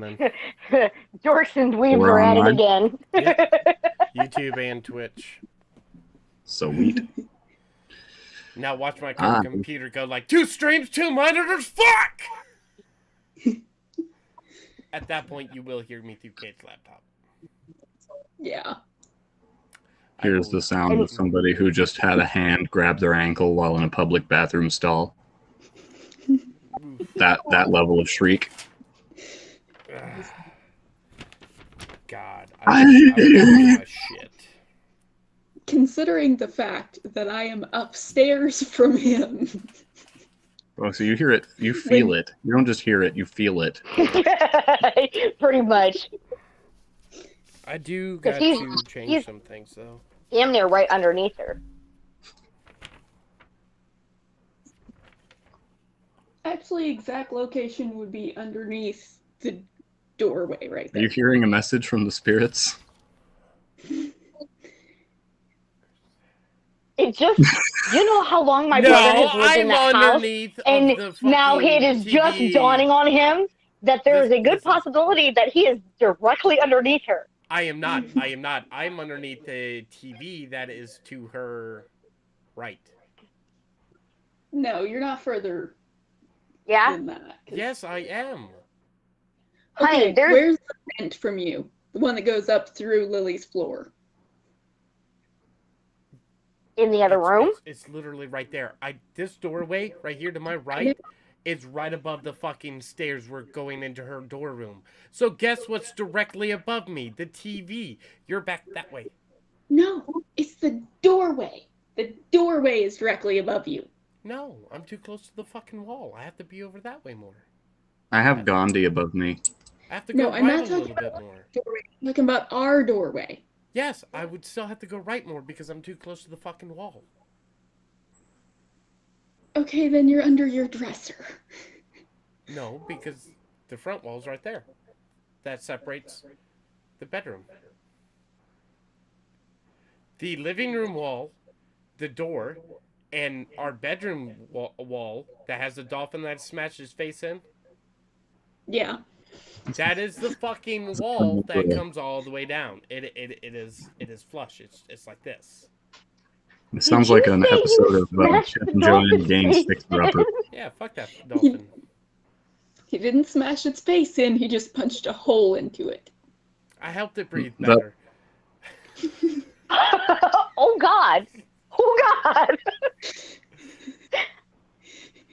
running. Dorks and dweebs We're are at it online. again. Yep. YouTube and Twitch. Sweet. Now watch my computer go like 2 streams, 2 monitors. Fuck! At that point, you will hear me through Kate's laptop. Yeah. Here's the sound of somebody who just had a hand grab their ankle while in a public bathroom stall. That level of shriek. God, I would shit. Considering the fact that I am upstairs from him. Oh, so you hear it, you feel it. You don't just hear it, you feel it. Pretty much. I do got to change some things, though. Damn near right underneath her. Actually, exact location would be underneath the doorway right there. Are you hearing a message from the spirits? It just, you know how long my brother has lived in that house, and now it is just dawning on him that there is a good possibility that he is directly underneath her. I am not. I'm underneath the TV that is to her right. No, you're not further than that. Yes, I am. Okay, where's the vent from you? The one that goes up through Lily's floor. In the other room? It's literally right there. This doorway right here to my right is right above the fucking stairs we're going into her door room. So guess what's directly above me? The TV. You're back that way. No, it's the doorway. The doorway is directly above you. No, I'm too close to the fucking wall. I have to be over that way more. I have Gandhi above me. I have to go I'm not right a talking little bit about more. Doorway. I'm talking about our doorway. Yes, I would still have to go right more because I'm too close to the fucking wall. Okay, then you're under your dresser. No, because the front wall's right there. That separates the bedroom. The living room wall, the door, and our bedroom wall that has the dolphin that smashed his face in. Yeah. That is the fucking wall that comes all the way down. It is flush. It's like this. It sounds like an episode of Chip and Joanne Gaines Fixer-Upper. Yeah, fuck that dolphin. He didn't smash its face in, he just punched a hole into it. I helped it breathe better. Oh God. Oh God.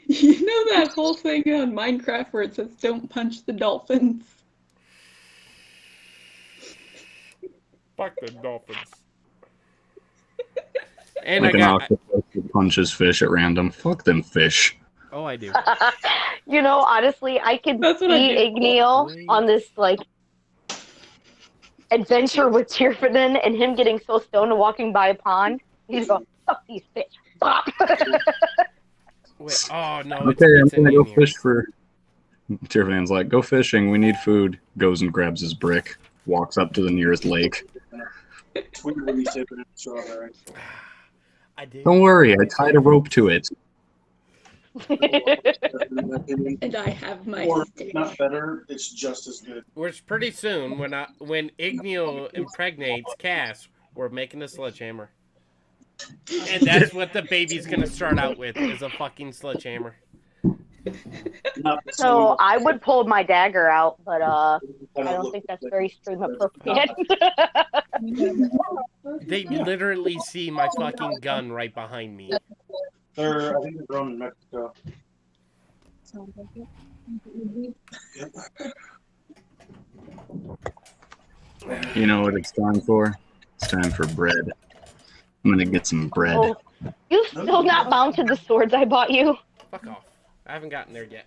You know that whole thing on Minecraft where it says don't punch the dolphins? Fuck the dolphins. And like I got an octopus who punches fish at random. Fuck them fish. Oh, I do. You know, honestly, I could see Igneel on this like adventure with Tierfiden and him getting so stoned and walking by a pond. He's going, fuck these fish. Bop. Wait, oh no. Okay, I'm gonna go fish for. Tierfidan's like, go fishing. We need food. Goes and grabs his brick. Walks up to the nearest lake. Don't worry, I tied a rope to it. And I have my stick. Not better, it's just as good. Which pretty soon, when Igneel impregnates Cass, we're making a sledgehammer. And that's what the baby's gonna start out with, is a fucking sledgehammer. So I would pull my dagger out, but I don't think that's very stream appropriate. They literally see my fucking gun right behind me. I think they're grown in Mexico. You know what it's time for? It's time for bread. I'm gonna get some bread. Oh, you've still not mounted the swords I bought you. Fuck off. I haven't gotten there yet.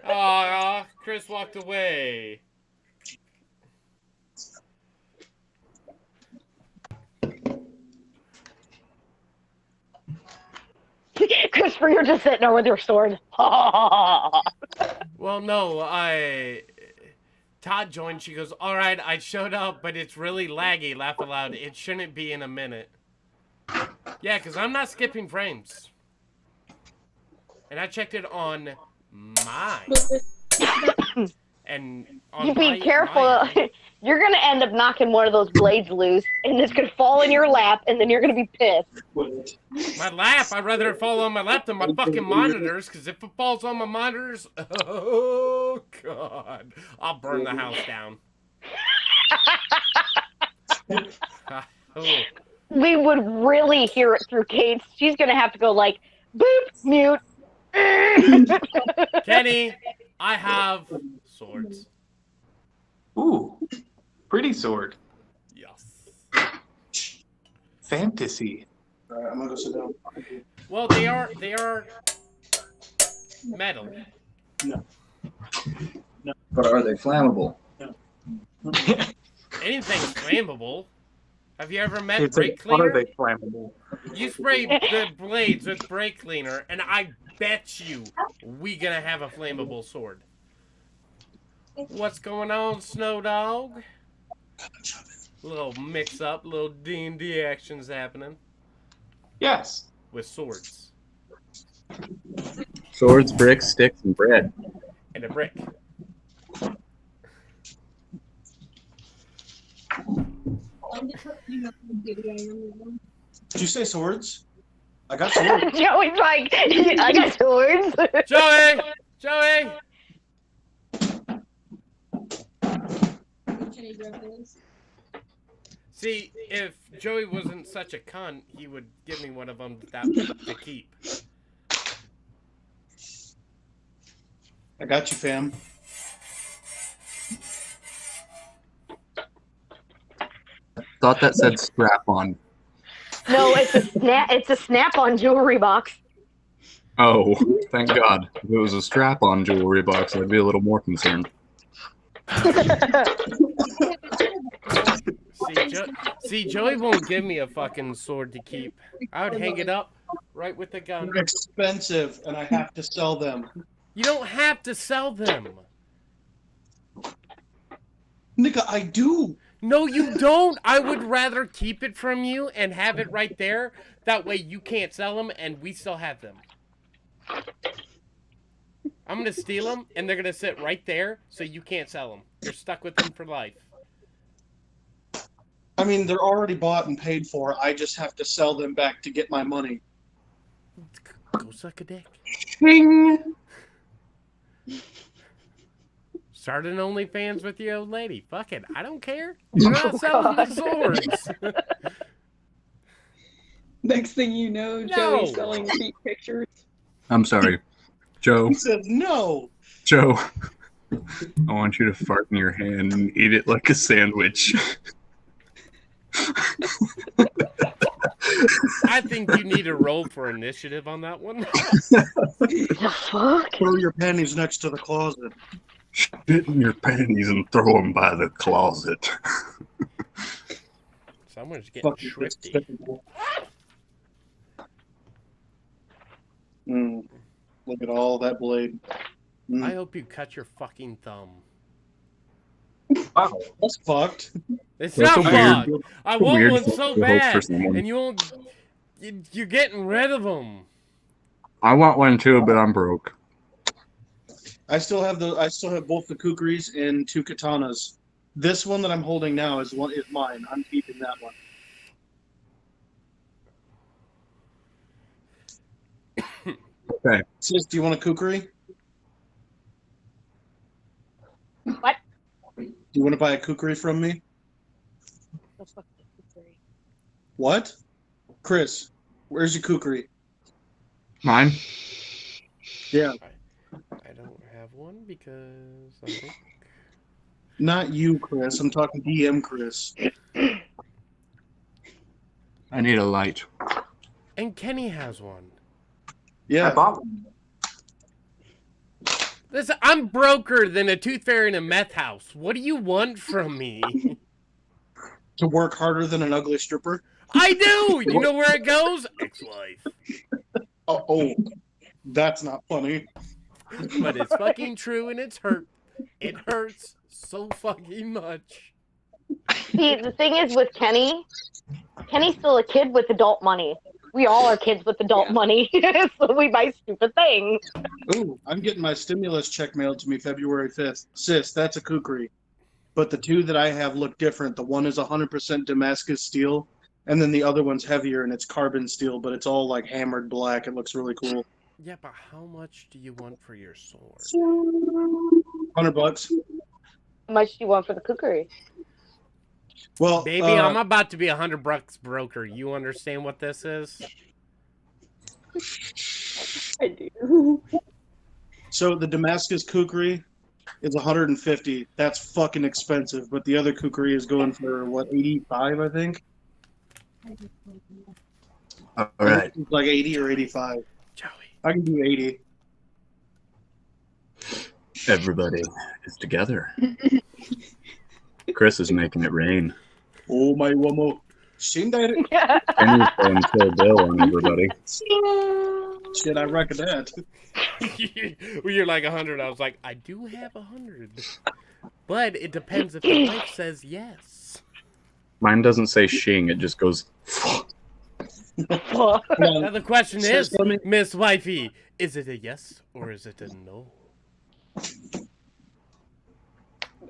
Aw, Chris walked away. Christopher, you're just sitting there with your sword. Well, no, Todd joined. She goes, all right, I showed up, but it's really laggy. Laugh aloud. It shouldn't be in a minute. Yeah, because I'm not skipping frames. And I checked it on mine. And on You be careful. You're going to end up knocking one of those blades loose, and it's going to fall in your lap, and then you're going to be pissed. My lap? I'd rather it fall on my lap than my fucking monitors, because if it falls on my monitors, oh, God. I'll burn the house down. Oh. We would really hear it through Kate's. She's going to have to go like, boop, mute. Kenny, I have swords. Ooh, pretty sword. Yes. Fantasy. All right, I'm gonna go sit down. Well, they are metal. No. But are they flammable? Anything's flammable. Have you ever met It's brake like, are cleaner? they flammable? You spray the blades with brake cleaner, and I bet you we gonna have a flammable sword. What's going on, Snow Dog? Little mix-up, little D&D actions happening Yes. with swords Swords, bricks, sticks, and bread. and a brick. Did you say swords? I got swords. Joey's like, I got swords. Joey! Joey! See, if Joey wasn't such a cunt, he would give me one of them to keep. I got you, fam. Thought that said strap on. No, it's a snap-on jewelry box. Oh, thank God. If it was a strap on jewelry box, I'd be a little more concerned. See, Joey won't give me a fucking sword to keep. I would hang it up right with the gun. They're expensive, and I have to sell them. You don't have to sell them. Nigga, I do. No, you don't. I would rather keep it from you and have it right there. That way you can't sell them and we still have them. I'm going to steal them and they're going to sit right there so you can't sell them. You're stuck with them for life. I mean, they're already bought and paid for. I just have to sell them back to get my money. Go suck a dick. Ding! Start an OnlyFans with your old lady. Fuck it. I don't care. You're not selling the swords. Next thing you know, Joey's selling feet pictures. I'm sorry. Joe. He says no. Joe. I want you to fart in your hand and eat it like a sandwich. I think you need a roll for initiative on that one. The fuck? Throw your panties next to the closet. Spit in your panties and throw them by the closet. Someone's getting thrifty. Look at all that blade. I hope you cut your fucking thumb. Wow, that's fucked. It's That's not a fucked. weird- I a want weird one thing so to hope for bad, someone. and you won't. You're getting rid of them. I want one too, but I'm broke. I still have both the kukris and 2 katanas. This one that I'm holding now is mine. I'm keeping that one. Okay. Sis, do you want a kukri? What? Do you want to buy a kukri from me? What? Chris, where's your kukri? Mine? Yeah. I don't have one because I think. Not you, Chris. I'm talking DM Chris. I need a light. And Kenny has one. Yeah. I bought one. Listen, I'm broker than a tooth fairy in a meth house. What do you want from me? To work harder than an ugly stripper? I do! You know where it goes? Ex-wife. Oh, that's not funny. But it's fucking true and it's hurt. It hurts so fucking much. See, the thing is with Kenny, Kenny's still a kid with adult money. We all are kids with adult money, so we buy stupid things. Ooh, I'm getting my stimulus check mailed to me February 5th. Sis, that's a kukri. But the two that I have look different. The one is 100% Damascus steel, and then the other one's heavier and it's carbon steel, but it's all like hammered black. It looks really cool. Yeah, but how much do you want for your sword? $100. How much do you want for the kukri? Well, baby, I'm about to be $100 broker. You understand what this is? I do. So the Damascus kukri is 150. That's fucking expensive. But the other kukri is going for what, 85, I think. All right. It's like 80 or 85. Joey. I can do 80. Everybody is together. Chris is making it rain. Oh my womo. Seen that? And he's going Kill Bill on everybody. Shit, I reckon that. When you're like 100, I was like, I do have 100. But it depends if the wife says yes. Mine doesn't say shing, it just goes. Now the question is, Miss Wifey, is it a yes or is it a no?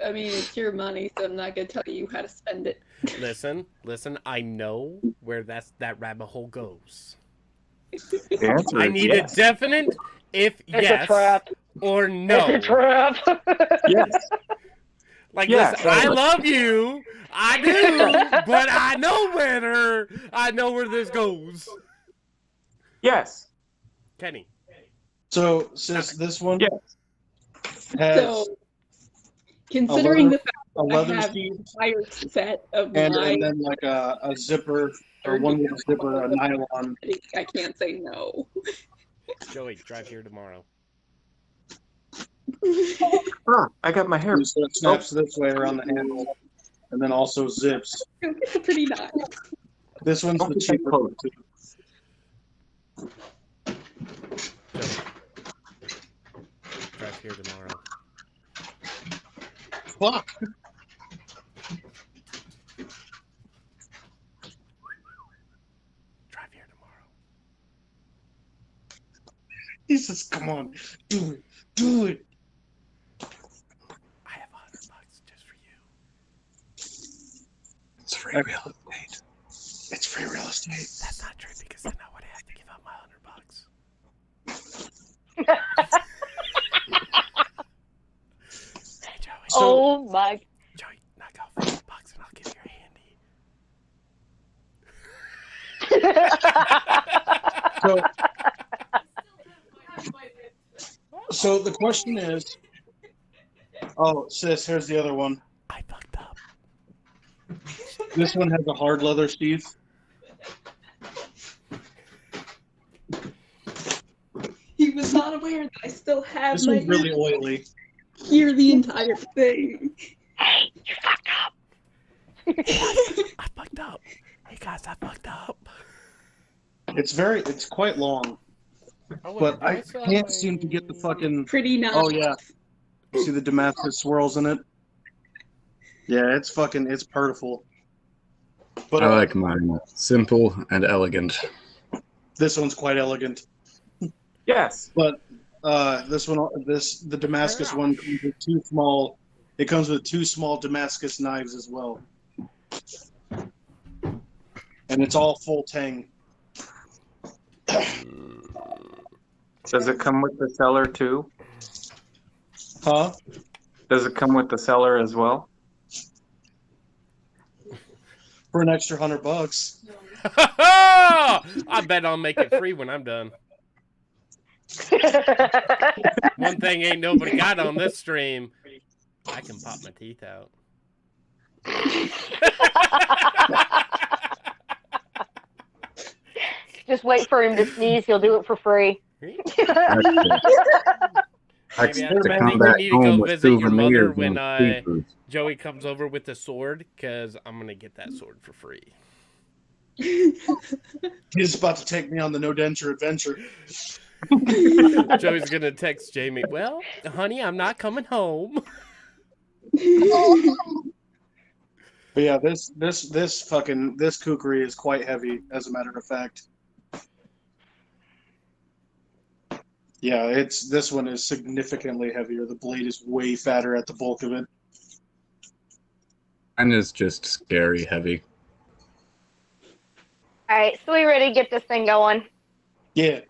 I mean, it's your money, so I'm not gonna tell you how to spend it. Listen, I know where that rabbit hole goes. The I need a definite if It's yes a trap. or no. It's a trap. Yes. Like, Yeah, listen, I love you. I do, but I know better. I know where this goes. Yes. Kenny. So, sis, this one has So, considering the fact a that I leather have seat an entire set of and my, then like a zipper, or one with a zipper, a nylon. I can't say no. Joey, drive here tomorrow. Oh, I got my hair. So it snaps this way around the handle, and then also zips. It's pretty nice. This one's the cheaper one too. Joey, drive here tomorrow. Fuck. Drive here tomorrow. Jesus, come on, do it, do it. I have $100 just for you. It's free real estate. It's free real estate. That's not true because then I would have to give up my $100. Hey, Joey. Oh my. Joey, knock off $5 and I'll give you a handy. So the question is, oh, sis, here's the other one. I fucked up. This one has a hard leather sheath. He was not aware that I still have This my one's really oily. hear the entire thing. Hey, you fucked up. I fucked up. Hey guys, I fucked up. It's quite long, but I can't seem to get the fucking. Pretty nice. Oh yeah, you see the Damascus swirls in it? Yeah, it's purtiful. But I like mine simple and elegant. this one's quite elegant. Yes. But the Damascus one comes with two small. It comes with two small Damascus knives as well, and it's all full tang. Does it come with the seller too? Huh? Does it come with the seller as well? For an extra $100. I bet I'll make it free when I'm done. One thing ain't nobody got on this stream. I can pop my teeth out. Just wait for him to sneeze. He'll do it for free. I Maybe expect to I come think we back need to home go with visit your mother souvenirs when and papers. Joey comes over with the sword, because I'm going to get that sword for free. He's about to take me on the no denture adventure. Joey's going to text Jamie, well, honey, I'm not coming home. But yeah, this kukri is quite heavy, as a matter of fact. Yeah, this one is significantly heavier. The blade is way fatter at the bulk of it. Mine is just scary heavy. Alright, so we ready to get this thing going? Yeah.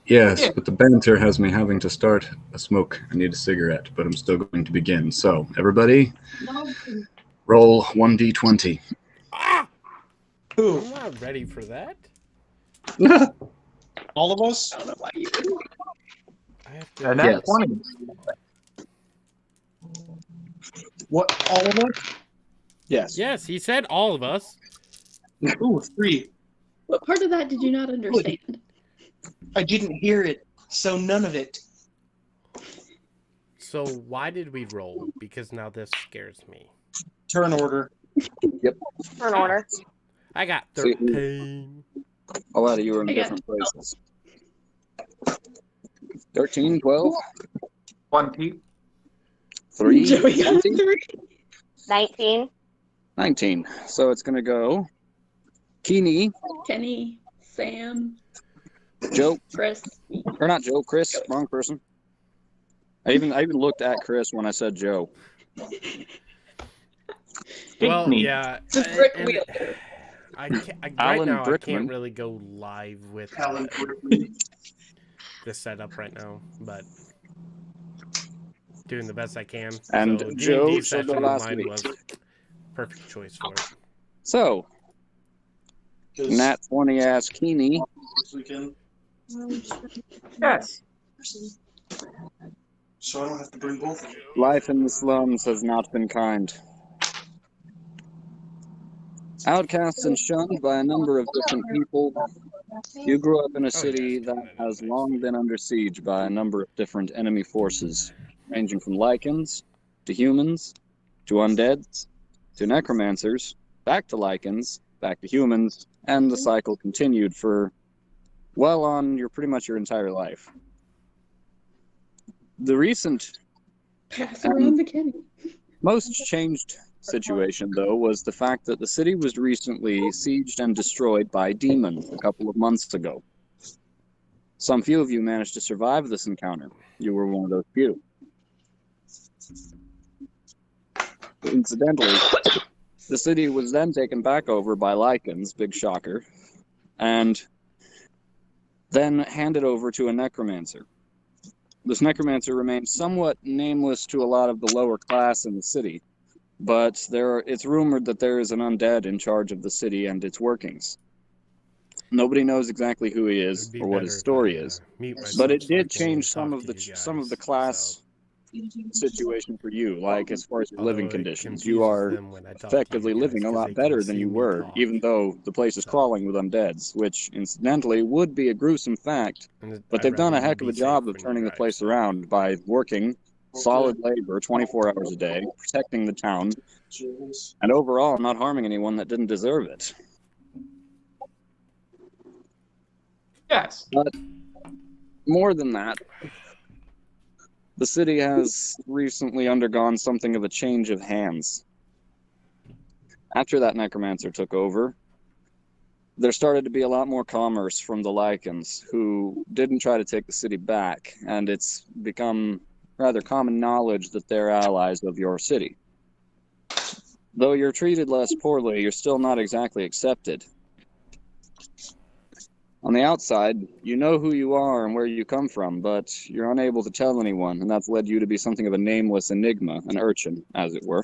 Yes, but the banter has me having to start a smoke. I need a cigarette, but I'm still going to begin. So, everybody, roll 1d20. Ah! Who? I'm not ready for that. All of us? I don't know why you wouldn't. I have to. And that's Yes. 20. What? All of us? Yes. Yes, he said all of us. Ooh, 3. What part of that did you not understand? I didn't hear it, so none of it. So why did we roll? Because now this scares me. Turn order. For an order. I got 13. A lot of you are in I got different places. 13, 12, 20. 3, Joey got 20, 3. 19. 19. So it's going to go Keeney, Kenny, Sam, Joe, Chris. or not Joe, Chris, wrong person. I even looked at Chris when I said Joe. Well, Me. yeah. It's a brick and wheel. right Alan now, I Brickman. can't really go live with Alan the setup right now, but doing the best I can. And so Joe D&D showed the session last mine week. was perfect choice for it. So, Nat 20 ass Keeney. This weekend, Yes. so I don't have to bring both of you. Life in the slums has not been kind. Outcast and shunned by a number of different people, you grew up in a city that has long been under siege by a number of different enemy forces, ranging from lichens, to humans, to undeads, to necromancers, back to lichens, back to humans, and the cycle continued for well on pretty much your entire life. The recent Pass around the Kenny. most changed situation, though, was the fact that the city was recently sieged and destroyed by demons a couple of months ago. Some few of you managed to survive this encounter. You were one of those few. Incidentally, the city was then taken back over by lichens, big shocker, and then handed over to a necromancer. This necromancer remains somewhat nameless to a lot of the lower class in the city, but it's rumored that there is an undead in charge of the city and its workings. Nobody knows exactly who he is or what his story is, but it did change some of the class situation for you, like as far as your living conditions. You are effectively living a lot better than you were, even though the place is crawling with undeads, which incidentally would be a gruesome fact, but they've done a heck of a job of turning the place around by working solid labor 24 hours a day, protecting the town, and overall not harming anyone that didn't deserve it. Yes. But more than that, the city has recently undergone something of a change of hands. After that necromancer took over, there started to be a lot more commerce from the lichens, who didn't try to take the city back, and it's become rather common knowledge that they're allies of your city. Though you're treated less poorly, you're still not exactly accepted. On the outside, you know who you are and where you come from, but you're unable to tell anyone, and that's led you to be something of a nameless enigma, an urchin, as it were.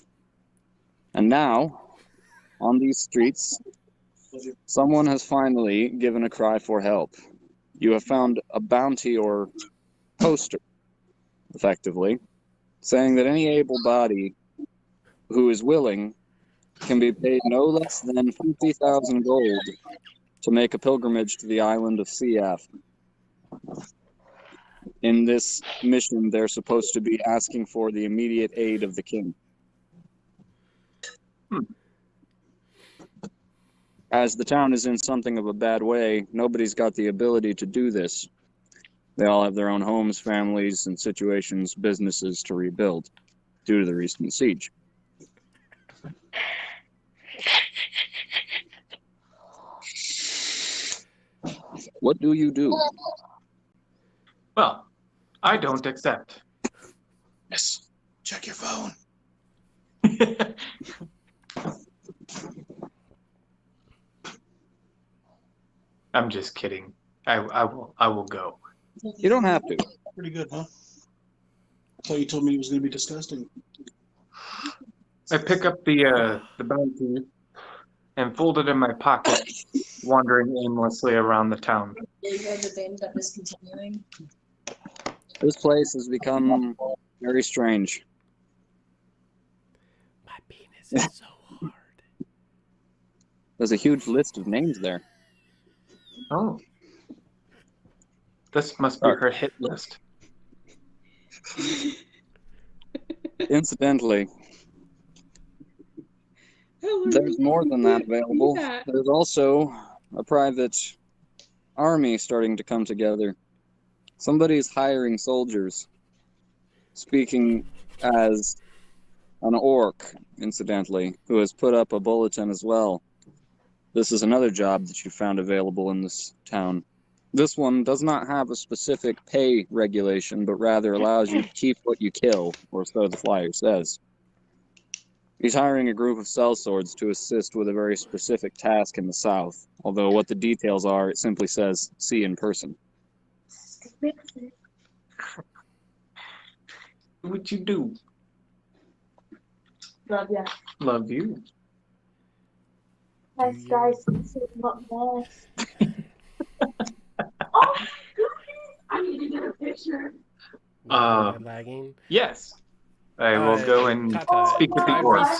And now, on these streets, someone has finally given a cry for help. You have found a bounty or poster, effectively, saying that any able body who is willing can be paid no less than 50,000 gold to make a pilgrimage to the island of Siaf. In this mission, they're supposed to be asking for the immediate aid of the king. As the town is in something of a bad way, nobody's got the ability to do this. They all have their own homes, families, and situations, businesses to rebuild due to the recent siege. What do you do? Well, I don't accept. Yes. Check your phone. I'm just kidding. I will go. You don't have to. Pretty good, huh? I thought you told me it was going to be disgusting. I pick up the bounty and fold it in my pocket, wandering aimlessly around the town. This place has become very strange. My penis is so hard. There's a huge list of names there. Oh. This must be her hit list. Incidentally, there's more than that available. There's also a private army starting to come together. Somebody's hiring soldiers, speaking as an orc, incidentally, who has put up a bulletin as well. This is another job that you found available in this town. This one does not have a specific pay regulation, but rather allows you to keep what you kill, or so the flyer says. He's hiring a group of sellswords to assist with a very specific task in the south, although what the details are, it simply says, see in person. What you do? Love ya. Love you. Nice guys, not best. Oh, I need to get a picture. Lagging. Yes. I will go and speak with the orcs.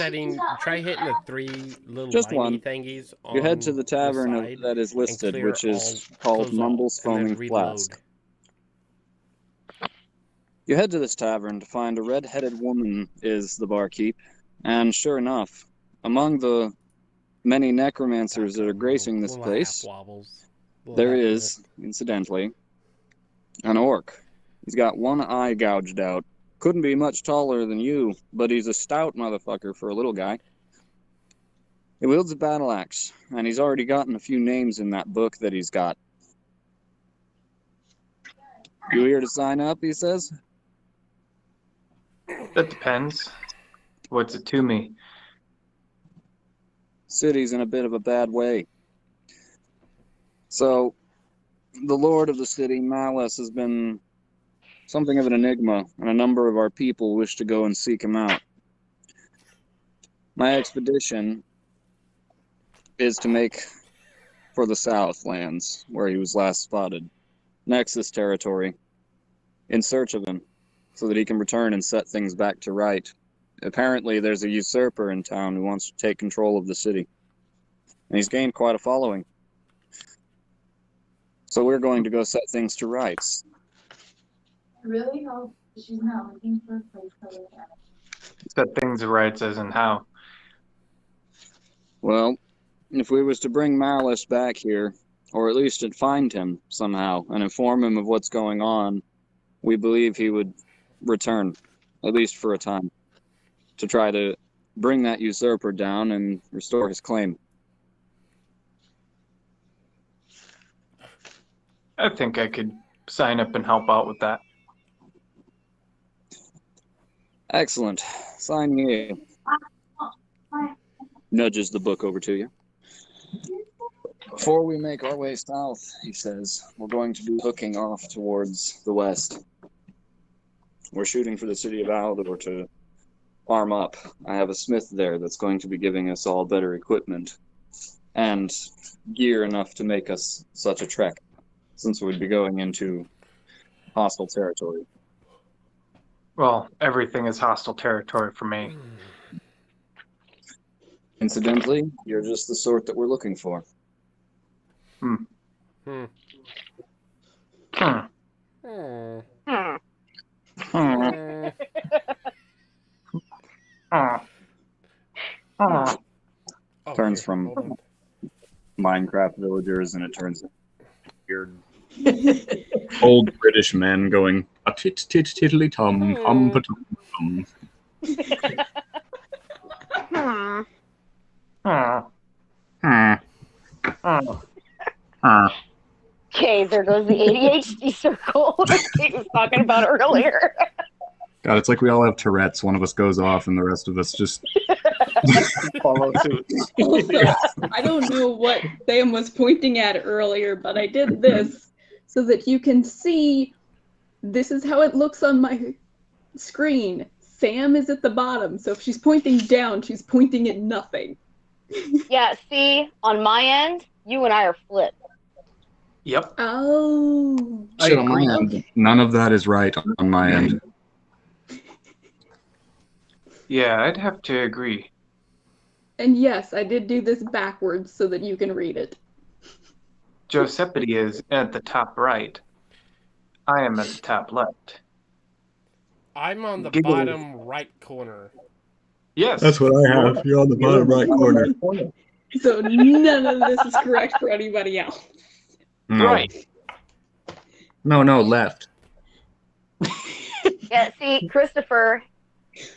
Try hitting the 3 little Just liney one. thingies on You head to the tavern side that is listed, clear which is all- called close all, Mumble's and then Foaming reload. Flask. You head to this tavern to find a red-headed woman is the barkeep, and sure enough, among the many necromancers that are gracing this Little place, half wobbles. there is, incidentally, an orc. He's got one eye gouged out. Couldn't be much taller than you, but he's a stout motherfucker for a little guy. He wields a battle axe, and he's already gotten a few names in that book that he's got. You here to sign up, he says? That depends. What's it to me? City's in a bit of a bad way. So, the lord of the city, Malice, has been something of an enigma, and a number of our people wish to go and seek him out. My expedition is to make for the Southlands, where he was last spotted, Nexus territory, in search of him, so that he can return and set things back to right. Apparently, there's a usurper in town who wants to take control of the city, and he's gained quite a following. So we're going to go set things to rights. I really hope she's not looking for a place to live at. Set things to rights as in how? Well, if we was to bring Malice back here, or at least to find him somehow and inform him of what's going on, we believe he would return, at least for a time, to try to bring that usurper down and restore his claim. I think I could sign up and help out with that. Excellent. Sign here. Nudges the book over to you. Before we make our way south, he says, we're going to be looking off towards the west. We're shooting for the city of Aldor to farm up. I have a smith there that's going to be giving us all better equipment and gear enough to make us such a trek, since we'd be going into hostile territory. Well, everything is hostile territory for me. Incidentally, you're just the sort that we're looking for. Hmm. Hmm. Hmm. Hmm. Hmm. Hmm. Hmm. Oh, Turns here, from hold on. Minecraft villagers, and it turns weird old British men going a tit tit tiddly tum hum patum tum. Hmm. Hmm. Hmm. Hmm. Okay, there goes the ADHD circle that Kate was talking about earlier. God, it's like we all have Tourette's. One of us goes off, and the rest of us just follow suit. Also, I don't know what Sam was pointing at earlier, but I did this so that you can see. This is how it looks on my screen. Sam is at the bottom, so if she's pointing down, she's pointing at nothing. Yeah, see, on my end, you and I are flipped. Yep. Oh. shit on my end. None of that is right on my end. Yeah, I'd have to agree. And yes, I did do this backwards so that you can read it. Giuseppe is at the top right. I am at the top left. I'm on the Giggle. bottom right corner. Yes. That's what I have. You're on the bottom right corner. So none of this is correct for anybody else. No. Right. No, left. Yeah, see, Christopher,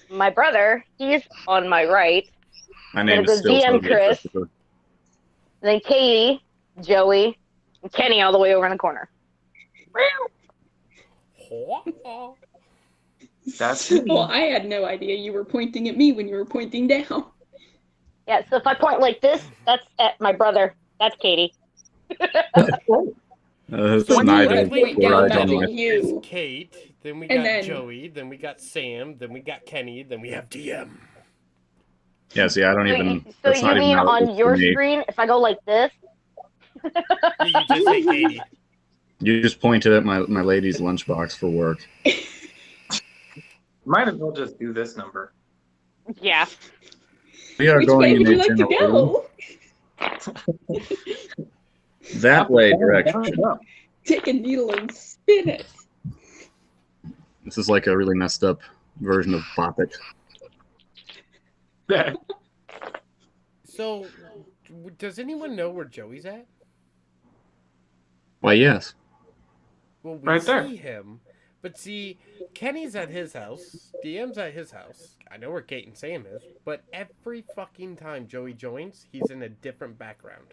my brother, he's on my right. My name There's is still DM totally Chris. Christopher. Then Katie, Joey, and Kenny all the way over in the corner. That's Well, I had no idea you were pointing at me when you were pointing down. Yeah, so if I point like this, that's at my brother. That's Katie. It's So neither technically, point down, right that's on you. my. is Kate, then we got And then- Joey, then we got Sam, then we got Kenny, then we have DM. Yeah, see, I don't even. So That's you not even mean how it on looks your to me. screen, if I go like this? You just say Katie. You just pointed at my lady's lunchbox for work. Might as well just do this number. Yeah. We are Which going way in would a you like to general go? that way direction. Take a needle and spin it. This is like a really messed up version of Bop It. So, does anyone know where Joey's at? Why, yes. Well, we Right see there. him, but see, Kenny's at his house, DM's at his house. I know where Kate and Sam is, but every fucking time Joey joins, he's in a different background.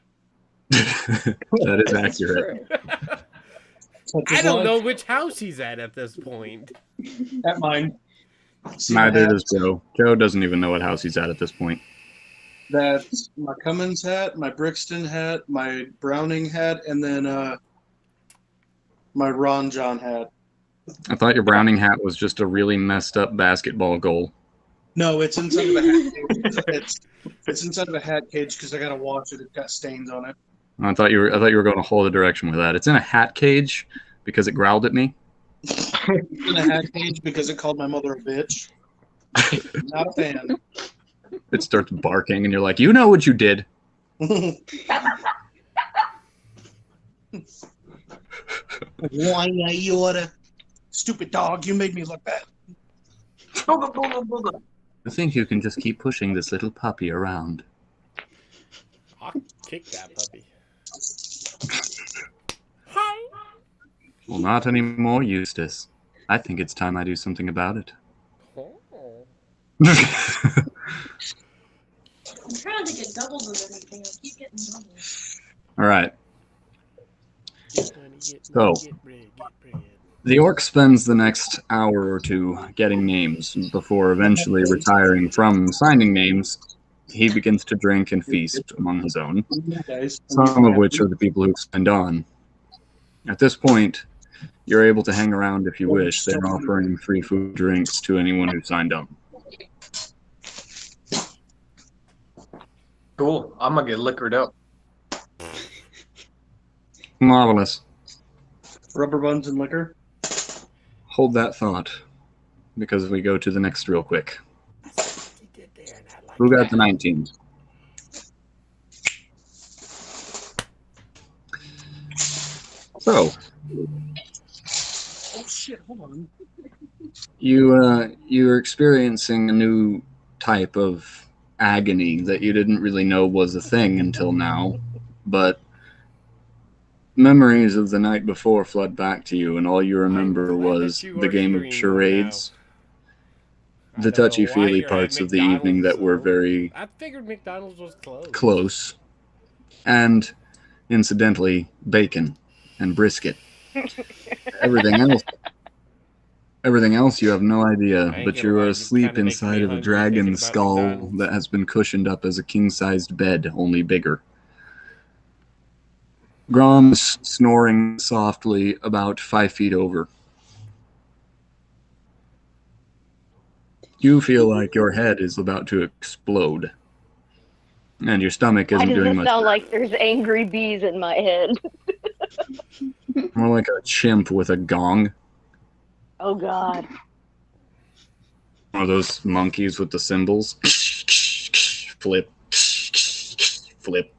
That is That's accurate. true. I don't know which house he's at this point. At mine. See Neither the does Joe. Joe doesn't even know what house he's at this point. That's my Cummins hat, my Brixton hat, my Browning hat, and then my Ron John hat. I thought your Browning hat was just a really messed up basketball goal. No, it's inside of a hat cage. It's inside of a hat cage because I gotta wash it. It's got stains on it. I thought you were going a whole other direction with that. It's in a hat cage because it growled at me. It's in a hat cage because it called my mother a bitch. Not a fan. It starts barking, and you're like, you know what you did. Why you oughta stupid dog? You made me look bad. I think you can just keep pushing this little puppy around. I'll kick that puppy. Well, not anymore, Eustace. I think it's time I do something about it. Oh. I'm trying to get doubles of everything. I keep getting doubles. All right. Get money, get So- money, get bread, get bread. The orc spends the next hour or two getting names before eventually retiring from signing names. He begins to drink and feast among his own, Guys, some of which are the people who've signed on. At this point, you're able to hang around if you wish. They're offering free food drinks to anyone who signed on. Cool. I'm gonna get liquored up. Marvelous. rubber buns and liquor. Hold that thought, because we go to the next real quick. Who got the 19? So, Oh shit! Hold on. you're experiencing a new type of agony that you didn't really know was a thing until now, but memories of the night before flood back to you, and all you remember glad that was you the are game of hearing me charades, I the don't know why touchy-feely you're parts at of the evening that were McDonald's, very I figured McDonald's was closed. close, and incidentally, bacon and brisket. Everything else you have no idea, but you're asleep inside of a dragon skull that has been cushioned up as a king-sized bed, only bigger. Grom's snoring softly about 5 feet over. You feel like your head is about to explode. And your stomach isn't doing much. Why does it sound like there's angry bees in my head? More like a chimp with a gong. Oh, God. One of those monkeys with the cymbals. Flip. Flip.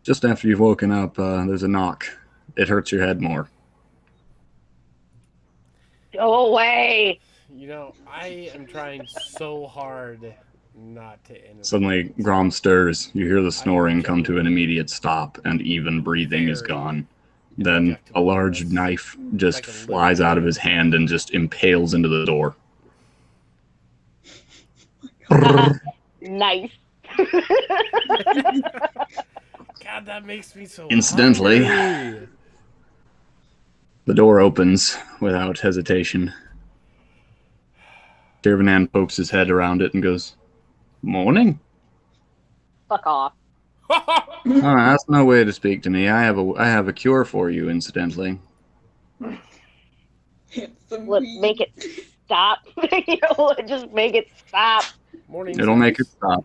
Just after you've woken up, there's a knock. It hurts your head more. Go away! You know, I am trying so hard not to interrupt. Suddenly, Grom stirs. You hear the snoring come to an immediate stop, and even breathing is gone. Then a large knife just flies out of his hand and just impales into the door. Nice. God, that makes me so Incidentally, hungry. The door opens without hesitation. Dirvanan pokes his head around it and goes, "Morning." Fuck off. Oh, that's no way to speak to me. I have a cure for you, incidentally. Let's make it stop. Just make it stop. Morning. It'll make it stop.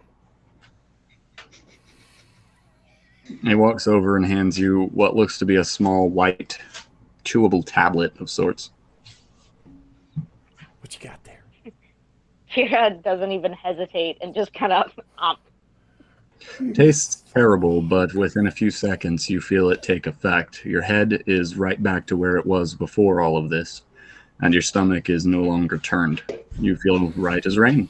He walks over and hands you what looks to be a small white chewable tablet of sorts. What you got there? Kira doesn't even hesitate and just kind of Tastes terrible, but within a few seconds you feel it take effect. Your head is right back to where it was before all of this, and your stomach is no longer turned. You feel right as rain.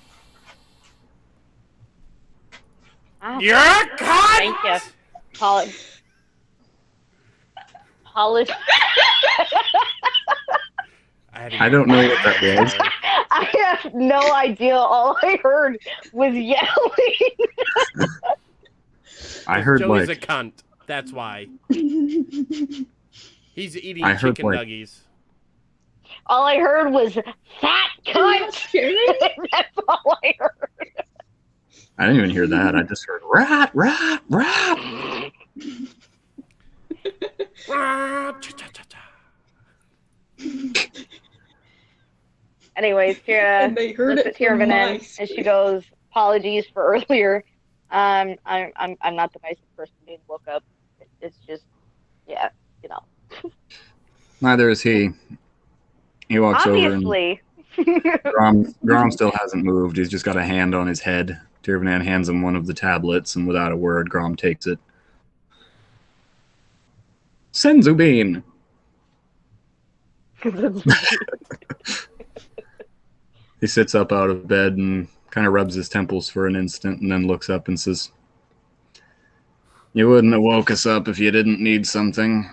You're a cunt! Thank you. Polish. I don't know what that was. I have no idea. All I heard was yelling. I heard Joey's like a cunt. That's why. He's eating I heard, chicken like, nuggies. All I heard was fat cunt. That's all I heard. I didn't even hear that. I just heard rat, rat, rat. Anyways, Kira looks at Tirvanen and she goes, "Apologies for earlier. I'm not the nicest person being woke up. It's just, yeah, you know." Neither is he. He walks Obviously. over and Grom still hasn't moved. He's just got a hand on his head. Tirvanan hands him one of the tablets, and without a word, Grom takes it. Senzu bean. He sits up out of bed and kind of rubs his temples for an instant and then looks up and says, "You wouldn't have woke us up if you didn't need something."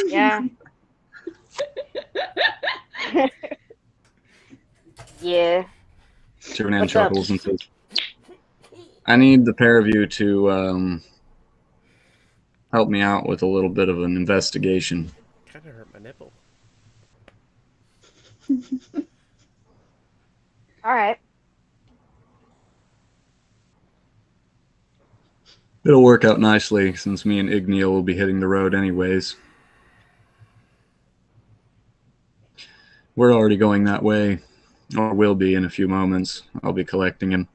Yeah. Yeah. Tirvanan chuckles and says, "I need the pair of you to help me out with a little bit of an investigation." Kind of hurt my nipple. All right. It'll work out nicely since me and Igneal will be hitting the road anyways. We're already going that way, or will be in a few moments. I'll be collecting him.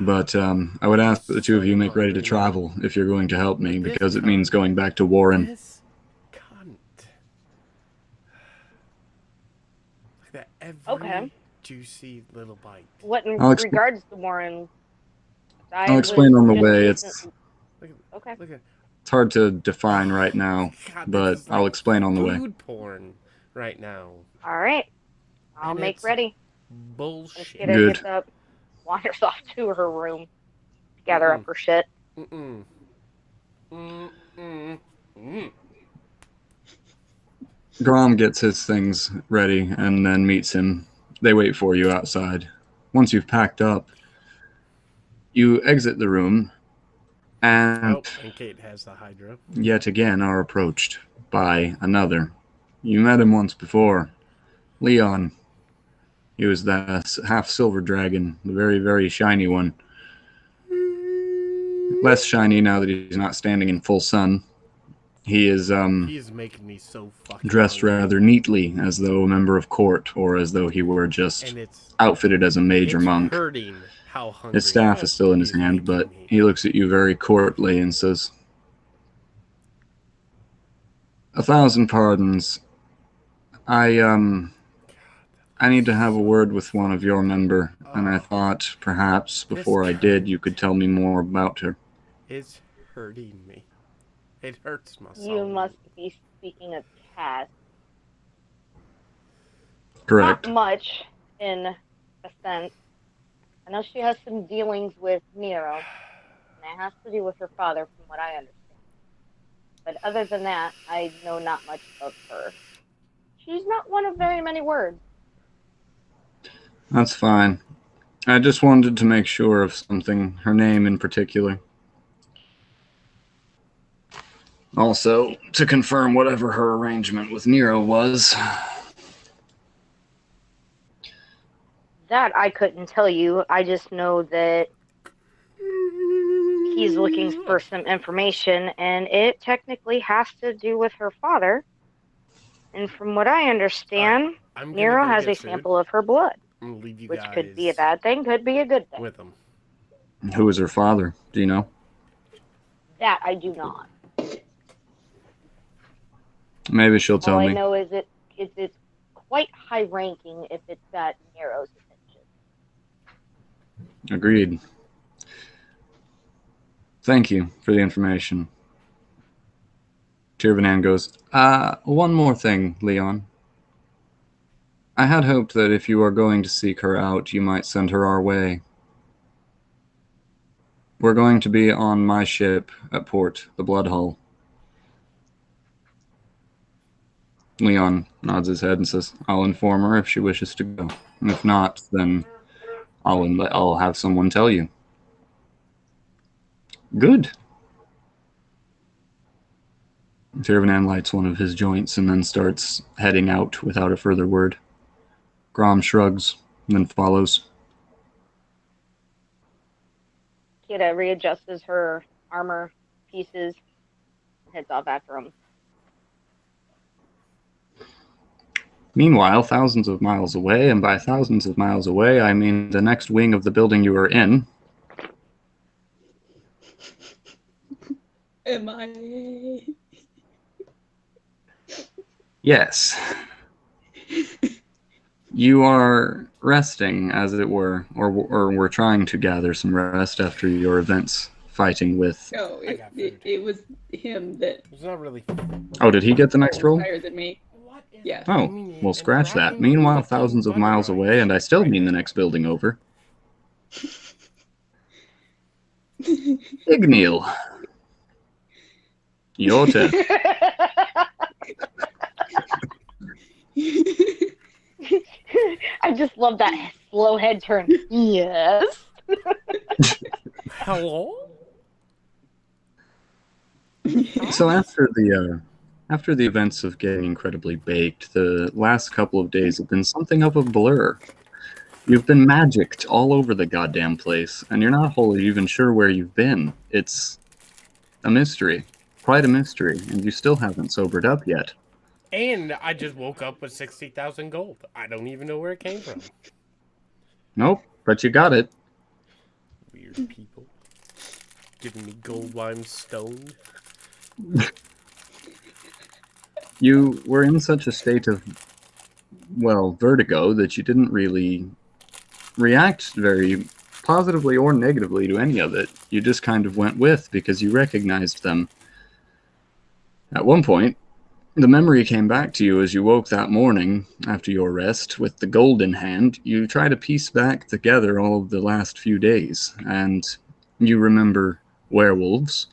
But I would ask that the two of you make ready to travel if you're going to help me, because it means going back to Warren. This cunt. Look at that every juicy little bite. What in regards to Warren? I'll explain on the way. It's okay. It's hard to define right now, but I'll explain on the way. Food porn right now. All right. I'll make ready. Bullshit. Good. Gets up, wanders off to her room, gather up her shit. Grom gets his things ready and then meets him. They wait for you outside. Once you've packed up, you exit the room and Kate has the hydro. Yet again are approached by another. You met him once before. Leon. He was the half-silver dragon, the very, very shiny one. Less shiny now that he's not standing in full sun. He is He's making me so fucking dressed hungry. rather neatly, as though a member of court, or as though he were just outfitted as a major monk. Hurting how hungry. His staff is still in his hand, but he looks at you very courtly and says, 1,000 pardons. I need to have a word with one of your member, and I thought perhaps before I did you could tell me more about her. It's hurting me. It hurts my soul. You must be speaking of Cass. Correct. Not much, in a sense. I know she has some dealings with Nero, and it has to do with her father, from what I understand. But other than that, I know not much of her. She's not one of very many words. That's fine. I just wanted to make sure of something, her name in particular. Also, to confirm whatever her arrangement with Nero was. That I couldn't tell you. I just know that he's looking for some information, and it technically has to do with her father. And from what I understand, Nero has a sample of her blood, which could be a bad thing, could be a good thing. With him. Who is her father? Do you know? That I do not. Maybe she'll tell All me. I know is it's quite high ranking if it's got Nero's attention. Agreed. Thank you for the information. Tirvanan goes, one more thing, Leon. I had hoped that if you are going to seek her out, you might send her our way. We're going to be on my ship at port, the Bloodhull. Leon nods his head and says, I'll inform her if she wishes to go. And if not, then I'll have someone tell you. Good. Tirvanan lights one of his joints and then starts heading out without a further word. Grom shrugs and then follows. Kira readjusts her armor pieces and heads off after him. Meanwhile, thousands of miles away, and by thousands of miles away, I mean the next wing of the building you are in. Am I? Yes. You are resting, as it were, or we're trying to gather some rest after your events fighting with... No, it was him that... It's not really... Oh, did he get the next roll? Higher than me. Yeah. Oh, well, scratch that. Meanwhile, thousands of miles away, and I still mean the next building over. Igneel. Your turn. I just love that slow head turn. Yes. Hello? So after the events of getting incredibly baked, the last couple of days have been something of a blur. You've been magicked all over the goddamn place, and you're not wholly even sure where you've been. It's a mystery. Quite a mystery, and you still haven't sobered up yet. And I just woke up with 60,000 gold. I don't even know where it came from. Nope, but you got it. Weird people. Giving me gold while I'm stoned. You were in such a state of, well, vertigo that you didn't really react very positively or negatively to any of it. You just kind of went with because you recognized them. At one point, the memory came back to you as you woke that morning after your rest with the gold in hand. You try to piece back together all of the last few days, and you remember werewolves,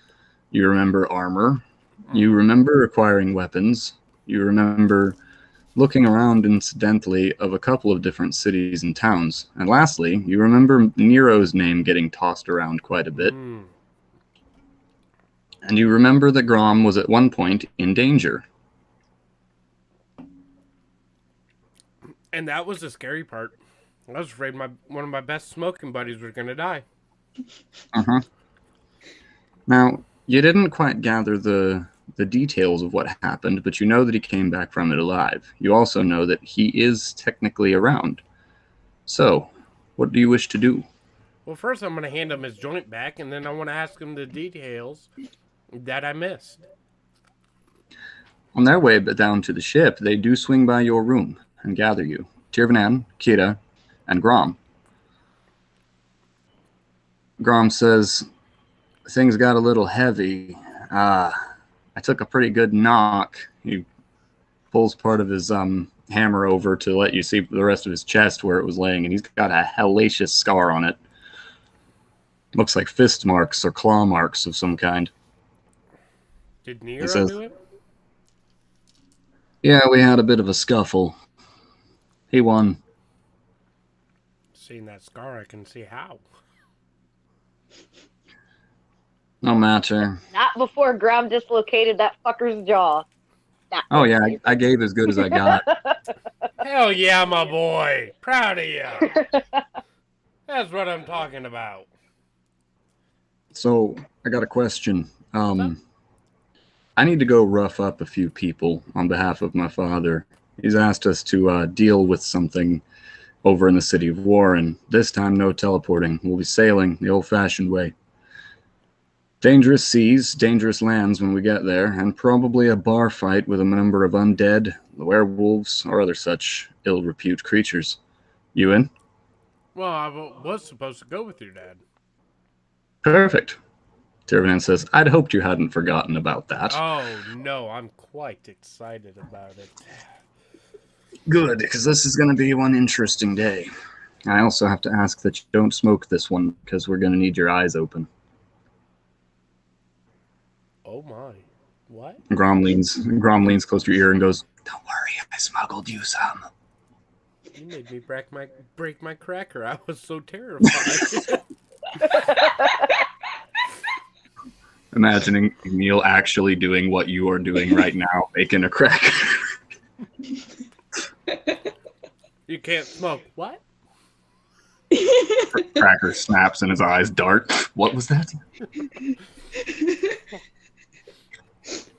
you remember armor, you remember acquiring weapons, You remember looking around incidentally of a couple of different cities and towns. And lastly, you remember Nero's name getting tossed around quite a bit. And you remember that Grom was at one point in danger. And that was the scary part. I was afraid one of my best smoking buddies was going to die. Now, you didn't quite gather the details of what happened, but you know that he came back from it alive. You also know that he is technically around. So, what do you wish to do? Well, first I'm going to hand him his joint back, and then I want to ask him the details that I missed. On their way down to the ship, they do swing by your room and gather you. Tirvanan, Kira, and Grom. Grom says, things got a little heavy. I took a pretty good knock. He pulls part of his hammer over to let you see the rest of his chest where it was laying, and he's got a hellacious scar on it. Looks like fist marks or claw marks of some kind. Did Nero do it? Yeah, we had a bit of a scuffle. He won. Seeing that scar, I can see how. No matter. Not before Grom dislocated that fucker's jaw. Oh yeah, I gave as good as I got. Hell yeah, my boy. Proud of you. That's what I'm talking about. So, I got a question. I need to go rough up a few people on behalf of my father. He's asked us to deal with something over in the city of Warren. This time, no teleporting. We'll be sailing the old-fashioned way. Dangerous seas, dangerous lands when we get there, and probably a bar fight with a number of undead, werewolves, or other such ill-repute creatures. You in? Well, I was supposed to go with your dad. Perfect. Tirvanan says, I'd hoped you hadn't forgotten about that. Oh, no, I'm quite excited about it. Good, because this is going to be one interesting day. I also have to ask that you don't smoke this one, because we're going to need your eyes open. Oh my. What? Grom leans close to your ear and goes, don't worry, I smuggled you some. You made me break my cracker. I was so terrified. Imagining Neil actually doing what you are doing right now, making a cracker. You can't smoke. What? Cracker snaps and his eyes dart. What was that?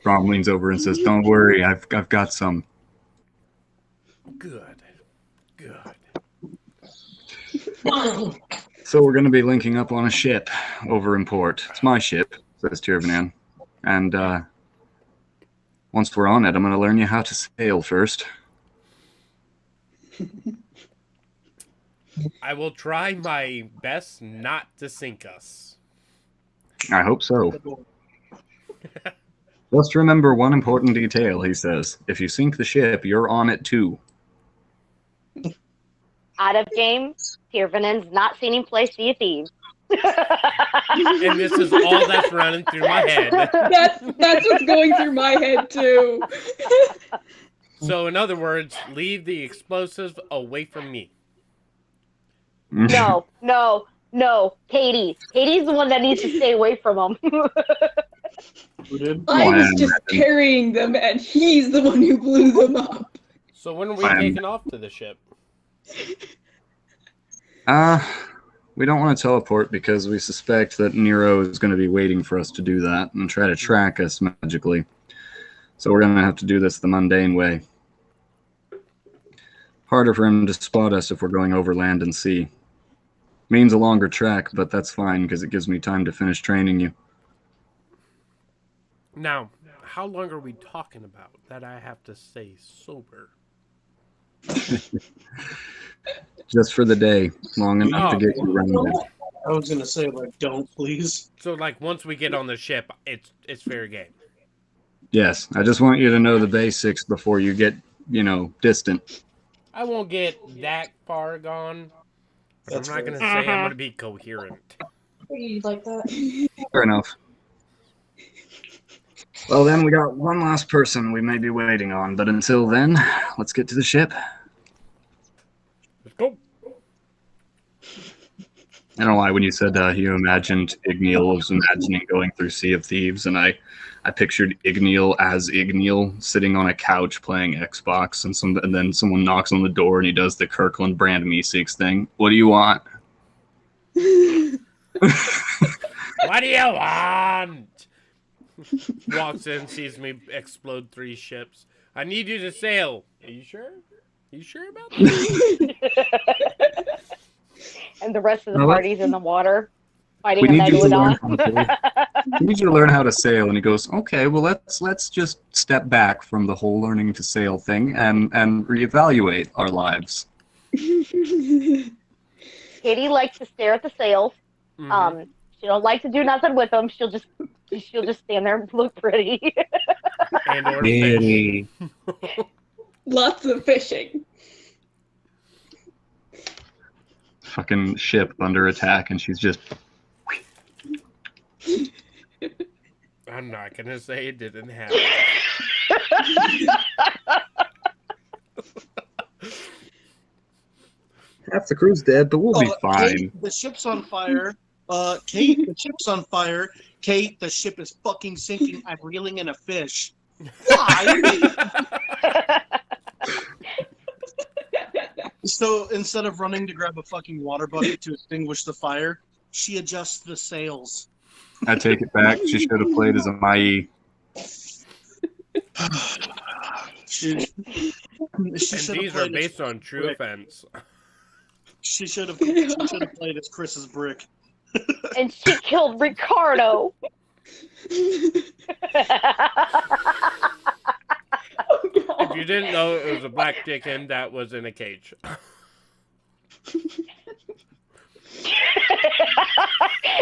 Grom leans over and says, don't worry, I've got some. Good. So we're going to be linking up on a ship over in port. It's my ship, says Tirvanan. And once we're on it, I'm going to learn you how to sail first. I will try my best not to sink us. I hope so. Just remember one important detail, he says. If you sink the ship, you're on it too. Out of game, Tirvanan's not seen him play Sea of Thieves. And this is all that's running through my head. That's what's going through my head too. So in other words, leave the explosives away from me. No. Katie. Katie's the one that needs to stay away from them. I was just carrying them, and he's the one who blew them up. So when are we taking off to the ship? We don't want to teleport because we suspect that Nero is going to be waiting for us to do that and try to track us magically. So we're going to have to do this the mundane way. Harder for him to spot us if we're going over land and sea. Means a longer track, but that's fine because it gives me time to finish training you. Now, how long are we talking about that I have to stay sober? Just for the day, long enough to get you rounded. I was gonna say, like, don't please. So, like, once we get on the ship, it's fair game. Yes, I just want you to know the basics before you get, distant. I won't get that far gone, but I'm not gonna say I'm gonna be coherent. You like that? Fair enough. Well, then we got one last person we may be waiting on, but until then, let's get to the ship. Let's go. I don't know why when you said you imagined Igneal, I was imagining going through Sea of Thieves, and I pictured Igneal as Igneal sitting on a couch playing Xbox, and then someone knocks on the door and he does the Kirkland Brand Meeseeks thing. What do you want? What do you want? Walks in, sees me explode 3 ships. I need you to sail. Are you sure? You sure about that? And the rest of the party's in the water, fighting We a need you to learn megalodon. we need you to learn how to sail. And he goes, okay, well, let's just step back from the whole learning to sail thing and reevaluate our lives. Katie likes to stare at the sails. Mhm. She don't like to do nothing with them. She'll just stand there and look pretty. And or fish. Lots of fishing. Fucking ship under attack, and she's just. I'm not gonna say it didn't happen. Half the crew's dead, but we'll be fine. Kate, the ship's on fire. Kate, the ship's on fire. Kate, the ship is fucking sinking. I'm reeling in a fish. Why? So instead of running to grab a fucking water bucket to extinguish the fire, she adjusts the sails. I take it back. She should have played as a Mai. She And these are based on true events. She should have played as Chris's brick. And she killed Ricardo. If you didn't know it was a black chicken that was in a cage.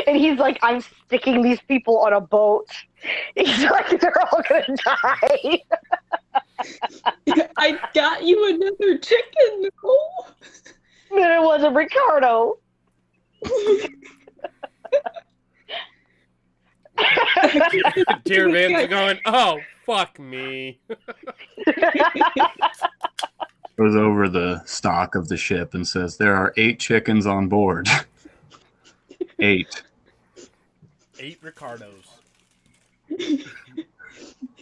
And he's like, I'm sticking these people on a boat. He's like, they're all gonna die. I got you another chicken, Nicole. Then it wasn't Ricardo. Dear Vin's going, oh, fuck me. Goes over the stock of the ship and says, there are 8 chickens on board. 8. 8 Ricardos.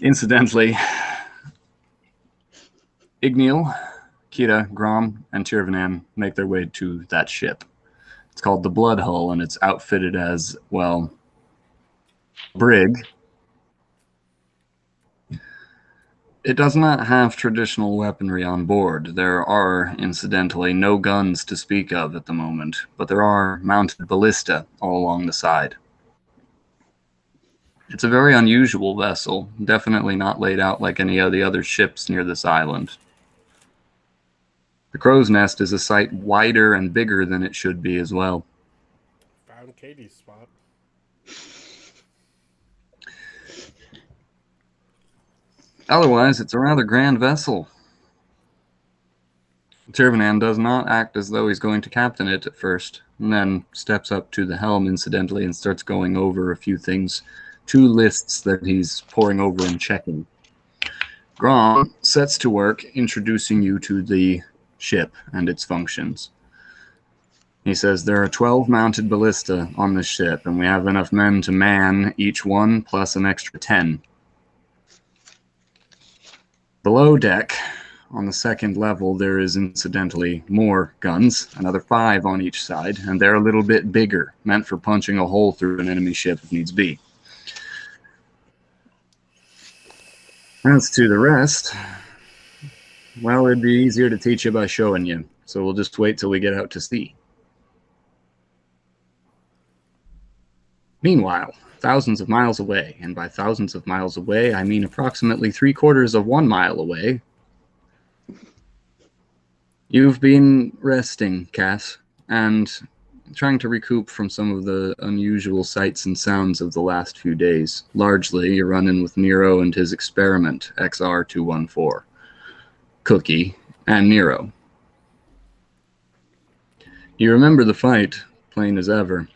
Incidentally, Igneal, Kira, Grom, and Tirvanan make their way to that ship. It's called the Blood Hull, and it's outfitted as, well, brig. It does not have traditional weaponry on board. There are, incidentally, no guns to speak of at the moment, but there are mounted ballista all along the side. It's a very unusual vessel, definitely not laid out like any of the other ships near this island. The Crow's Nest is a sight wider and bigger than it should be as well. Found Katie's spot. Otherwise, it's a rather grand vessel. Tirvanan does not act as though he's going to captain it at first, and then steps up to the helm incidentally and starts going over a few things, 2 lists that he's poring over and checking. Grom sets to work introducing you to the ship and its functions. He says there are 12 mounted ballista on this ship, and we have enough men to man each one plus an extra 10. Below deck, on the 2nd level, there is incidentally more guns, another 5 on each side, and they're a little bit bigger, meant for punching a hole through an enemy ship if needs be. As to the rest, well, it'd be easier to teach you by showing you, so we'll just wait till we get out to sea. Meanwhile, thousands of miles away, and by thousands of miles away, I mean approximately 3/4 of 1 mile away, you've been resting, Cass, and trying to recoup from some of the unusual sights and sounds of the last few days. Largely, you're running with Nero and his experiment, XR214, Cookie, and Nero. You remember the fight, plain as ever,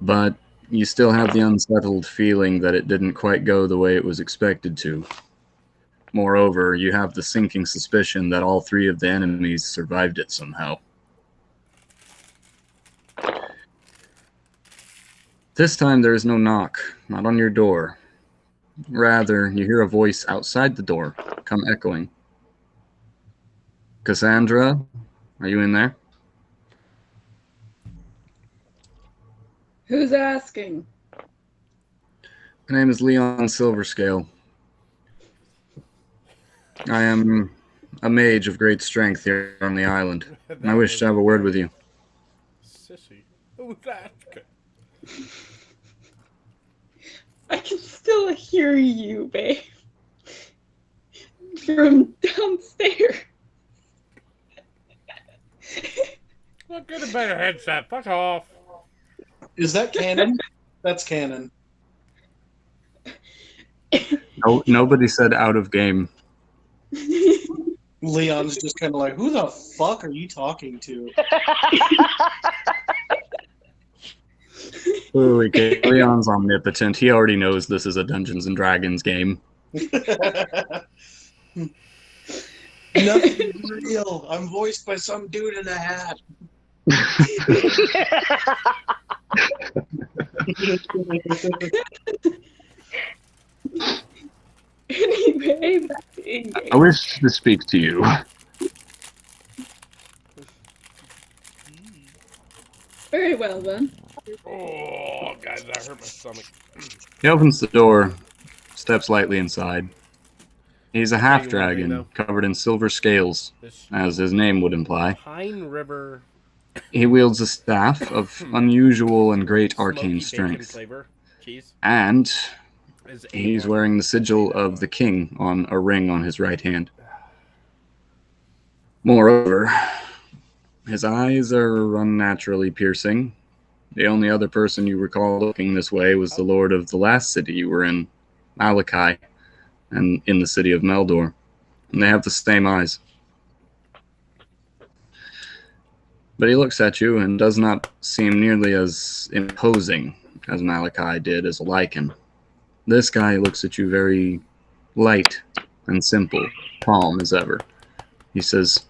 but you still have the unsettled feeling that it didn't quite go the way it was expected to. Moreover, you have the sinking suspicion that all 3 of the enemies survived it somehow. This time there is no knock, not on your door. Rather, you hear a voice outside the door come echoing. Cassandra, are you in there? Who's asking? My name is Leon Silverscale. I am a mage of great strength here on the island. And I wish to have a word with you. Sissy. Who's that? I can still hear you, babe. From downstairs. Look, get a better headset. Fuck off. Is that canon? That's canon. No, nobody said out of game. Leon's just kind of like, who the fuck are you talking to? Ooh, okay. Leon's omnipotent. He already knows this is a Dungeons and Dragons game. Nothing real. I'm voiced by some dude in a hat. Anyway, back to in-game. I wish to speak to you. Very well then. Oh, guys, that hurt my stomach. He opens the door, steps lightly inside. He's a half-dragon, covered in silver scales, as his name would imply. Pine River. He wields a staff of unusual and great arcane strength. And he's wearing the sigil of the king on a ring on his right hand. Moreover, his eyes are unnaturally piercing. The only other person you recall looking this way was the lord of the last city you were in, Malachi, and in the city of Meldor. And they have the same eyes. But he looks at you and does not seem nearly as imposing as Malachi did as a lichen. This guy looks at you very light and simple, calm as ever. He says,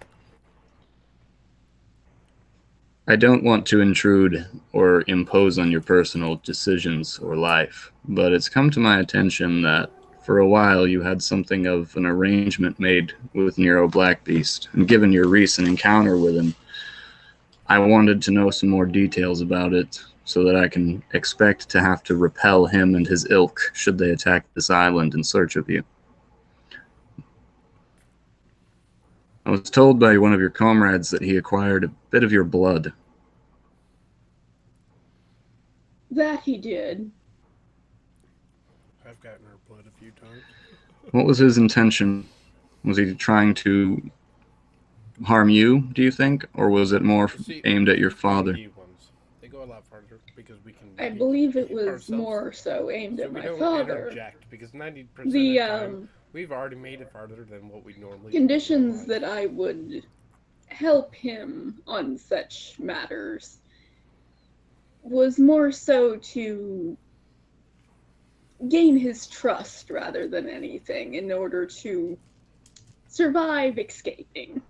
I don't want to intrude or impose on your personal decisions or life, but it's come to my attention that for a while you had something of an arrangement made with Nero Blackbeast, and given your recent encounter with him, I wanted to know some more details about it so that I can expect to have to repel him and his ilk should they attack this island in search of you. I was told by one of your comrades that he acquired a bit of your blood. That he did. I've gotten her blood a few times. What was his intention? Was he trying to harm you, do you think? Or was it more aimed at your father? They go a lot farther because we can. I believe it was more so aimed at my father. Interject because 90% of the time, we've already made it farther than what we normally. Conditions that I would help him on such matters was more so to gain his trust rather than anything in order to survive escaping.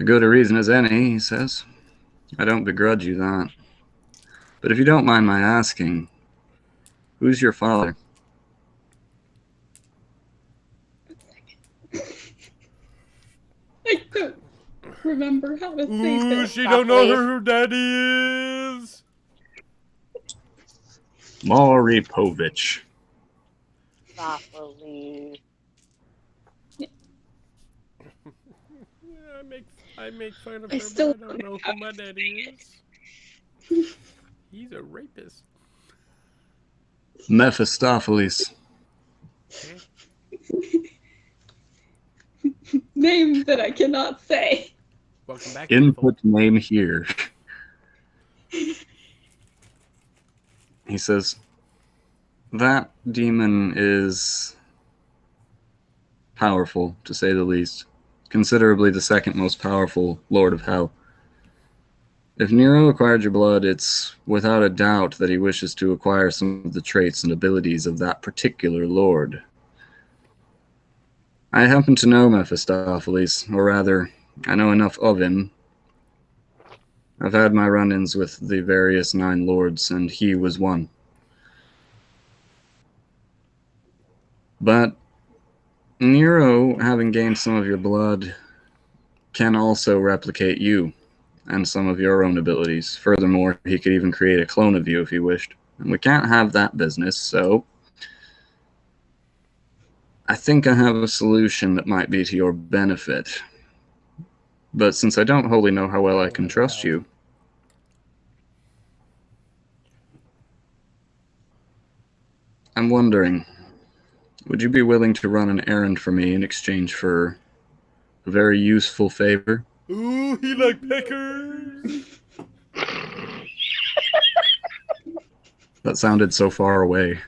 A good a reason as any, he says. I don't begrudge you that. But if you don't mind my asking, who's your father? I don't remember how to say that. She don't know who her daddy is. Moripovich. Softly. I make fun of her, but I don't know who my daddy is. He's a rapist. Mephistopheles. Name that I cannot say. Welcome back. Input name here. He says, that demon is powerful, to say the least. Considerably the second most powerful Lord of Hell. If Nero acquired your blood, it's without a doubt that he wishes to acquire some of the traits and abilities of that particular lord. I happen to know Mephistopheles, or rather, I know enough of him. I've had my run-ins with the various 9 lords, and he was one. But Nero, having gained some of your blood, can also replicate you and some of your own abilities. Furthermore, he could even create a clone of you if he wished. And we can't have that business, so I think I have a solution that might be to your benefit. But since I don't wholly know how well I can trust you, I'm wondering, would you be willing to run an errand for me in exchange for a very useful favor? Ooh, he like peckers. That sounded so far away.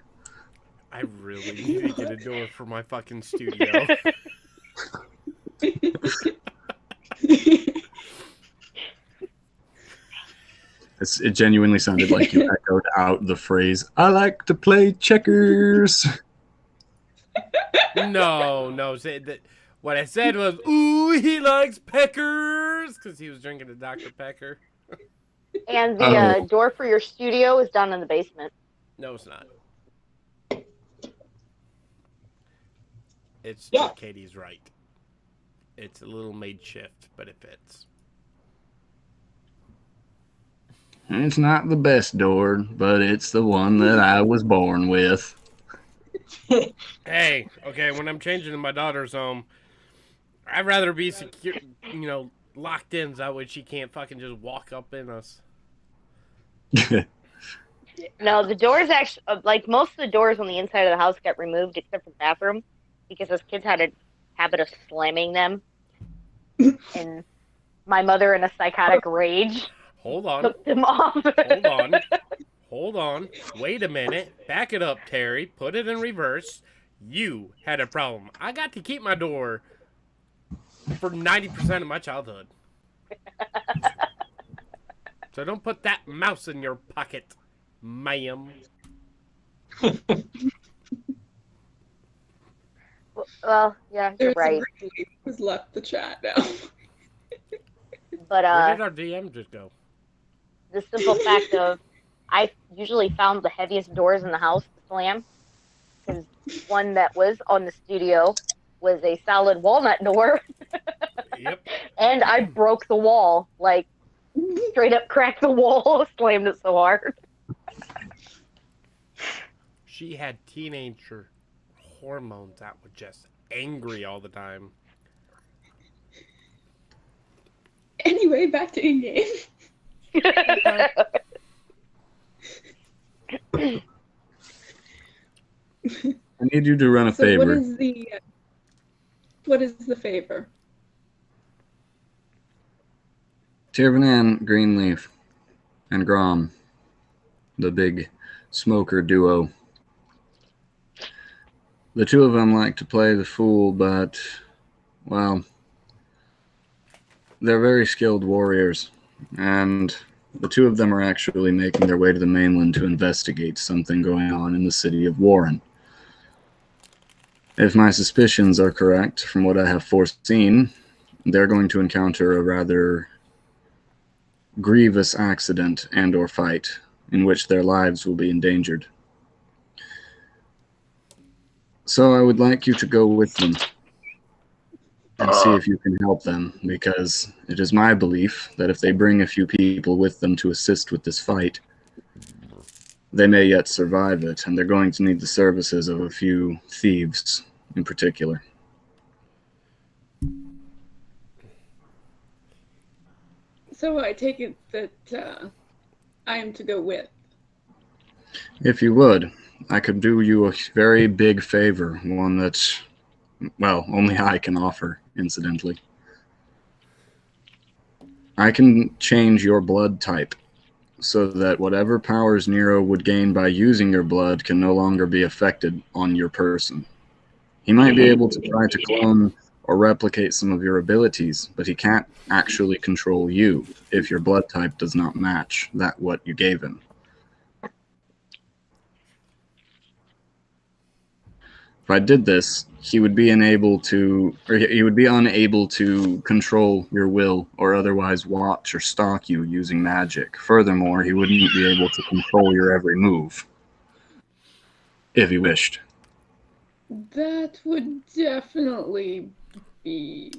I really need to get a door for my fucking studio. It genuinely sounded like you echoed out the phrase, "I like to play checkers." No. What I said was, ooh, he likes peckers, because he was drinking a Dr. Pecker. And the door for your studio is down in the basement. No, it's not. It's Katie's right. It's a little makeshift, but it fits. It's not the best door, but it's the one that I was born with. Hey, okay, when I'm changing to my daughter's home, I'd rather be secure, locked in, so that way she can't fucking just walk up in us. No, the doors actually, like most of the doors on the inside of the house got removed except for the bathroom because those kids had a habit of slamming them. And my mother, in a psychotic rage, took them off. Hold on. Wait a minute. Back it up, Terry. Put it in reverse. You had a problem. I got to keep my door for 90% of my childhood. So don't put that mouse in your pocket, ma'am. Well, yeah, you're right. Who's left the chat now? But where did our DM just go? The simple fact of, I usually found the heaviest doors in the house to slam, because one that was on the studio was a solid walnut door. Yep. And I broke the wall, like straight up cracked the wall, slammed it so hard. She had teenager hormones that were just angry all the time. Anyway, back to in-game. I need you to run a favor. What is the favor? Tirvanan, Greenleaf, and Grom, the big smoker duo. The two of them like to play the fool, but, well, they're very skilled warriors, and the two of them are actually making their way to the mainland to investigate something going on in the city of Warren. If my suspicions are correct, from what I have foreseen, they're going to encounter a rather grievous accident and or fight in which their lives will be endangered. So I would like you to go with them and see if you can help them, because it is my belief that if they bring a few people with them to assist with this fight, they may yet survive it, and they're going to need the services of a few thieves in particular. So I take it that I am to go with. If you would, I could do you a very big favor, one that, well, only I can offer, incidentally. I can change your blood type so that whatever powers Nero would gain by using your blood can no longer be affected on your person. He might be able to try to clone or replicate some of your abilities, but he can't actually control you if your blood type does not match that what you gave him. If I did this, he would be unable to control your will or otherwise watch or stalk you using magic. Furthermore, he wouldn't be able to control your every move if he wished. That would definitely be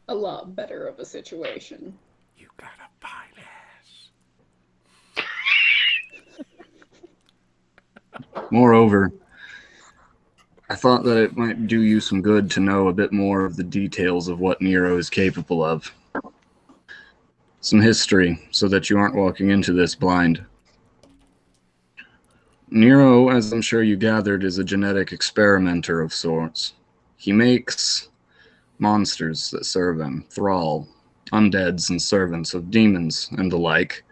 a lot better of a situation. You got a fine ass. Moreover, I thought that it might do you some good to know a bit more of the details of what Nero is capable of. Some history, so that you aren't walking into this blind. Nero, as I'm sure you gathered, is a genetic experimenter of sorts. He makes monsters that serve him, thrall, undeads and servants of demons and the like.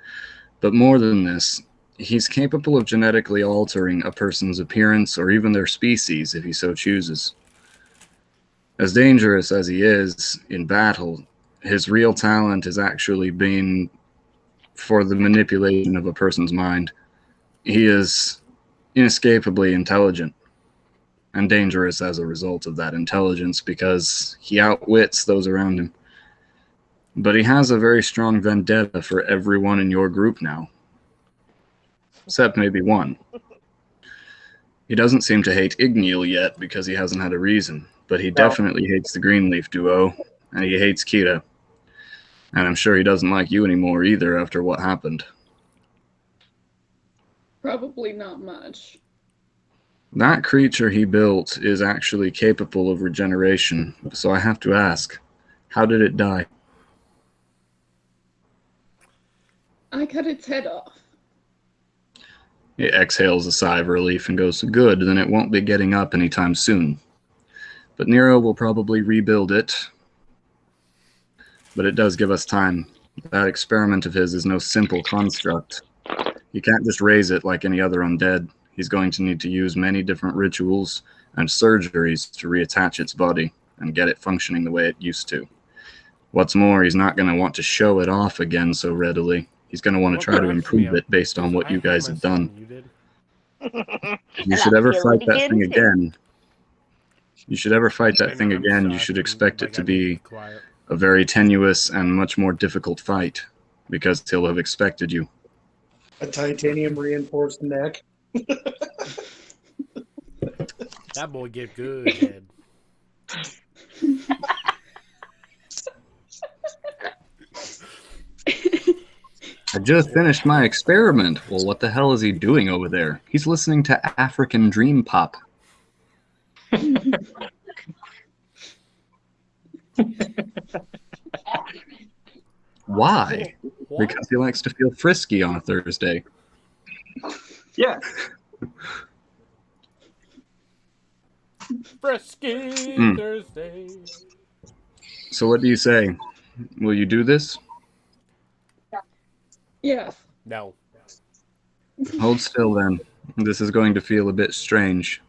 But more than this, he's capable of genetically altering a person's appearance or even their species if he so chooses. As dangerous as he is in battle, his real talent has actually been for the manipulation of a person's mind. He is inescapably intelligent and dangerous as a result of that intelligence because he outwits those around him. But he has a very strong vendetta for everyone in your group now. Except maybe one. He doesn't seem to hate Igneal yet because he hasn't had a reason, but he definitely hates the Greenleaf duo, and he hates Kira. And I'm sure he doesn't like you anymore either after what happened. Probably not much. That creature he built is actually capable of regeneration, so I have to ask, how did it die? I cut its head off. He exhales a sigh of relief and goes, good, then it won't be getting up anytime soon. But Nero will probably rebuild it. But it does give us time. That experiment of his is no simple construct. You can't just raise it like any other undead. He's going to need to use many different rituals and surgeries to reattach its body and get it functioning the way it used to. What's more, he's not going to want to show it off again so readily. He's going to want to try to improve it based on what you guys have done. You should ever fight that thing again. You should ever fight that thing again, you should expect it to be a very tenuous and much more difficult fight, because he'll have expected you. A titanium reinforced neck. That boy get good head. I just finished my experiment. Well, what the hell is he doing over there? He's listening to African Dream Pop. Why? What? Because he likes to feel frisky on a Thursday. Yeah. Frisky Thursday. So what do you say? Will you do this? Yes. No. Hold still then. This is going to feel a bit strange.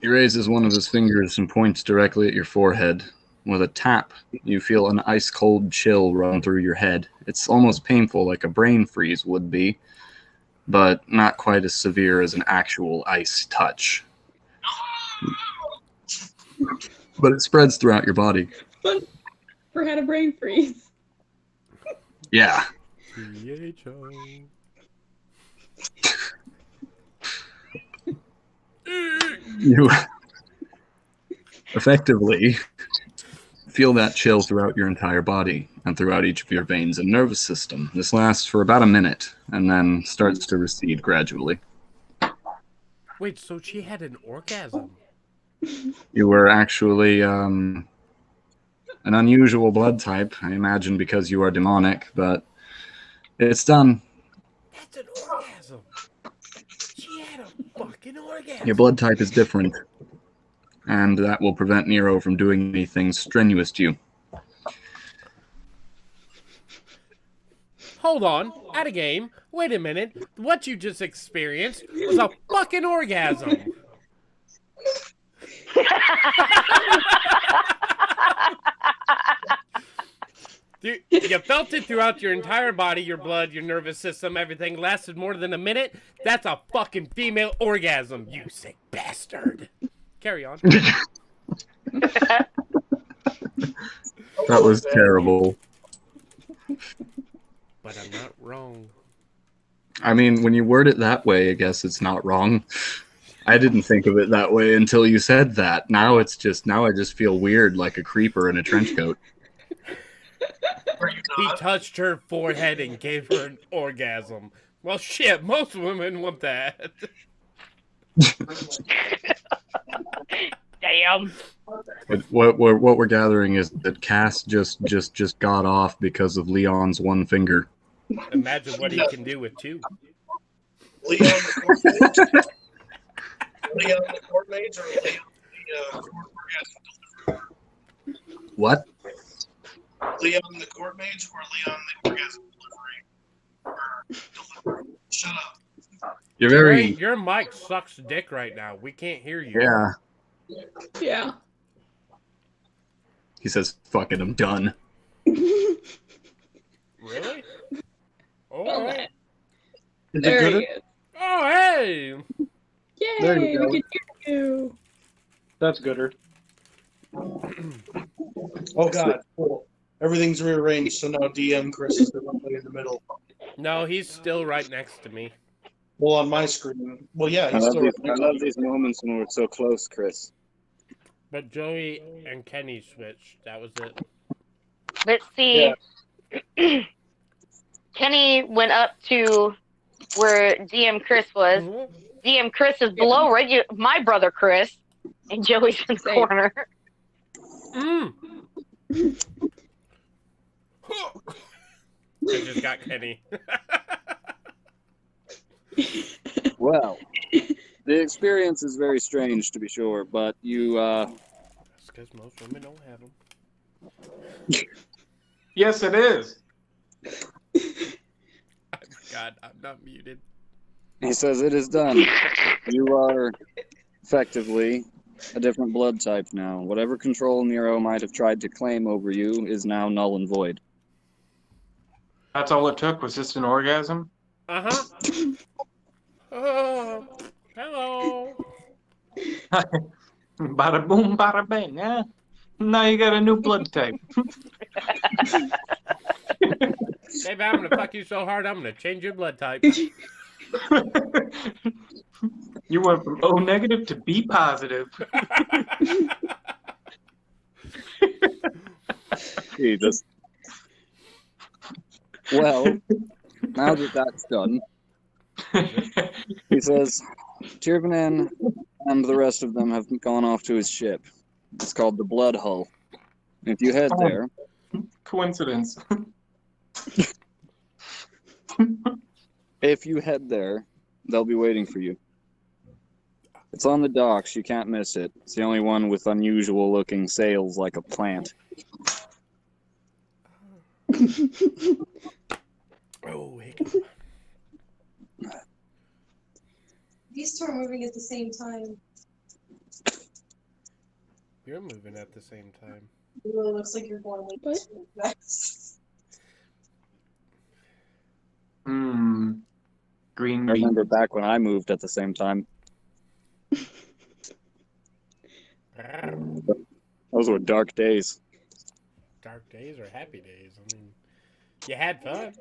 He raises one of his fingers and points directly at your forehead. With a tap, you feel an ice-cold chill run through your head. It's almost painful, like a brain freeze would be, but not quite as severe as an actual ice touch. But it spreads throughout your body. Never had a brain freeze. Yeah. T-H-O. You effectively feel that chill throughout your entire body and throughout each of your veins and nervous system. This lasts for about a minute and then starts to recede gradually. Wait, so she had an orgasm? You were actually an unusual blood type, I imagine because you are demonic, but it's done. That's an orgasm. She had a fucking orgasm. Your blood type is different, and that will prevent Nero from doing anything strenuous to you. Hold on, at a game. Wait a minute. What you just experienced was a fucking orgasm. You felt it throughout your entire body, your blood, your nervous system, everything lasted more than a minute. That's a fucking female orgasm, you sick bastard. Carry on. That was terrible. But I'm not wrong. I mean, when you word it that way, I guess it's not wrong. I didn't think of it that way until you said that. Now I just feel weird like a creeper in a trench coat. He touched her forehead and gave her an orgasm. Well, shit, most women want that. Damn. But what we're gathering is that Cass just got off because of Leon's one finger. Imagine what he can do with two. Leon the court mage? Leon the court mage or Leon the orgasm deliverer? What? Leon the court mage or Leon the orgasm deliverer? Shut up. You're very... Your mic sucks dick right now. We can't hear you. Yeah. Yeah. He says, fuck it, I'm done. Really? Oh, Well, hey. Is there it he good? is. Oh, hey. Yay, There you go. we can hear you. That's gooder. Oh god, cool. Everything's rearranged, so now DM Chris is the one in the middle. No, he's still right next to me. Well, on my screen. Well, yeah, I he's still. love these moments when we're so close, Chris. But Joey and Kenny switched. That was it. But see, Kenny went up to where DM Chris was. DM Chris is below my brother Chris, and Joey's in the corner. Mm. I just got Kenny. Well, the experience is very strange, to be sure, but you, That's because most women don't have them. Yes, it is. God, I'm not muted. he says it is done. You are effectively a different blood type now. Whatever control Nero might have tried to claim over you is now null and void. That's all it took was just an orgasm? Uh-huh. Oh, hello. Bada boom, bada bang, huh? Now you got a new blood type. Baby, I'm gonna fuck you so hard, I'm gonna change your blood type. You went from O negative to B positive. Jesus. Well, now that that's done, he says, Tirvanen and the rest of them have gone off to his ship. It's called the Blood Hull. If you head there... Coincidence. If you head there, they'll be waiting for you. It's on the docks, you can't miss it. It's the only one with unusual looking sails like a plant. Oh, hey. These two are moving at the same time. You're moving at the same time. It really looks like you're going like this. Green I bean. remember back when I moved at the same time. Those were dark days. Dark days or happy days? I mean, you had fun.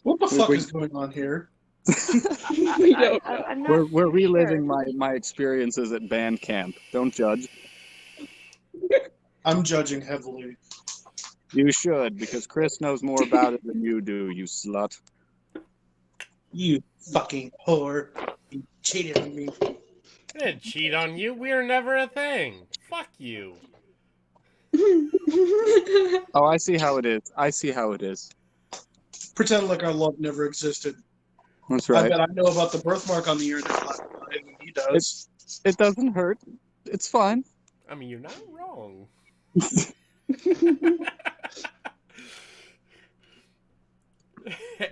What the fuck is going on here? We don't know. I'm not We're reliving sure. my experiences at band camp. Don't judge. I'm judging heavily. You should, because Chris knows more about it than you do, you slut. You fucking whore. You cheated on me. I didn't cheat on you. We were never a thing. Fuck you. Oh, I see how it is. I see how it is. Pretend like our love never existed. That's I right. bet I know about the birthmark on the ear that he does. It doesn't hurt. It's fine. I mean, you're not wrong.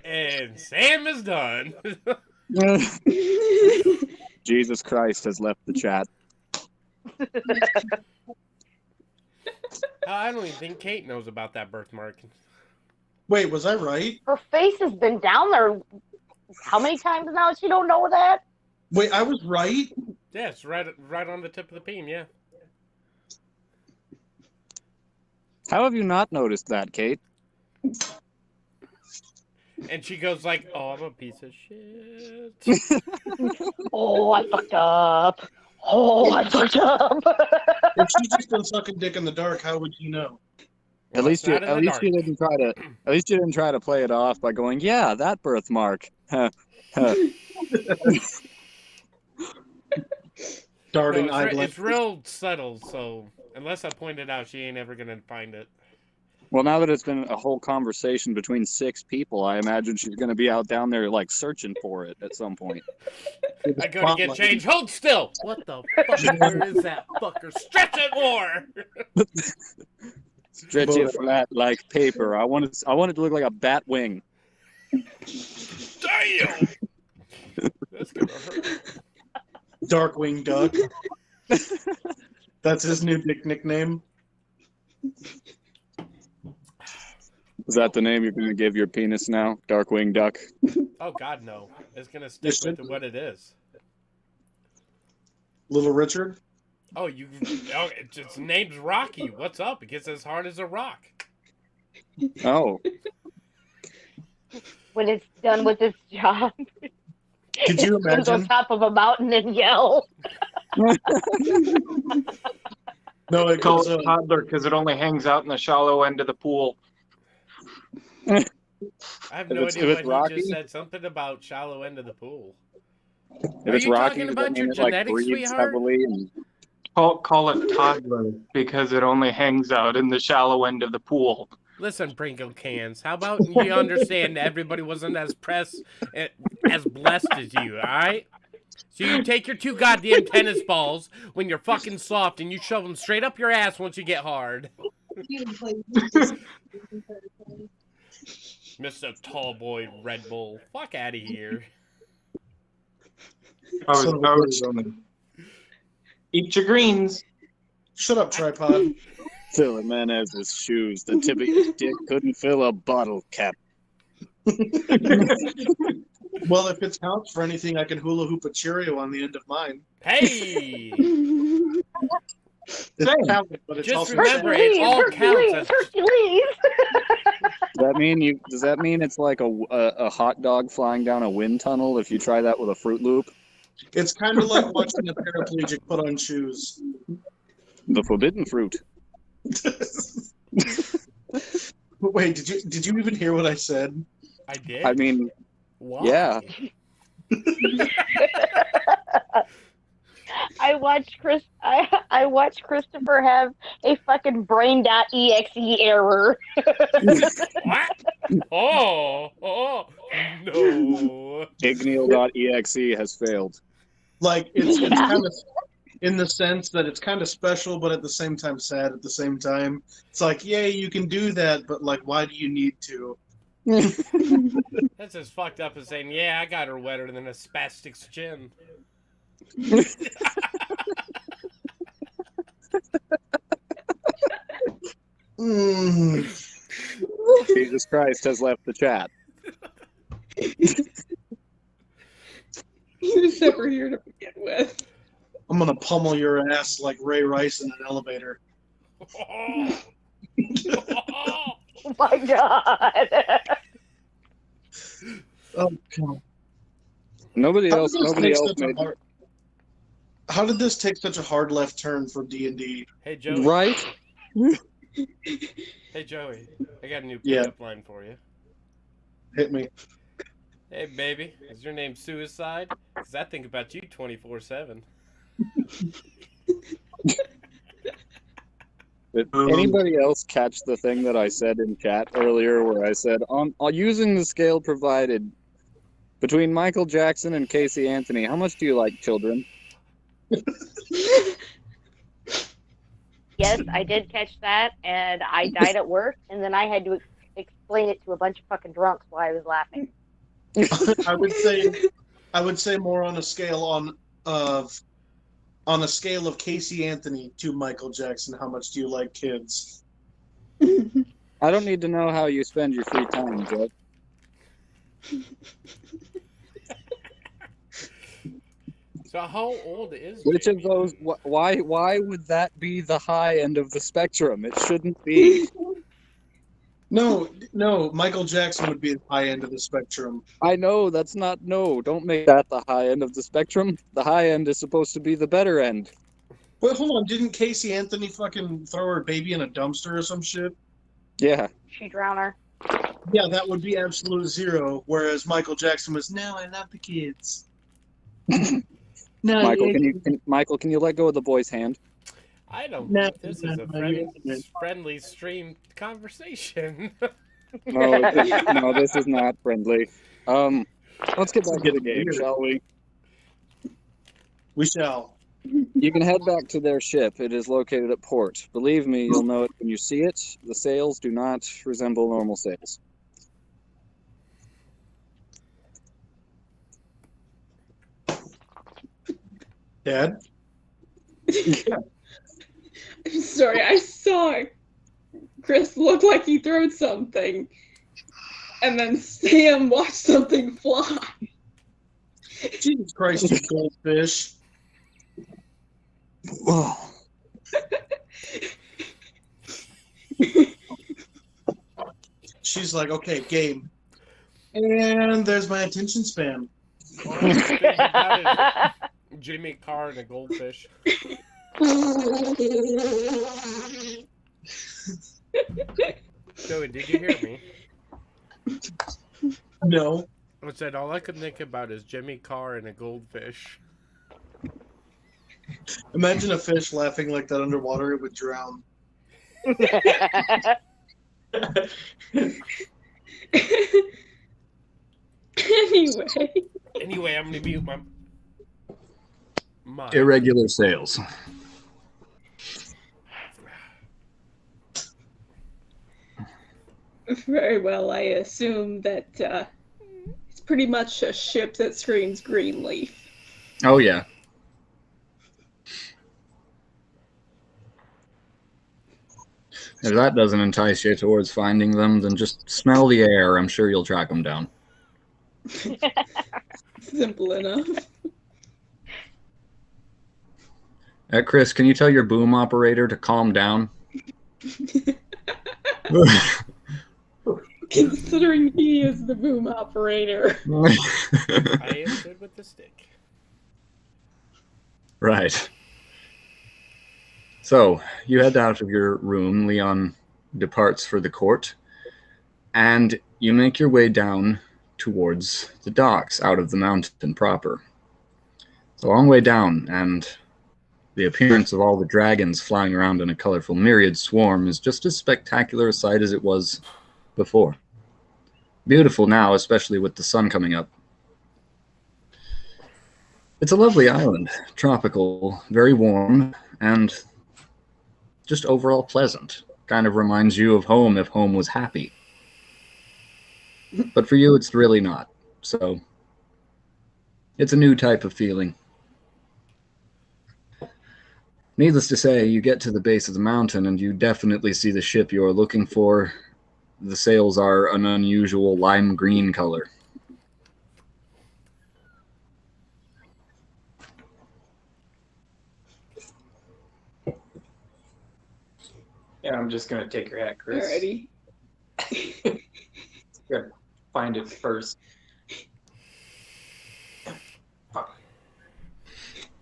And Sam is done. Jesus Christ has left the chat. I don't even think Kate knows about that birthmark. Wait, was I right? Her face has been down there how many times now? She don't know that? Wait, I was right? Yes, right on the tip of the beam, yeah. How have you not noticed that, Kate? And she goes like, "Oh, I'm a piece of shit." Oh, I fucked up. Oh, I fucked up. If she's just been sucking dick in the dark, how would you know? At least you didn't try to play it off by going, "Yeah, that birthmark." Darting No, eyelid. it's real subtle, so unless I point it out, she ain't ever gonna find it. Well, now that it's been a whole conversation between 6 people, I imagine she's going to be out down there, like, searching for it at some point. I go to get change. Hold still! What the fuck is that fucker? Stretch it more! Stretch it flat like paper. I want it to look like a bat wing. Damn! That's gonna hurt. Darkwing Duck. That's his new dick nickname. Is that the name you're going to give your penis now? Darkwing Duck? Oh, God, no. It's gonna stick with what it is. Little Richard? Oh, its name's Rocky. What's up? It gets as hard as a rock. Oh. When it's done with its job, Could you it goes on imagine? top of a mountain and yell. No, it Call goes. it toddler because it only hangs out in the shallow end of the pool. I have no If idea it's what Rocky? he just said. Something about shallow end of the pool. If it's you Rocky, talking does about that your mean it, like, genetics, breathes sweetheart? heavily and... Call it toddler because it only hangs out in the shallow end of the pool. Listen, Pringle cans. How about you understand that everybody wasn't as blessed as you, alright? So you take your 2 goddamn tennis balls when you're fucking soft and you shove them straight up your ass once you get hard. Mr. Tall Boy Red Bull. Fuck out of here. Eat your greens. Shut up, tripod. Phil Jimenez's shoes. The tip of his dick couldn't fill a bottle cap. Well, if it counts for anything, I can hula hoop a Cheerio on the end of mine. Hey! It's counted, but it's Just also remember, sad. it all counts as... Does that mean it's like a hot dog flying down a wind tunnel if you try that with a Fruit Loop? It's kind of like watching a paraplegic put on shoes. The forbidden fruit. Wait, did you even hear what I said? I did? I mean, Why? yeah. I watched Christopher have a fucking brain.exe error. What? Oh, no. Igneal.exe has failed. Like, it's kind of in the sense that it's kind of special, but at the same time sad at the same time. It's like, yay, you can do that, but like, why do you need to? That's as fucked up as saying, yeah, I got her wetter than a spastic's chin. Jesus Christ has left the chat. He was never here to begin with. I'm gonna pummel your ass like Ray Rice in an elevator. Oh, Oh my god. Oh god. Nobody How else did this take made... How did this take such a hard left turn for D&D? hey, Joey. Right? Hey, Joey. I got a new Yeah. pickup line for you. Hit me. Hey, baby. Is your name Suicide? Because I think about you 24/7. Did anybody else catch the thing that I said in chat earlier where I said, using the scale provided between Michael Jackson and Casey Anthony, how much do you like children? Yes, I did catch that, and I died at work, and then I had to explain it to a bunch of fucking drunks while I was laughing. I would say more on a scale on of, on a scale of Casey Anthony to Michael Jackson, how much do you like kids? I don't need to know how you spend your free time, Joe. So how old is Which Jamie? of those? Why would that be the high end of the spectrum? It shouldn't be. No, Michael Jackson would be the high end of the spectrum. I know that's not. No, don't make that the high end of the spectrum. The high end is supposed to be the better end. Wait, hold on. Didn't Casey Anthony fucking throw her baby in a dumpster or some shit? Yeah. She drowned her. Yeah, that would be absolute zero. Whereas Michael Jackson was, no, I love the kids. No, Michael, can you let go of the boy's hand? I don't No, think this is a friendly stream conversation. No, this is not friendly. Let's get back to the game, shall we? We shall. You can head back to their ship. It is located at port. Believe me, you'll know it when you see it. The sails do not resemble normal sails. Dad? I'm sorry, I saw Chris look like he threw something, and then Sam watched something fly. Jesus Christ, you goldfish. She's like, okay, game. And there's my attention span. Jimmy Carr and a goldfish. Joey, did you hear me? No. I said all I could think about is Jimmy Carr and a goldfish. Imagine a fish laughing like that underwater, it would drown. Anyway, I'm gonna mute my Irregular sales. Very well, I assume that it's pretty much a ship that screams Greenleaf. Oh, yeah. If that doesn't entice you towards finding them, then just smell the air. I'm sure you'll track them down. Simple enough. Chris, can you tell your boom operator to calm down? Considering he is the boom operator. I am good with the stick. Right. So, you head out of your room. Leon departs for the court, and you make your way down towards the docks out of the mountain proper. It's a long way down, and the appearance of all the dragons flying around in a colorful myriad swarm is just as spectacular a sight as it was before. Beautiful now, especially with the sun coming up. It's a lovely island, tropical, very warm, and just overall pleasant. Kind of reminds you of home if home was happy. But for you, it's really not. So, it's a new type of feeling. Needless to say, you get to the base of the mountain and you definitely see the ship you're looking for. The sails are an unusual lime green color. Yeah, I'm just gonna take your hat, Chris. Alrighty. Gotta find it first.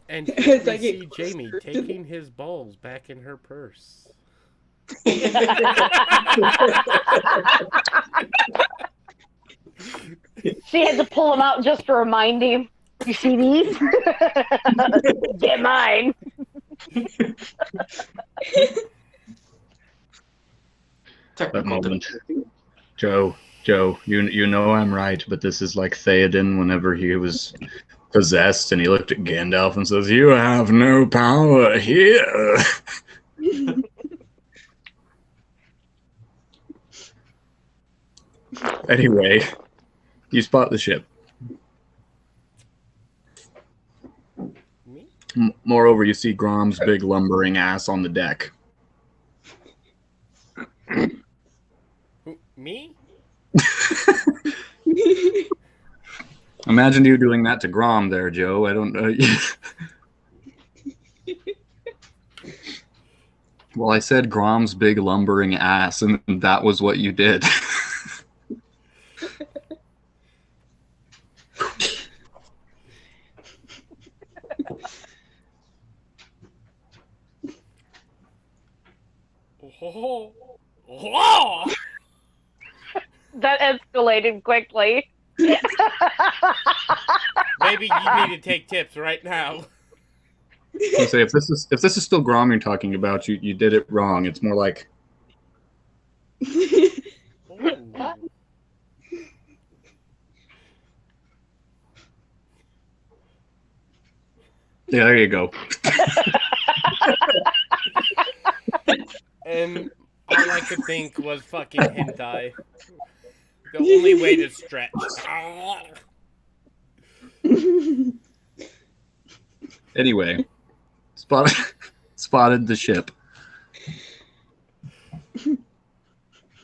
And As I we get see Jamie closer to taking his balls back in her purse. She had to pull them out just to remind him. You see these? Get mine. That moment. Joe, you know I'm right, but this is like Theoden whenever he was possessed and he looked at Gandalf and says, "You have no power here." Anyway, you spot the ship. Moreover, you see Grom's big lumbering ass on the deck. Me? Imagine you doing that to Grom there, Joe. I don't know. Well, I said Grom's big lumbering ass, and that was what you did. Oh. Oh. That escalated quickly. Maybe you need to take tips right now. I say if this is still Grom you're talking about, you did it wrong. It's more like Ooh. yeah, there you go. And all I could think was fucking hentai. The only way to stretch. Anyway, spotted the ship.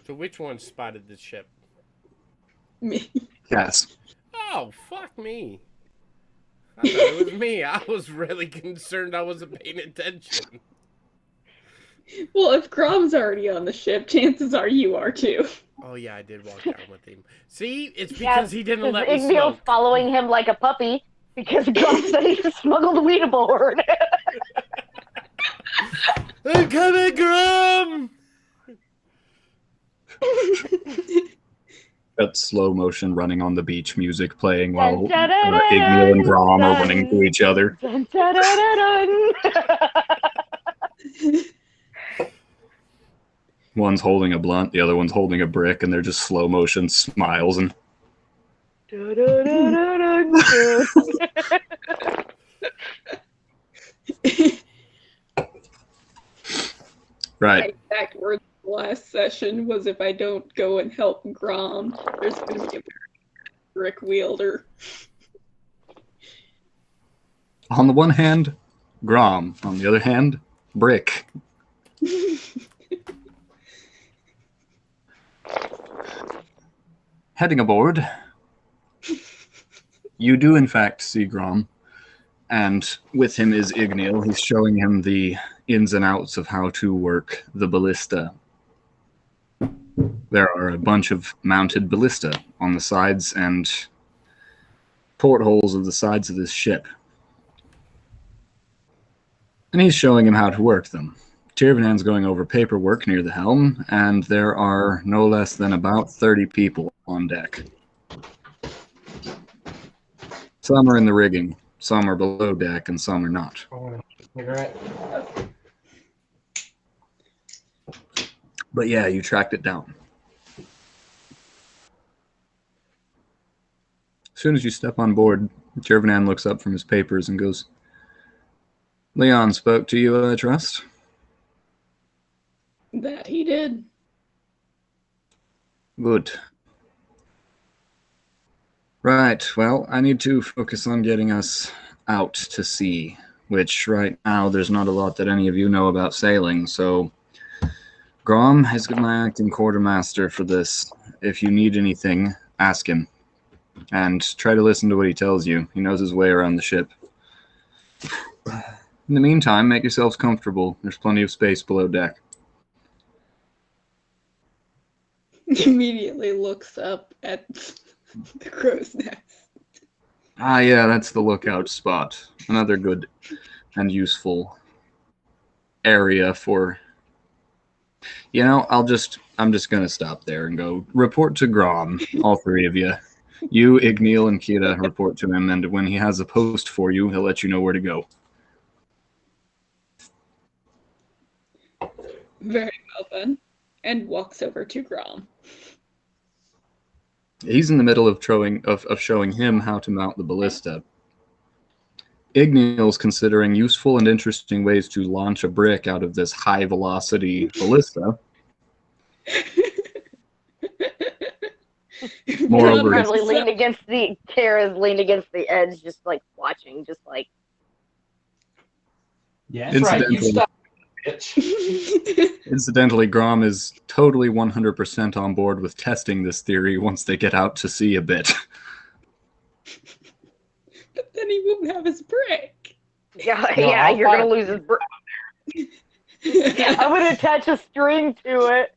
So which one spotted the ship? Me. Yes. Oh, fuck me. I thought it was me. I was really concerned I wasn't paying attention. Well, if Grom's already on the ship, chances are you are too. Oh yeah, I did walk down with him. See, it's because he didn't let me Igneal's smoke. following him like a puppy because Grom said he smuggled weed aboard. I'm coming, Grom! That slow motion running on the beach music playing while Dun, dun, dun, Igneal and Grom are dun, running to each other. Dun, dun, dun, dun. One's holding a blunt, the other one's holding a brick, and they're just slow motion smiles and Dun, dun, dun, dun, dun, dun. right. My exact words the last session was, if I don't go and help Grom, there's going to be a brick wielder. On the one hand, Grom. On the other hand, brick. Heading aboard, you do in fact see Grom, and with him is Igneal. He's showing him the ins and outs of how to work the ballista. There are a bunch of mounted ballista on the sides and portholes of the sides of this ship. And he's showing him how to work them. Tirvanan's going over paperwork near the helm, and there are no less than about 30 people on deck. Some are in the rigging, some are below deck, and some are not. But yeah, you tracked it down. As soon as you step on board, Tirvanan looks up from his papers and goes, "Leon spoke to you, I trust?" That he did. Good. Right, well, I need to focus on getting us out to sea, which right now there's not a lot that any of you know about sailing, so Grom is my acting quartermaster for this. If you need anything, ask him. And try to listen to what he tells you. He knows his way around the ship. In the meantime, make yourselves comfortable. There's plenty of space below deck. Immediately looks up at the crow's nest. Ah, yeah, that's the lookout spot. Another good and useful area for... You know, I'm just gonna stop there and go report to Grom, all three of you. You, Igneal, and Kira report to him, and when he has a post for you, he'll let you know where to go. Very well then. And walks over to Grom. He's in the middle of showing him how to mount the ballista. Igneal's considering useful and interesting ways to launch a brick out of this high-velocity ballista. Moreover, Probably Kara's leaned against the edge, just like watching, just like. Yeah, that's right. You stop, bitch. Incidentally, Grom is totally 100% on board with testing this theory once they get out to sea a bit. But then he won't have his brick. Yeah, No, yeah, I'll you're find- gonna lose his brick. I'm gonna attach a string to it.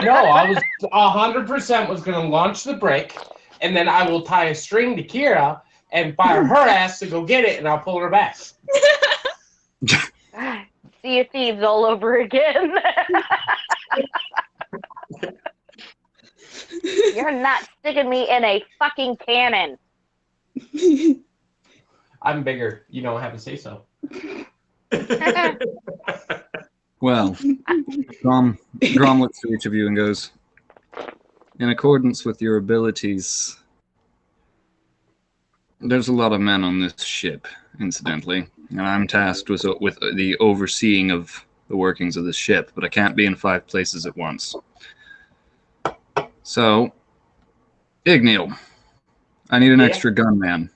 No, I was 100% was gonna launch the brick, and then I will tie a string to Kira and fire her ass to go get it, and I'll pull her back. Sea of Thieves all over again. You're not sticking me in a fucking cannon. I'm bigger. You don't have to say so. Well, Grom looks to each of you and goes, in accordance with your abilities, there's a lot of men on this ship, incidentally, and I'm tasked with the overseeing of the workings of this ship, but I can't be in 5 places at once. So, Igneel, I need an extra gunman.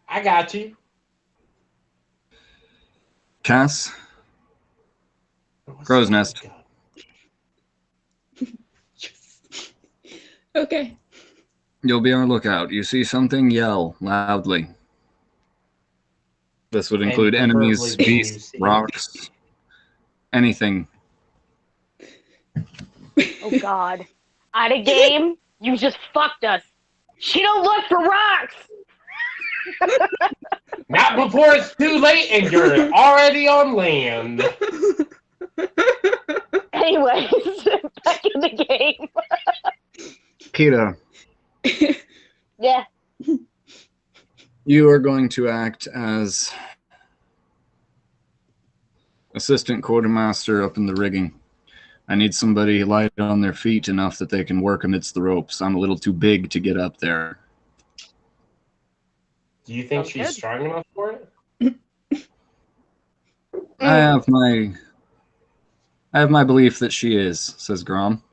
I got you. Cass, Crow's Nest. Okay. You'll be on the lookout. You see something, yell loudly. This would include And enemies, preferably beasts, rocks, anything. Oh God. Out of game? You just fucked us. She don't look for rocks. Not before it's too late and you're already on land. Anyways, back in the game. Peter, Yeah. you are going to act as assistant quartermaster up in the rigging. I need somebody light on their feet enough that they can work amidst the ropes. I'm a little too big to get up there. Do you think Sounds she's good. strong enough for it? I have my belief that she is, says Grom.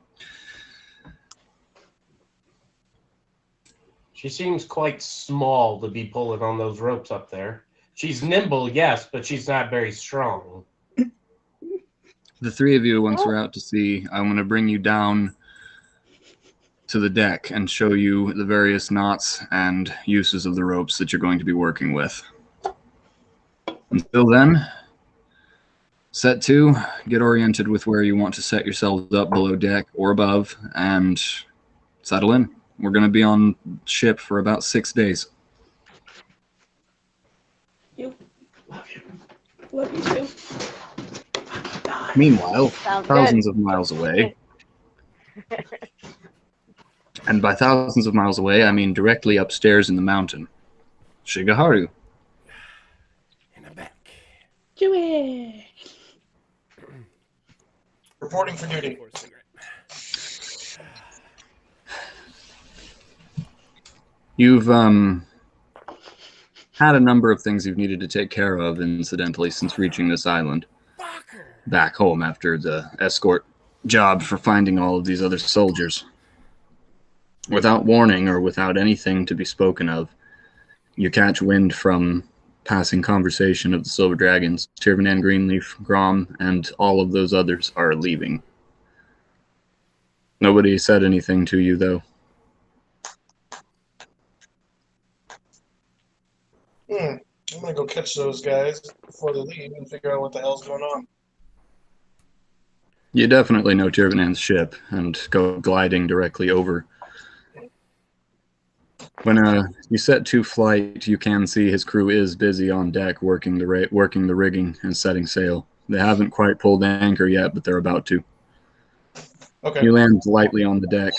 She seems quite small to be pulling on those ropes up there. She's nimble, yes, but she's not very strong. The 3 of you, once we're out to sea, I'm going to bring you down to the deck and show you the various knots and uses of the ropes that you're going to be working with. Until then, set 2, get oriented with where you want to set yourselves up below deck or above, and settle in. We're going to be on ship for about 6 days. Love you. Love you too. Meanwhile, Sounds thousands of miles away, and by thousands of miles away, I mean directly upstairs in the mountain, Shigeharu. In the back. Chewie. Reporting for duty. You've had a number of things you've needed to take care of, incidentally, since reaching this island. Back home after the escort job for finding all of these other soldiers. Without warning or without anything to be spoken of, you catch wind from passing conversation of the Silver Dragons. Tirvanan, Greenleaf, Grom, and all of those others are leaving. Nobody said anything to you, though. I'm gonna go catch those guys before they leave and figure out what the hell's going on. You definitely know Tirvanan's ship and go gliding directly over. When you set to flight, you can see his crew is busy on deck working the rigging and setting sail. They haven't quite pulled anchor yet, but they're about to. Okay. You land lightly on the deck.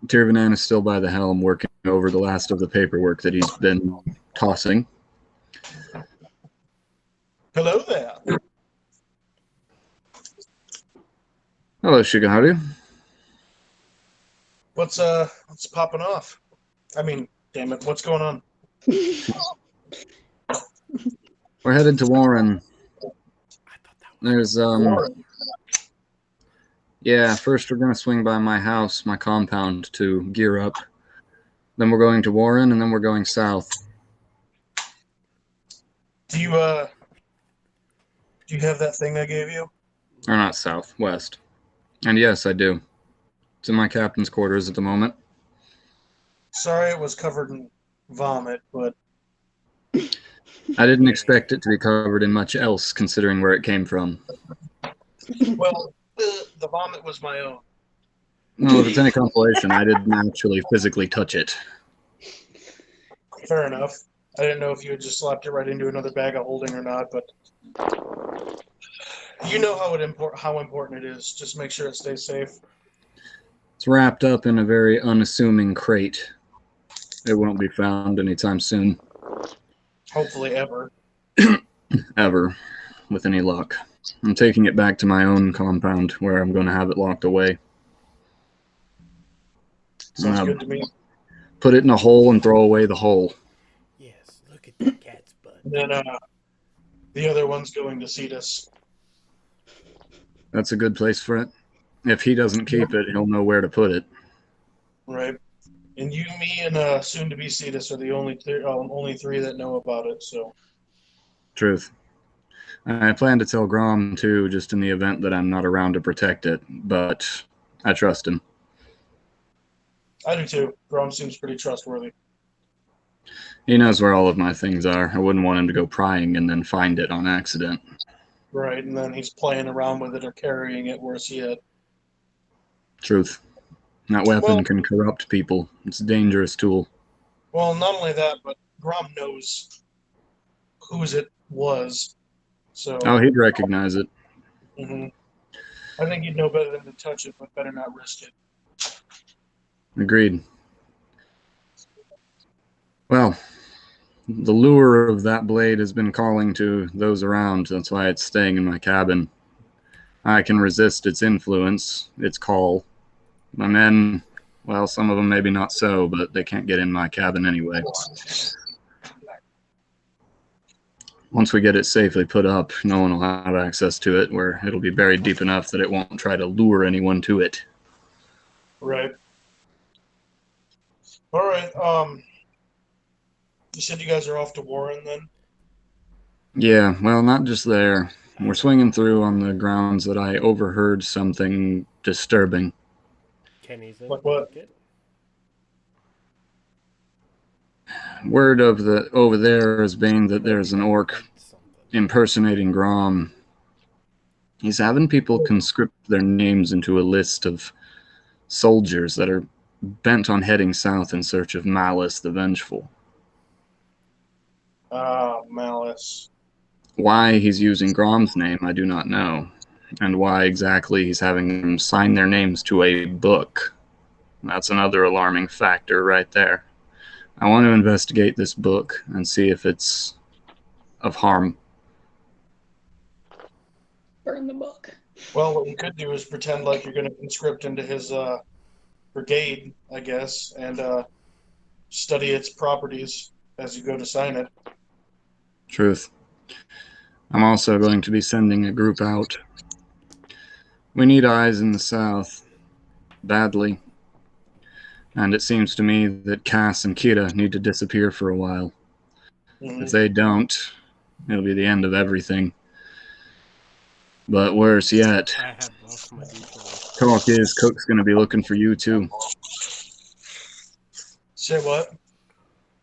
Tirvanan is still by the helm working over the last of the paperwork that he's been tossing. Hello there. Hello, Shigeharu. What's popping off? I mean, damn it, what's going on? We're headed to Warren. There's Warren. Yeah, first we're gonna swing by my house, my compound, to gear up. Then we're going to Warren, and then we're going south. Do you have that thing I gave you? Or not south, west. And yes, I do. It's in my captain's quarters at the moment. Sorry it was covered in vomit, but I didn't expect it to be covered in much else, considering where it came from. well, the vomit was my own. Well, if it's any consolation, I didn't actually physically touch it. Fair enough. I didn't know if you had just slapped it right into another bag of holding or not, but you know how important it is. Just make sure it stays safe. It's wrapped up in a very unassuming crate. It won't be found anytime soon. Hopefully ever. Ever, with any luck. I'm taking it back to my own compound, where I'm going to have it locked away. Sounds good to me. Put it in a hole and throw away the hole. Yes, look at that cat's butt. And then the other one's going to Cetus. That's a good place for it. If he doesn't keep it, he'll know where to put it. Right. And you, me, and soon-to-be Cetus are the only three that know about it, so... Truth. I plan to tell Grom, too, just in the event that I'm not around to protect it, but I trust him. I do, too. Grom seems pretty trustworthy. He knows where all of my things are. I wouldn't want him to go prying and then find it on accident. Right, and then he's playing around with it or carrying it, worse yet. Truth. That weapon can corrupt people. It's a dangerous tool. Well, not only that, but Grom knows whose it was. So. Oh, he'd recognize it. Mm-hmm. I think he'd know better than to touch it, but better not risk it. Agreed. Well, the lure of that blade has been calling to those around. That's why it's staying in my cabin. I can resist its influence, its call. My men, well, some of them maybe not so, but they can't get in my cabin anyway. Once we get it safely put up, no one will have access to it, where it'll be buried deep enough that it won't try to lure anyone to it. Right. All right. You said you guys are off to Warren then? Yeah, well, not just there. We're swinging through on the grounds that I overheard something disturbing. Kenny's in like what? Word of the over there has been that there's an orc impersonating Grom. He's having people conscript their names into a list of soldiers that are bent on heading south in search of Malice the Vengeful. Malice. Why he's using Grom's name, I do not know. And why exactly he's having them sign their names to a book. That's another alarming factor right there. I want to investigate this book and see if it's of harm. Burn the book. Well, what you could do is pretend like you're going to conscript into his brigade, I guess, and study its properties as you go to sign it. Truth. I'm also going to be sending a group out. We need eyes in the south. Badly. And it seems to me that Cass and Kira need to disappear for a while. Mm-hmm. If they don't, it'll be the end of everything. But worse yet, talk is Cook's going to be looking for you too. Say what?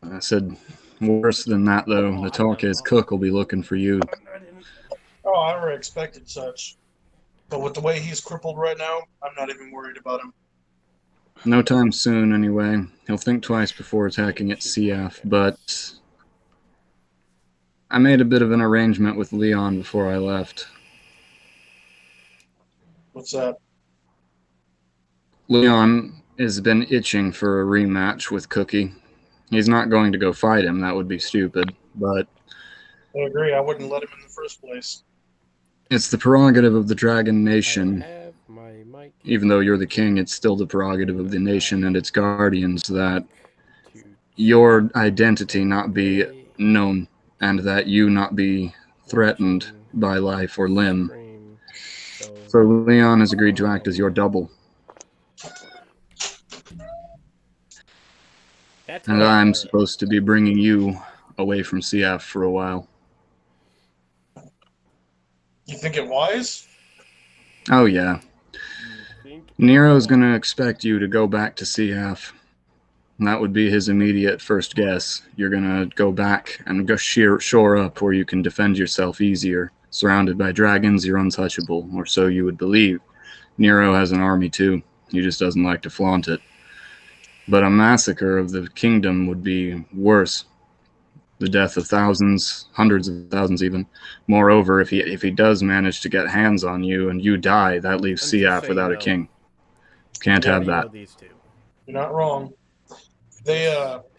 I said, worse than that though, the talk is Cook will be looking for you. Oh, I already expected such. But with the way he's crippled right now, I'm not even worried about him. No time soon, anyway. He'll think twice before attacking at CF, but I made a bit of an arrangement with Leon before I left. What's that? Leon has been itching for a rematch with Cookie. He's not going to go fight him, that would be stupid, but I agree, I wouldn't let him in the first place. It's the prerogative of the Dragon Nation. Even though you're the king, it's still the prerogative of the nation and its guardians that your identity not be known and that you not be threatened by life or limb. So Leon has agreed to act as your double. And I'm supposed to be bringing you away from CF for a while. You think it wise? Oh, yeah. Nero's going to expect you to go back to Seath. And that would be his immediate first guess. You're going to go back and go shore up where you can defend yourself easier. Surrounded by dragons, you're untouchable, or so you would believe. Nero has an army too. He just doesn't like to flaunt it. But a massacre of the kingdom would be worse. The death of thousands, hundreds of thousands even. Moreover, if he does manage to get hands on you and you die, that leaves Seath without a king. Can't have that. These two. You're not wrong. They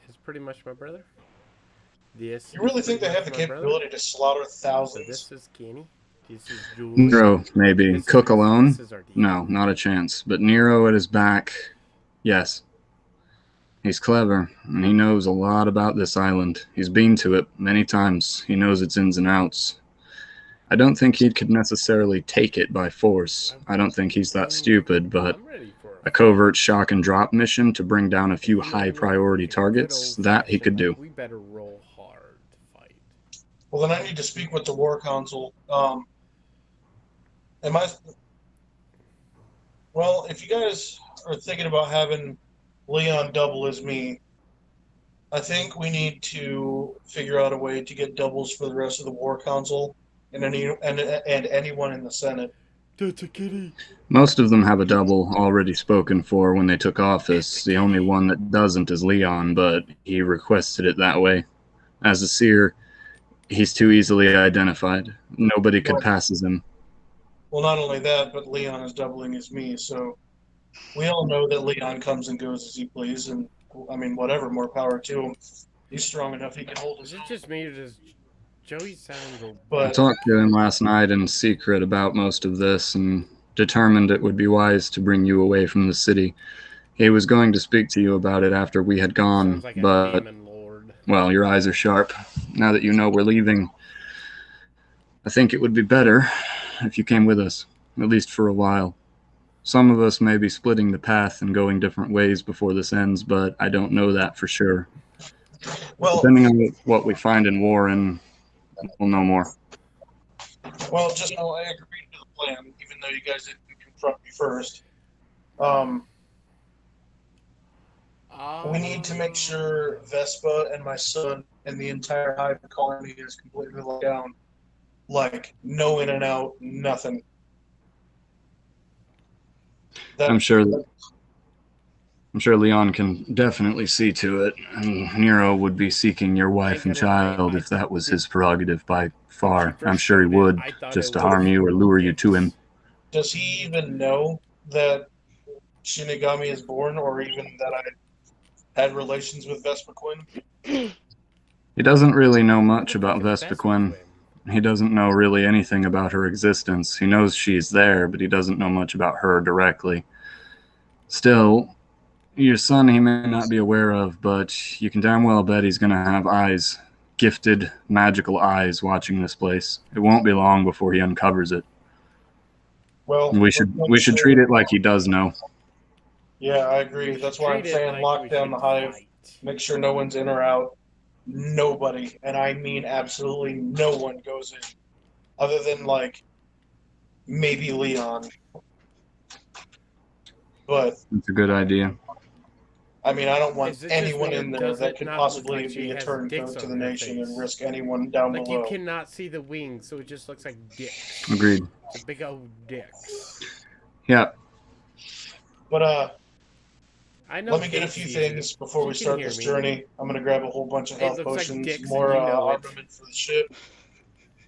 It's pretty much my brother. This. You really think they have the capability to slaughter thousands? So this is Kenny. This is Julie. Nero, maybe. Cook alone? No, not a chance. But Nero at his back, yes. He's clever, and he knows a lot about this island. He's been to it many times. He knows its ins and outs. I don't think he could necessarily take it by force. I don't think he's that stupid, but a covert shock and drop mission to bring down a few high-priority targets, that he could do. We better roll hard to fight. Well, then I need to speak with the War Council. Well, if you guys are thinking about having Leon double as me, I think we need to figure out a way to get doubles for the rest of the War Council and anyone in the Senate. That's a kitty. Most of them have a double already spoken for when they took office. The only one that doesn't is Leon, but he requested it that way. As a seer, he's too easily identified. Nobody could pass as him. Well, not only that, but Leon is doubling as me, so we all know that Leon comes and goes as he pleases, and I mean, whatever, more power to him. He's strong enough, he can hold his own. Is it just me or does Joey sound... I talked to him last night in secret about most of this and determined it would be wise to bring you away from the city. He was going to speak to you about it after we had gone, like but, well, your eyes are sharp. Now that you know we're leaving, I think it would be better if you came with us, at least for a while. Some of us may be splitting the path and going different ways before this ends, but I don't know that for sure. Well, depending on what we find in Warren, we'll know more. Well, just know I agreed to the plan, even though you guys didn't confront me first. We need to make sure Vespa and my son and the entire Hive colony is completely locked down. Like, no in and out, nothing. I'm sure Leon can definitely see to it. I mean, Nero would be seeking your wife and child if that was his prerogative by far. I'm sure he would, just to harm you or lure you to him. Does he even know that Shinigami is born, or even that I had relations with Vespa Quinn? He doesn't really know much about Vespa Quinn. He doesn't know really anything about her existence. He knows she's there, but he doesn't know much about her directly. Still, your son he may not be aware of, but you can damn well bet he's going to have eyes, gifted, magical eyes watching this place. It won't be long before he uncovers it. Well, we should treat it like he does know. Yeah, I agree. That's why I'm saying lock down the Hive, make sure no one's in or out. Nobody, and I mean absolutely no one goes in, other than like maybe Leon. But that's a good idea. I mean, I don't want anyone in there that could possibly be a turncoat to the nation and risk anyone down below. You cannot see the wings, so it just looks like dicks. Agreed. It's a big old dicks. Yeah. But let me get a few things before we start this journey. I'm going to grab a whole bunch of health potions, more armament for the ship,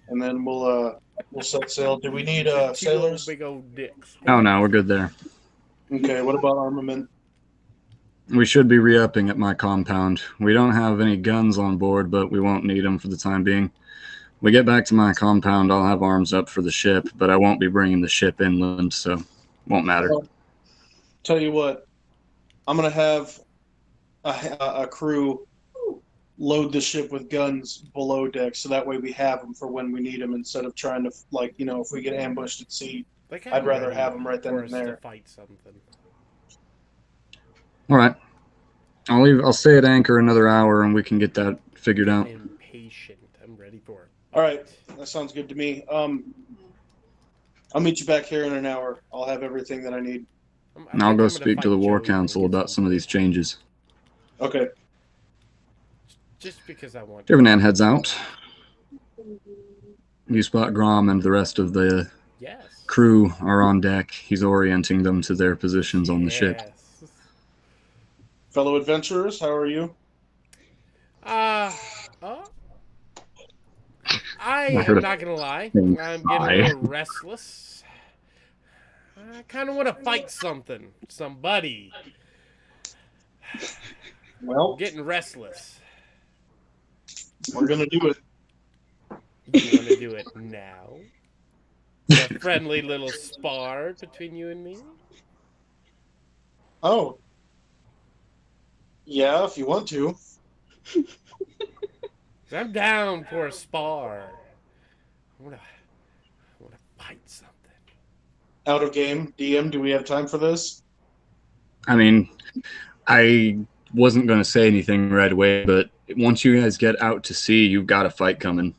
and then we'll set sail. Do we need sailors? Big old dicks. Oh, no, we're good there. Okay, what about armament? We should be re-upping at my compound. We don't have any guns on board, but we won't need them for the time being. We get back to my compound, I'll have arms up for the ship, but I won't be bringing the ship inland, so won't matter. Well, tell you what. I'm going to have a crew load the ship with guns below deck, so that way we have them for when we need them instead of trying to, like, you know, if we get ambushed at sea, I'd rather have them right then and there. Fight something. All right. I'll stay at anchor another hour and we can get that figured out. I'm impatient. I'm ready for it. All right. That sounds good to me. I'll meet you back here in an hour. I'll have everything that I need. And I'll go speak to the War Council about some of these changes. Okay. Just because I want. Divernan heads out. You spot Grom and the rest of the crew are on deck. He's orienting them to their positions on the ship. Fellow adventurers, how are you? I am not gonna lie. I'm getting a little restless. I kind of want to fight somebody. Well, I'm getting restless. We're gonna do it. You want to do it now? A friendly little spar between you and me? Oh. Yeah, if you want to. I'm down for a spar. I want to fight something. Out of game, DM, do we have time for this? I mean, I wasn't going to say anything right away, but once you guys get out to sea, you've got a fight coming.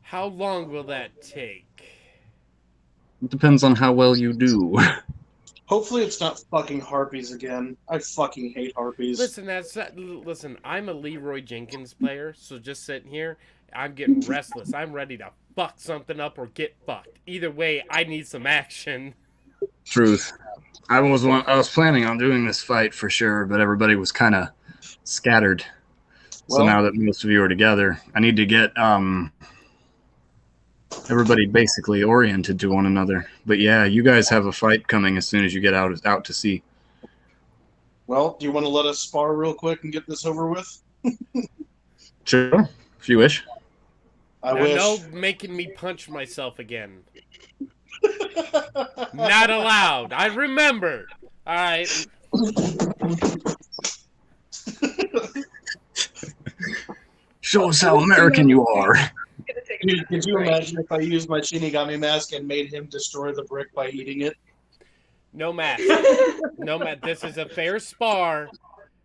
How long will that take? It depends on how well you do. Hopefully it's not fucking harpies again. I fucking hate harpies. Listen, I'm a Leroy Jenkins player, so just sitting here, I'm getting restless. I'm ready to fuck something up or get fucked. Either way, I need some action. Truth. I was planning on doing this fight for sure, but everybody was kind of scattered. So now that most of you are together, I need to get everybody basically oriented to one another. But yeah, you guys have a fight coming as soon as you get out to sea. Well, do you want to let us spar real quick and get this over with? Sure, if you wish. I wish. No making me punch myself again. Not allowed. I remember. All right. Show us how American you are. Dude, could you imagine if I used my Shinigami mask and made him destroy the brick by eating it? No mask. No mask. This is a fair spar.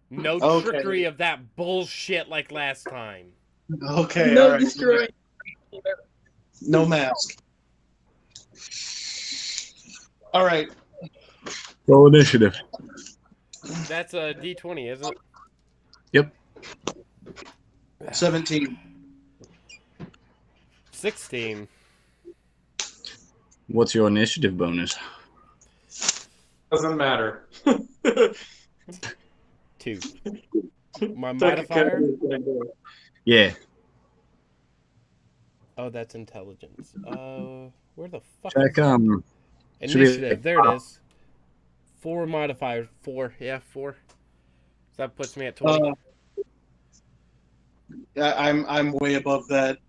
No trickery of that bullshit like last time. Okay. No destroying. No mask. All right. Roll initiative. That's a D20, isn't it? Yep. 17. 16. What's your initiative bonus? Doesn't matter. 2. My modifier? Yeah. Oh, that's intelligence. Where the fuck Check, is initiative? There it is. 4 modifiers. 4. Yeah, 4. So that puts me at 20. I'm way above that.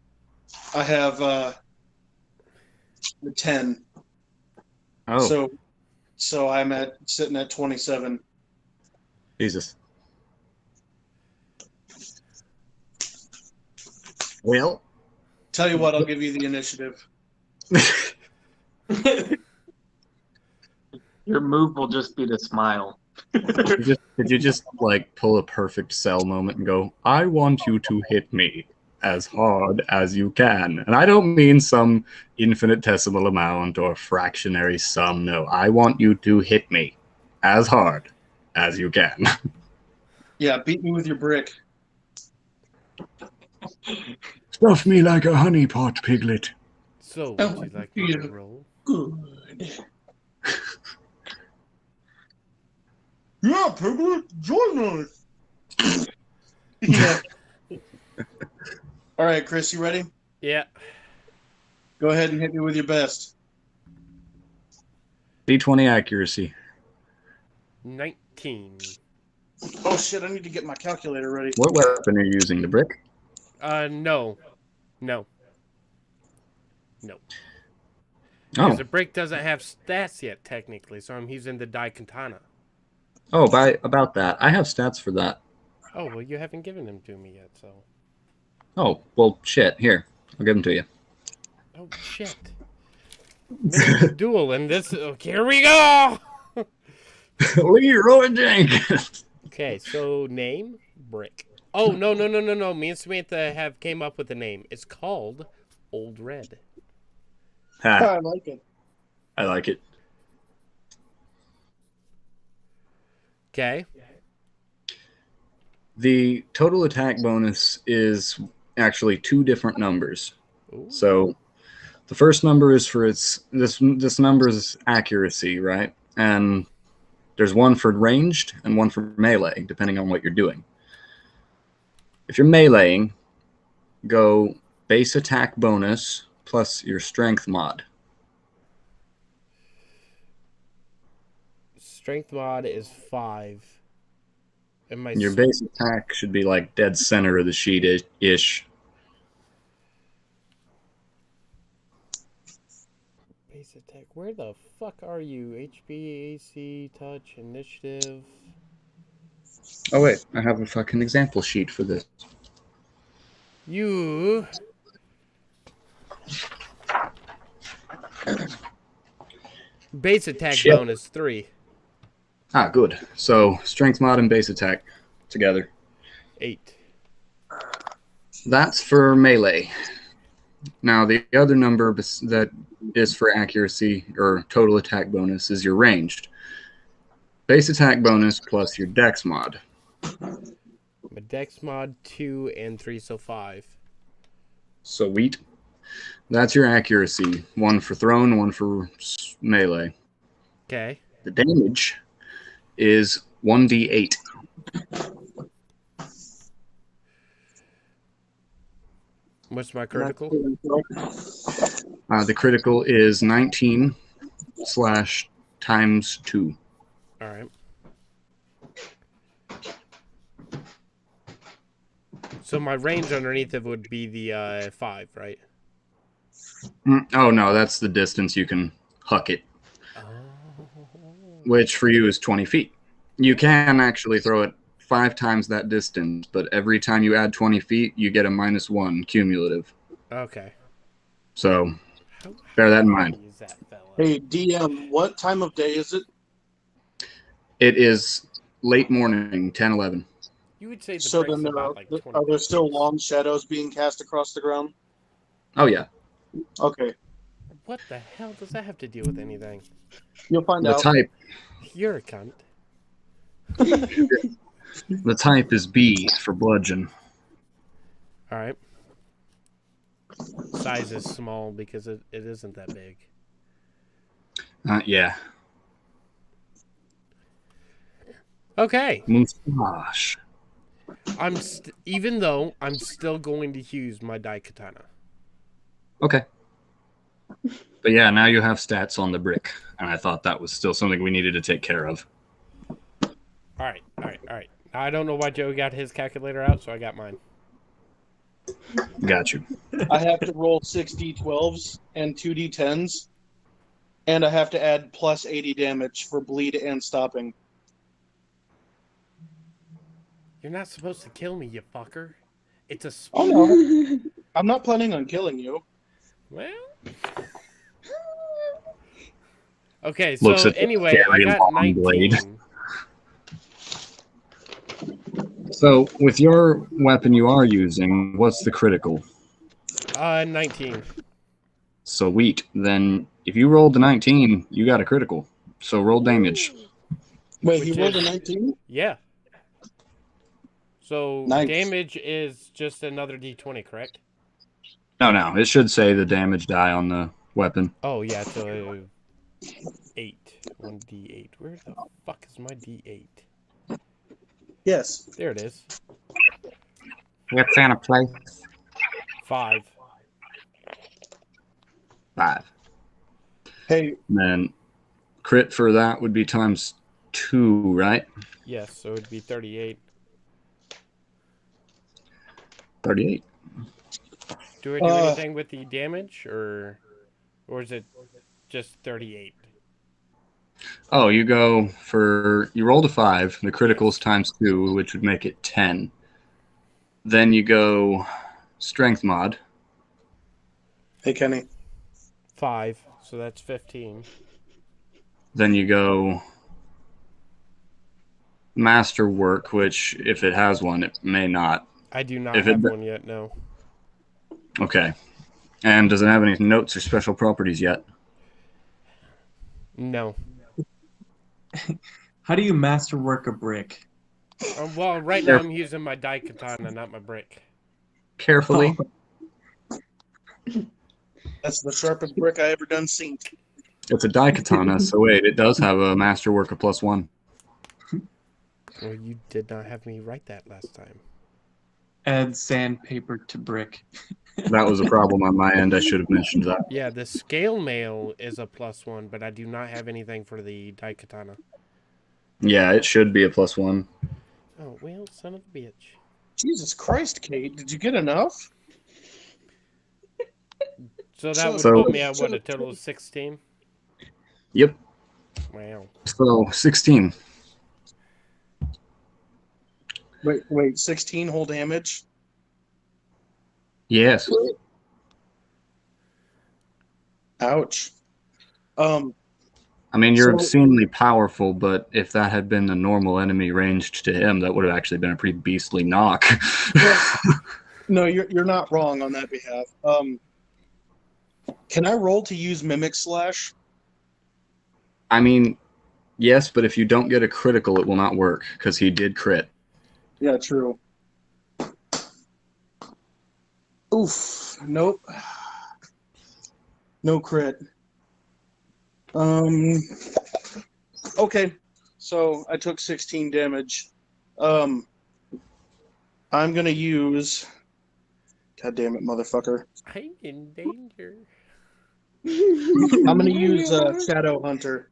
I have 10. Oh. So I'm sitting at 27. Jesus. Well, tell you what, I'll give you the initiative. Your move will just be to smile. Could you just like pull a perfect Cell moment and go, I want you to hit me as hard as you can. And I don't mean some infinitesimal amount or fractionary sum. No, I want you to hit me as hard as you can. Yeah, beat me with your brick. Stuff me like a honeypot, Piglet. So, would you like me to roll? Good. Yeah, Piglet, join us. Yeah. All right, Chris, you ready? Yeah. Go ahead and hit me with your best. D20 accuracy. 19. Oh shit! I need to get my calculator ready. What weapon are you using? The brick? No. No. Oh. Because the brick doesn't have stats yet, technically, so I'm using the Daikatana. Oh, about that. I have stats for that. Oh, well, you haven't given them to me yet, so... Oh, well, shit. Here. I'll give them to you. Oh, shit. Duel, and this... Okay, here we go! Leroy Jenkins! Okay, so name? Brick. Oh, no. Me and Samantha have came up with a name. It's called Old Red. Ha, I like it. I like it. Okay. The total attack bonus is actually two different numbers. Ooh. So the first number is for this number is accuracy, right? And there's one for ranged and one for melee, depending on what you're doing. If you're meleeing, go base attack bonus plus your strength mod. Strength mod is 5. And my Your base attack should be like dead center of the sheet ish. base attack. Where the fuck are you? HB, AC, touch, initiative. Oh wait, I have a fucking example sheet for this. You. Base attack Shit. bonus 3. Ah, good. So strength mod and base attack together. 8. That's for melee. Now the other number that is for accuracy or total attack bonus is your ranged. Base attack bonus plus your dex mod. My dex mod 2 and 3, so 5. Sweet. That's your accuracy. One for thrown, one for melee. Okay. The damage is 1d8. What's my critical? The critical is 19 / times 2. All right. So my range underneath it would be the 5, right? Oh no, that's the distance you can huck it, Oh. which for you is 20 feet. You can actually throw it 5 times that distance, but every time you add 20 feet, you get a -1 cumulative. Okay. So bear that in mind. Use that fella. Hey, DM, what time of day is it? It is late morning, 10, 11. You would say the So break's then about like 20 are there still minutes. long shadows being cast across the ground? Oh yeah. Okay, What the hell does that have to do with anything? you'll find The out. type You're a cunt. the type is B for bludgeon. All right. Size is small because it isn't that big. Yeah. Okay. Mustache. Even though I'm still going to use my Daikatana. Okay. But yeah, now you have stats on the brick, and I thought that was still something we needed to take care of. All right. I don't know why Joe got his calculator out, so I got mine. Got you. I have to roll 6 d12s and 2 d10s, and I have to add plus 80 damage for bleed and stopping. You're not supposed to kill me, you fucker. It's a Oh spell. no, I'm not planning on killing you. Well. Okay, so Looks at the anyway, I very got long 19. blade. So, with your weapon you are using, what's the critical? 19. Sweet. Then, if you rolled the 19, you got a critical. So roll damage. Wait, Which he rolled a is- 19? Yeah. So Nice. damage is just another d20, correct? No. It should say the damage die on the weapon. Oh, yeah, so 8. 1d8. Where the fuck is my d8? Yes. There it is. It's in a place. 5. 5. Hey, And then crit for that would be times 2, right? Yes, so it'd be 38. 38. Do I do anything with the damage, or is it just 38? Oh, you rolled a 5. The critical's times 2, which would make it 10. Then you go strength mod. hey, Kenny. 5, so that's 15. Then you go masterwork, which if it has one, it may not. I do not If it- have one yet, no. Okay. And does it have any notes or special properties yet? No. How do you masterwork a brick? Well, right now I'm using my daikatana, not my brick. Carefully. That's the sharpest brick I ever done seen. It's a daikatana, so wait, it does have a masterwork of +1. Well, you did not have me write that last time. Add sandpaper to brick. That was a problem on my end. I should have mentioned that. Yeah, the scale mail is a +1, but I do not have anything for the daikatana. Yeah, it should be a +1. Oh, well, son of a bitch. Jesus Christ, Kate, did you get enough? So that would So- put me at, what, a total of 16? Yep. Wow. So 16. Wait, 16 whole damage? Yes. Ouch. I mean, you're So- obscenely powerful, but if that had been a normal enemy ranged to him, that would have actually been a pretty beastly knock. No, you're not wrong on that behalf. Can I roll to use Mimic Slash? I mean, yes, but if you don't get a critical, it will not work, because he did crit. Yeah, true. Oof. Nope. No crit. Okay. So I took 16 damage. I'm gonna use. God damn it, motherfucker! I'm in danger. I'm gonna use Shadow Hunter.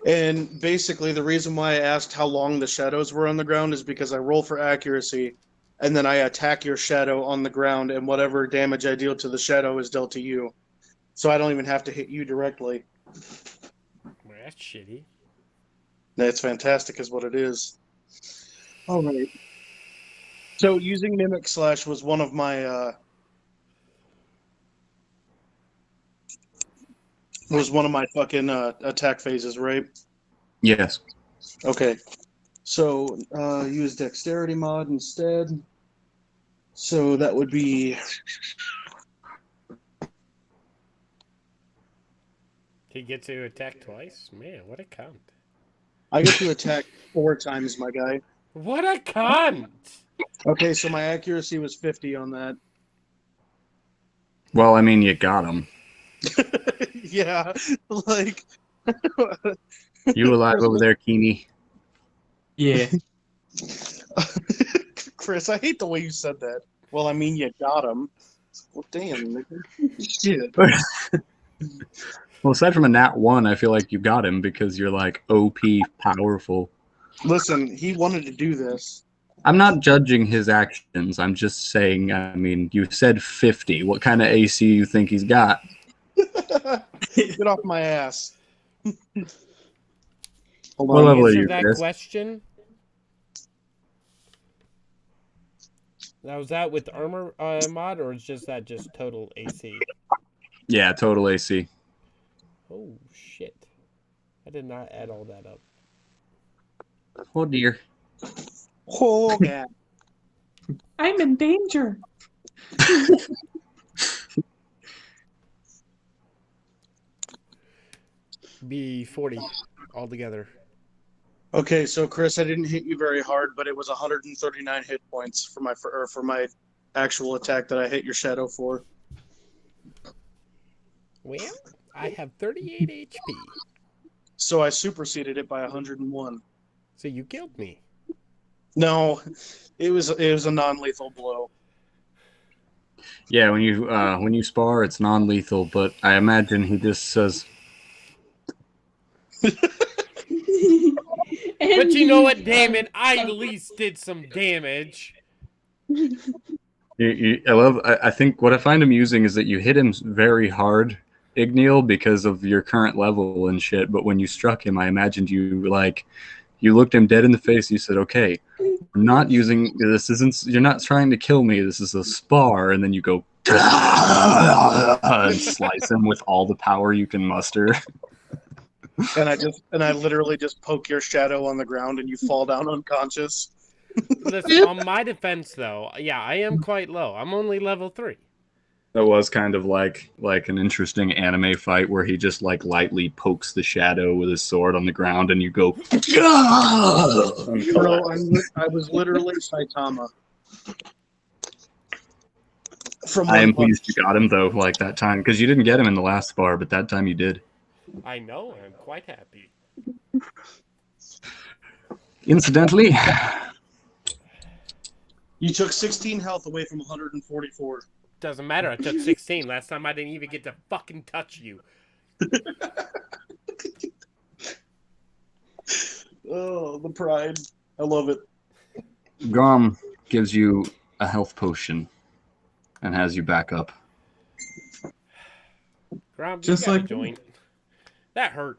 And basically, the reason why I asked how long the shadows were on the ground is because I roll for accuracy, and then I attack your shadow on the ground, and whatever damage I deal to the shadow is dealt to you. So I don't even have to hit you directly. Well, that's shitty. That's fantastic, is what it is. All right. So using Mimic Slash was one of my fucking attack phases, right? Yes. Okay. So use Dexterity mod instead. So that would be He gets to attack twice? Man, what a cunt. I get to attack 4 times, my guy. What a cunt! Okay, so my accuracy was 50 on that. Well, I mean, you got him. Yeah, like You alive over there, Keeney? Yeah. Chris, I hate the way you said that. Well, I mean, you got him. Well, damn, nigga. Shit. Well, aside from a nat 1, I feel like you got him because you're like OP powerful. Listen, he wanted to do this. I'm not judging his actions. I'm just saying, I mean, you said 50. What kind of AC you think he's got? Get off my ass. Hold What on. level are Answer you, that Chris? question. Now, is that with armor mod, or is just that just total AC? Yeah, total AC. Oh, shit. I did not add all that up. Oh, dear. Oh, God. I'm in danger. Be 40 altogether. Okay, so Chris, I didn't hit you very hard, but it was 139 hit points for my actual attack that I hit your shadow for. Well, I have 38 HP. So I superseded it by 101. So you killed me. No, it was a non-lethal blow. Yeah, when you spar, it's non-lethal, but I imagine he just says, But you know what, damn it, I at least did some damage. I think what I find amusing is that you hit him very hard, Igneal, because of your current level and shit, but when you struck him, I imagined you looked him dead in the face, you said, okay, I'm not using, you're not trying to kill me, this is a spar, and then you go, and slice him with all the power you can muster. And I literally just poke your shadow on the ground and you fall down unconscious. Listen, on my defense, though, yeah, I am quite low. I'm only level 3. That was kind of like an interesting anime fight where he just like lightly pokes the shadow with his sword on the ground, and you go. Bro, I was literally Saitama. From I am One Punch. pleased you got him though, like that time, because you didn't get him in the last bar, but that time you did. I know. I'm quite happy. Incidentally, You took 16 health away from 144. Doesn't matter. I took 16. Last time I didn't even get to fucking touch you. Oh, the pride. I love it. Grom gives you a health potion and has you back up. Grom, Just you got like a joint. That hurt.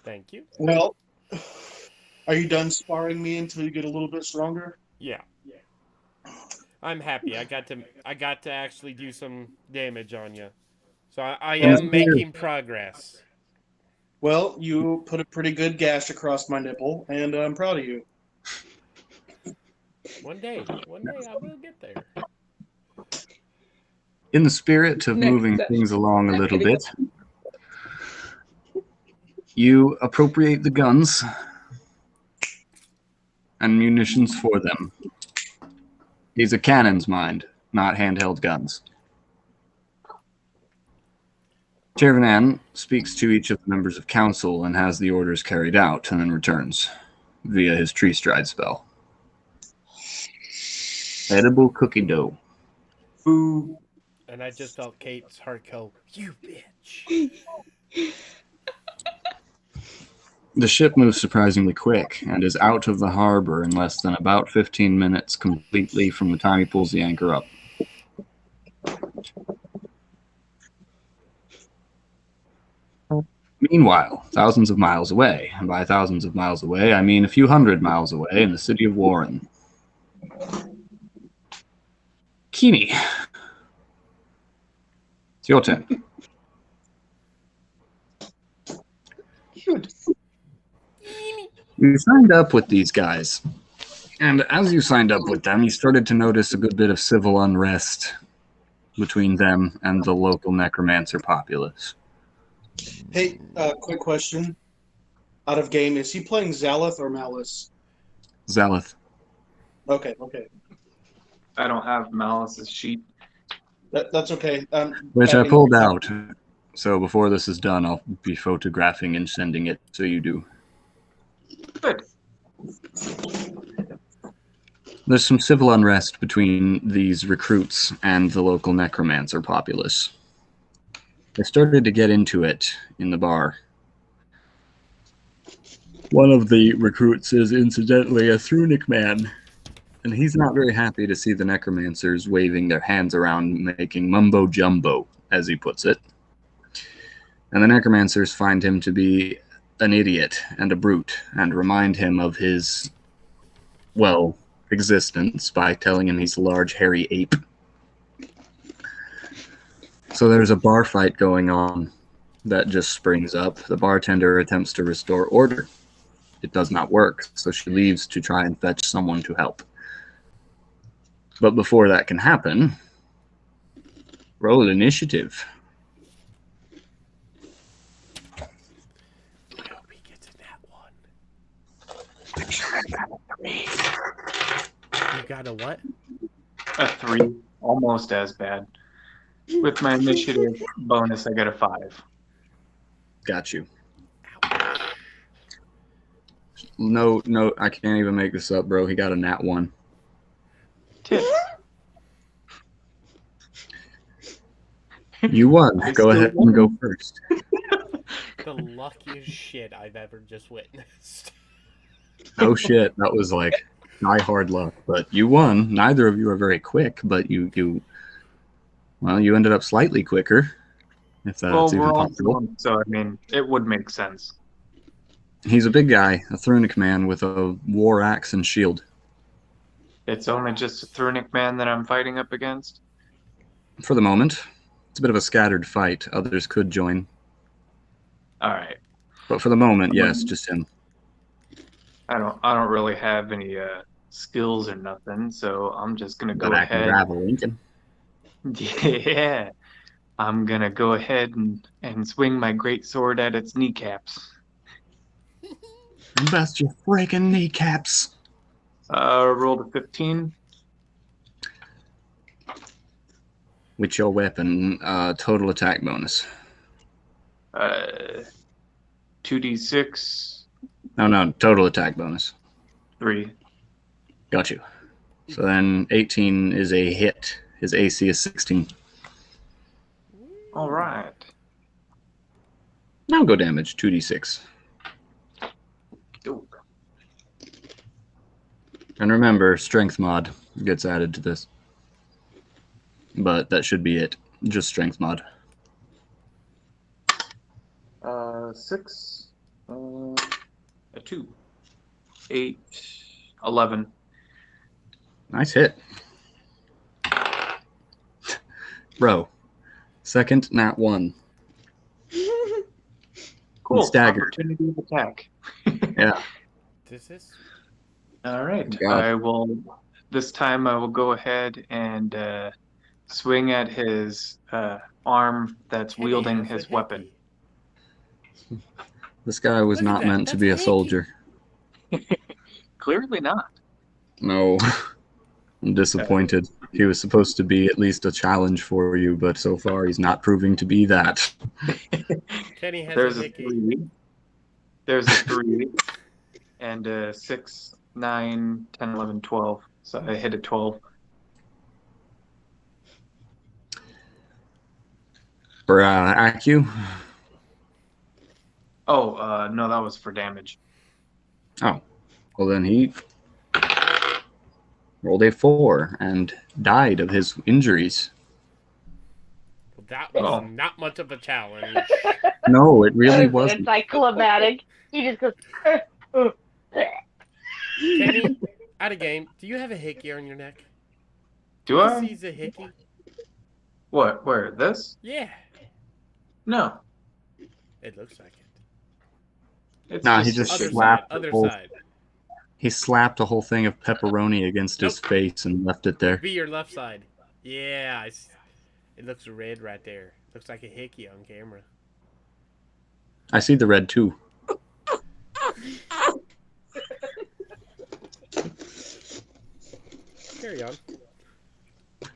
Thank you. Well, are you done sparring me until you get a little bit stronger? Yeah. I'm happy. I got to actually do some damage on you. So I am making progress. Well, you put a pretty good gash across my nipple, and I'm proud of you. One day I will get there. In the spirit of Next moving session. things along a little bit, you appropriate the guns and munitions for them. These are cannons, mind, not handheld guns. Chervanan speaks to each of the members of council and has the orders carried out, and then returns via his tree stride spell. Edible cookie dough. Boo. And I just felt Kate's heart go, "You bitch." The ship moves surprisingly quick and is out of the harbor in less than about 15 minutes completely from the time he pulls the anchor up. Meanwhile, thousands of miles away, and by thousands of miles away, I mean a few hundred miles away in the city of Warren. Keeney, it's your turn. Cute. You signed up with these guys, and as you signed up with them, you started to notice a good bit of civil unrest between them and the local necromancer populace. Hey, quick question. Out of game, is he playing Zaleth or Malice? Zaleth. Okay. I don't have Malice's sheet. That's okay. Which I pulled out. So before this is done, I'll be photographing and sending it, so you do. Good. There's some civil unrest between these recruits and the local necromancer populace. They started to get into it in the bar. One of the recruits is incidentally a Thrunic man, and he's not very happy to see the necromancers waving their hands around, making mumbo jumbo, as he puts it. And the necromancers find him to be an idiot and a brute, and remind him of his, well, existence by telling him he's a large hairy ape. So there's a bar fight going on that just springs up. The bartender attempts to restore order. It does not work, so she leaves to try and fetch someone to help. But before that can happen, roll initiative. I hope he gets in that one. You got a what? A 3. Almost as bad. With my initiative bonus, I got a 5. Got you. No, I can't even make this up, bro. He got a nat 1. Tip. You won. Go ahead and go first. The luckiest shit I've ever just witnessed. Oh shit, that was like die hard luck. But you won. Neither of you are very quick, but you ended up slightly quicker, if that's Well, even we're all possible. drunk, so I mean, it would make sense. He's a big guy, a Thrunic man with a war axe and shield. It's only just a Thrunic man that I'm fighting up against. For the moment, it's a bit of a scattered fight. Others could join, All right. but for the moment, yes, just him. I don't really have any skills or nothing, so I'm just gonna But go I can ahead. drive a Lincoln. Yeah, I'm gonna go ahead and swing my great sword at its kneecaps. Best your freaking kneecaps. Rolled a 15. With your weapon, total attack bonus. 2d6, No, total attack bonus. 3. Got you. So then 18 is a hit. His AC is 16. All right. Now go damage, 2d6. Ooh. And remember, strength mod gets added to this. But that should be it. Just strength mod. 6, a 2, 8, 11. Nice hit. Bro. Second, nat 1. Cool. Staggered. Opportunity of attack. Yeah. This is. All right. God. This time I will go ahead and swing at his arm that's Kenny wielding has a his weapon. hickey. This guy was Look at not that. meant to That's be a a hickey. soldier. Clearly not. No. I'm disappointed. He was supposed to be at least a challenge for you, but so far he's not proving to be that. Kenny has There's a a hickey. 3. There's a 3. And 6, 9, 10, 11, 12. So I hit a 12. For ACU? Oh, no, that was for damage. Oh. Well, then he rolled a 4 and died of his injuries. Well, that was Oh. not much of a challenge. No, it really That was wasn't. anticlimactic. He just goes. Kenny, out of game. Do you have a hickey on your neck? Do I? He sees a hickey. What? Where? This? Yeah, No. it looks like it. It's Nah, he a just Other shape. side. slapped the Other whole- side. He slapped a whole thing of pepperoni against his Nope. face and left it there. Be your left side. Yeah, it looks red right there. Looks like a hickey on camera. I see the red too. Carry on.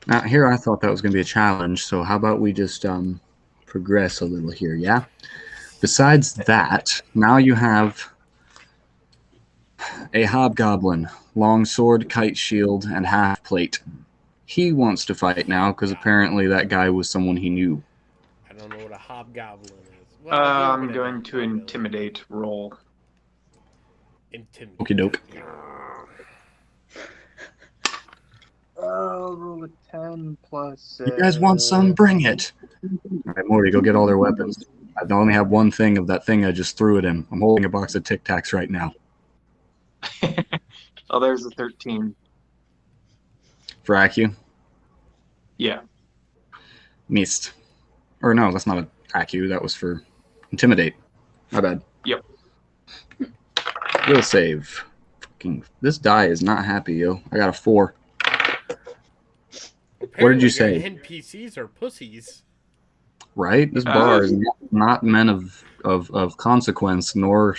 Now, here I thought that was going to be a challenge, so how about we just progress a little here, yeah? Besides that, now you have a hobgoblin, long sword, kite shield, and half plate. He wants to fight now because apparently that guy was someone he knew. I don't know what a hobgoblin is. Well, I'll do I'm whatever. going to intimidate roll. Intimidate. Okie doke. Roll a 10 plus. You guys want some? Bring it. All right, Morty, go get all their weapons. I only have one thing of that thing I just threw at him. I'm holding a box of Tic Tacs right now. Oh, there's a 13. For ACU? Yeah. Missed. Or no, that's not an ACU. That was for Intimidate. My bad. Yep. Will save. Fucking, this die is not happy, yo. I got a 4. What did you say? NPCs are pussies. Right? This bar is not men of consequence, nor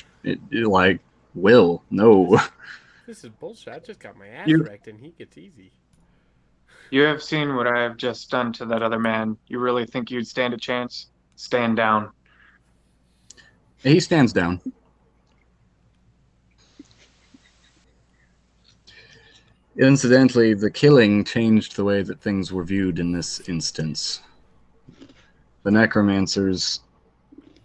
like will. No. This is bullshit. I just got my ass You- wrecked and he gets easy. You have seen what I have just done to that other man. You really think you'd stand a chance? Stand down. He stands down. Incidentally, the killing changed the way that things were viewed in this instance. The necromancers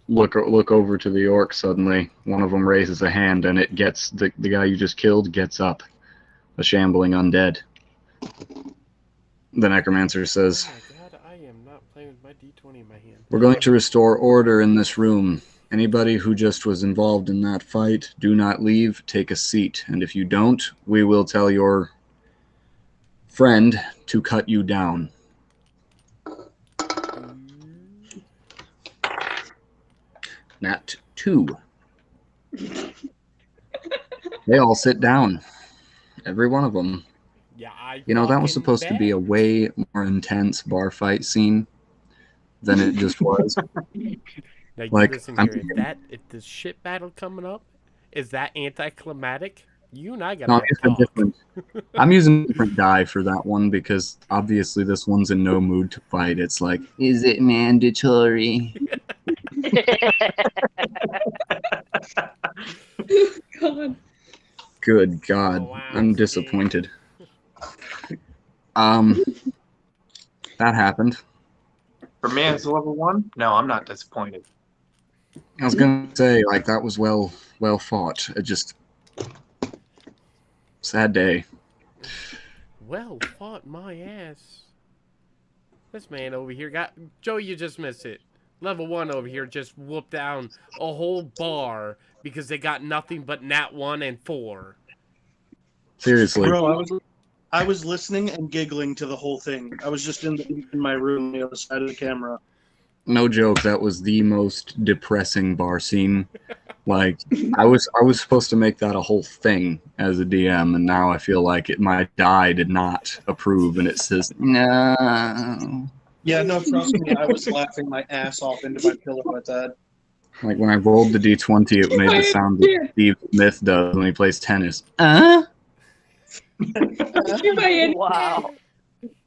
look over to the orc suddenly. One of them raises a hand, and it gets the guy you just killed gets up, a shambling undead. The necromancer says, Oh my god, I am not playing with my D20 in my hand. "We're going to restore order in this room. Anybody who just was involved in that fight, do not leave. Take a seat. And if you don't, we will tell your friend to cut you down." Nat 2. They all sit down. Every one of them. Yeah, I You know, that was fucking supposed to be a bet. way more intense bar fight scene than it just was. Now you Like, listen I'm here. If this shit battle coming up is that anticlimactic, you and I gotta no, I'm have using a talk. different. I'm using a different die for that one because obviously this one's in no mood to fight. It's like, is it mandatory? God. Good God, Oh, wow, I'm scared. disappointed. That happened. For me, it's level 1. No, I'm not disappointed. I was gonna say, like, that was well fought. It just sad day. Well fought, my ass. This man over here got Joe. You just missed it. Level 1 over here just whooped down a whole bar because they got nothing but nat 1 and 4. Seriously. Bro, I was listening and giggling to the whole thing. I was just in my room on the other side of the camera. No joke, that was the most depressing bar scene. Like, I was supposed to make that a whole thing as a DM, and now I feel like my die did not approve, and it says no. Yeah, no, trust me, I was laughing my ass off into my pillow at that. Like when I rolled the d20, it made the sound that Steve Smith does when he plays tennis. Wow.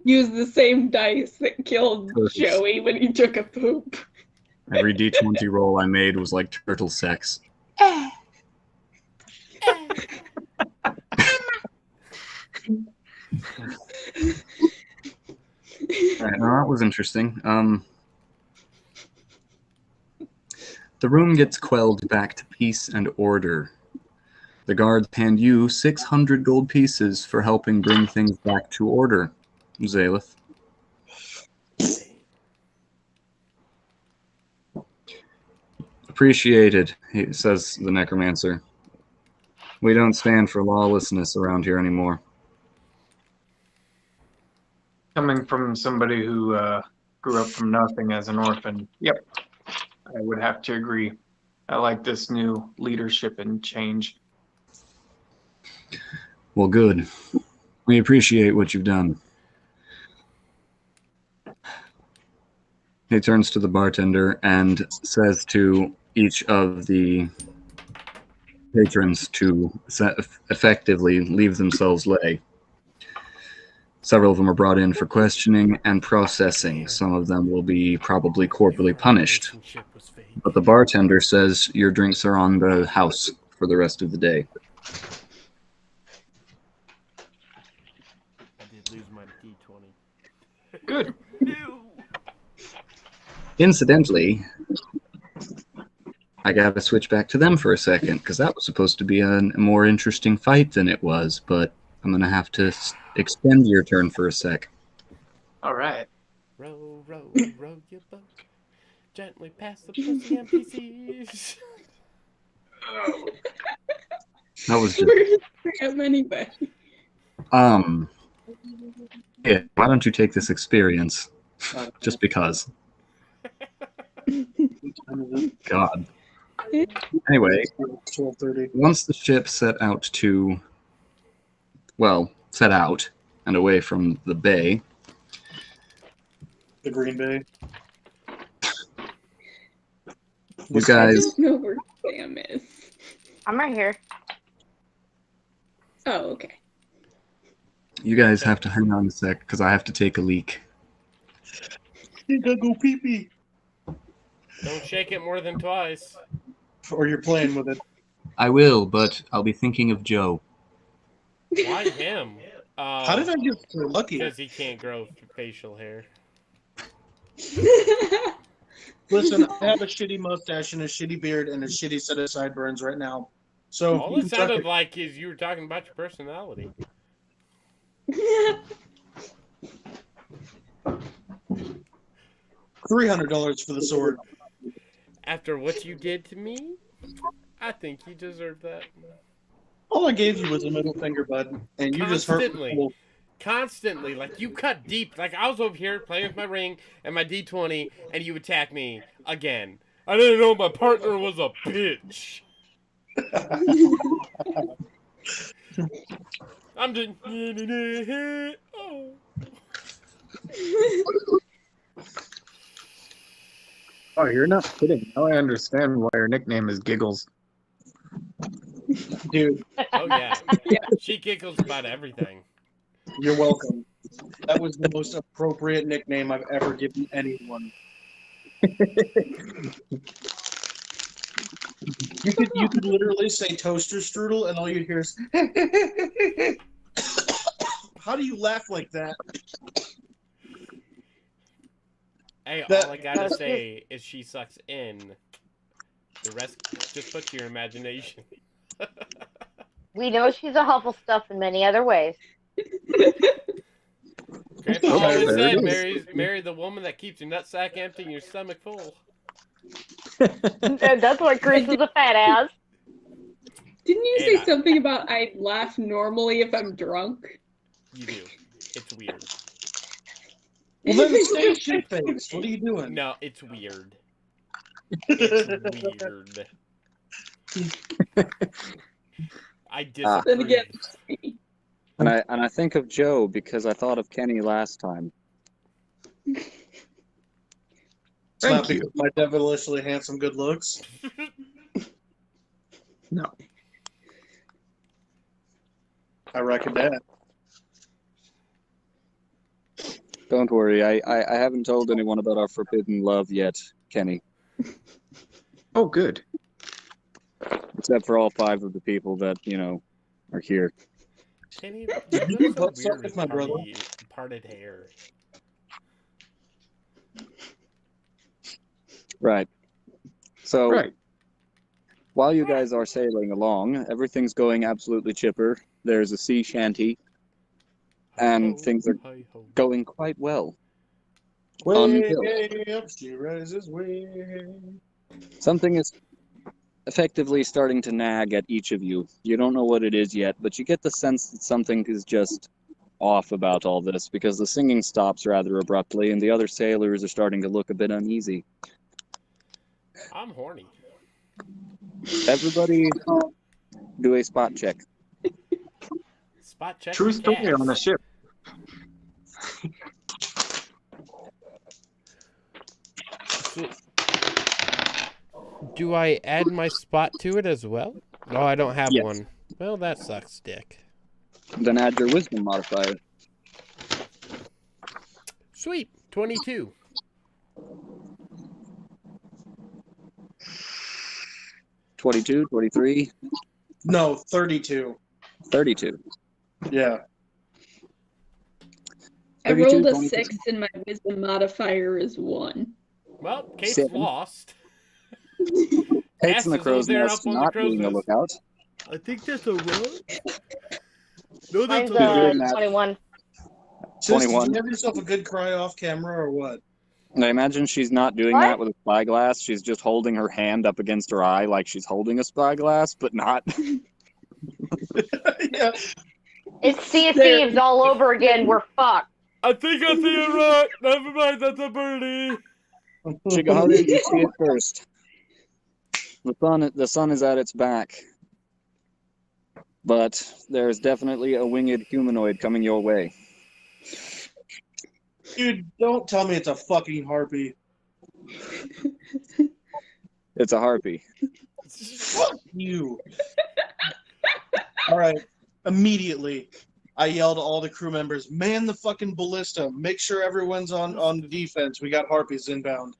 Use the same dice that killed Joey when he took a poop. Every d20 roll I made was like turtle sex. Alright, now that was interesting. The room gets quelled back to peace and order. The guards hand you 600 gold pieces for helping bring things back to order, Zaleth. Appreciated, says the necromancer. We don't stand for lawlessness around here anymore. Coming from somebody who grew up from nothing as an orphan, yep, I would have to agree. I like this new leadership and change. Well, good. We appreciate what you've done. He turns to the bartender and says to each of the patrons to effectively leave themselves lay. Several of them are brought in for questioning and processing. Some of them will be probably corporally punished. But the bartender says your drinks are on the house for the rest of the day. I did lose my D20. Good. Incidentally, I gotta switch back to them for a second, because that was supposed to be a more interesting fight than it was, but I'm gonna have to extend your turn for a sec. All right. Row, row, row your boat gently past the pussy NPCs. That was just... Where's Sam anyway? Yeah, why don't you take this experience? Just because. God. Anyway, 12:30. once the ship set out and away from the bay. The Green Bay. You guys... I don't know where Sam is. I'm right here. Oh, okay. You guys have to hang on a sec, because I have to take a leak. You gotta go pee-pee. Don't shake it more than twice. Or you're playing with it. I will, but I'll be thinking of Joe. Why him? How did I get so lucky? Because he can't grow facial hair. Listen, I have a shitty mustache and a shitty beard and a shitty set of sideburns right now. So All it sounded like is you were talking about your personality. $300 for the sword. After what you did to me, I think you deserve that. All I gave you was a middle finger, bud, and you just hurt me. Constantly, like you cut deep. Like I was over here playing with my ring and my D20, and you attack me again. I didn't know my partner was a bitch. I'm just. Oh. Oh, you're not kidding. Now I understand why her nickname is Giggles. Dude, Oh yeah. She giggles about everything. you're welcome. That was the most appropriate nickname I've ever given anyone. You could literally say toaster strudel, and all you hear is. How do you laugh like that? Hey, That- all I gotta say is she sucks in. The rest, just put to your imagination. We know she's a Hufflepuff in many other ways. Grandpa Okay, always there said, it is. marry the woman that keeps your nutsack empty and your stomach full. And that's what Chris is a fat ass. Didn't you And say I- something about I laugh normally if I'm drunk? You do. It's weird. Well, then stay shit-faced. What are you doing? No, it's weird. It's weird. I disagree. Then again, And I think of Joe because I thought of Kenny last time. It's Thank not because of my devilishly handsome good looks. No. I reckon that. Don't worry, I haven't told anyone about our forbidden love yet, Kenny. Oh, good. Except for all 5 of the people that, are here. Kenny, You you butt got suck some with my weird brother. parted hair. Right. So, Right. while you guys are sailing along, everything's going absolutely chipper. There's a sea shanty, and things are Hi-ho. going quite well. Way Until up, she rises way. something is effectively starting to nag at each of you. You don't know what it is yet, but you get the sense that something is just off about all this because the singing stops rather abruptly and the other sailors are starting to look a bit uneasy. I'm horny. Everybody do a spot check. Spot check. True the story cats. on a ship. Do I add my spot to it as well? No, I don't have Yes. one. Well, that sucks, dick. Then add your wisdom modifier. Sweet. 22. 22, 23, No, 32. 32. Yeah. I 32, rolled a 22. 6 and my wisdom modifier is 1. Well, Kate's 7. lost. Kate's in the Asses crow's over there nest, up on the not crow's being a nest. lookout. I think that's a road. No, that's Mine's a Figuring road. that. 21. Sis, did 21. you have yourself a good cry off camera or what? I imagine she's not doing What? that with a spyglass. She's just holding her hand up against her eye like she's holding a spyglass, but not. Yeah. It's Sea of There. Thieves all over again. We're fucked. I think I see a rock. Never mind, that's a birdie. Chigaharu, you see it first. The sun is at its back. But there's definitely a winged humanoid coming your way. Dude, don't tell me it's a fucking harpy. It's a harpy. Fuck you. All right. Immediately, I yelled at all the crew members, man the fucking ballista. Make sure everyone's on defense. We got harpies inbound.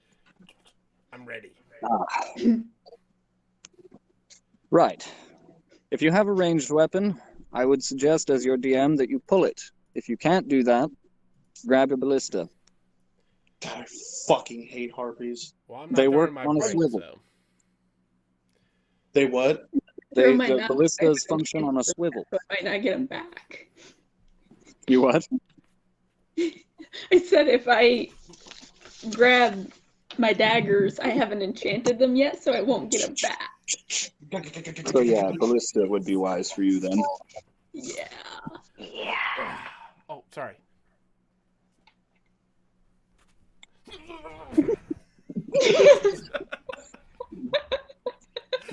I'm ready. Right. If you have a ranged weapon, I would suggest as your DM that you pull it. If you can't do that, grab a ballista. God, I fucking hate harpies. Well, I'm not They throwing work my on a price, swivel. so. They what? Throw mine The out. ballistas function on a swivel. But might not get them back. You what? I said if I grab my daggers, I haven't enchanted them yet, so I won't get them back. So yeah, ballista would be wise for you then. Yeah. Yeah. Oh, sorry.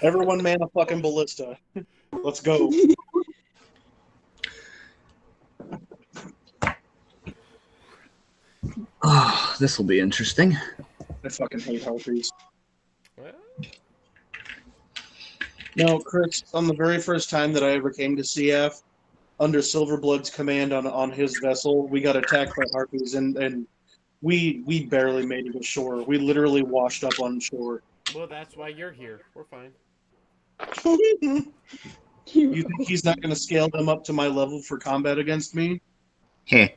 Everyone man a fucking ballista. Let's go. this will be interesting. I fucking hate harpies. Well, No, Chris, on the very first time that I ever came to CF, under Silverblood's command on his vessel, we got attacked by harpies, and we barely made it ashore. We literally washed up on shore. well, that's why you're here. We're fine. You think he's not going to scale them up to my level for combat against me? Hey,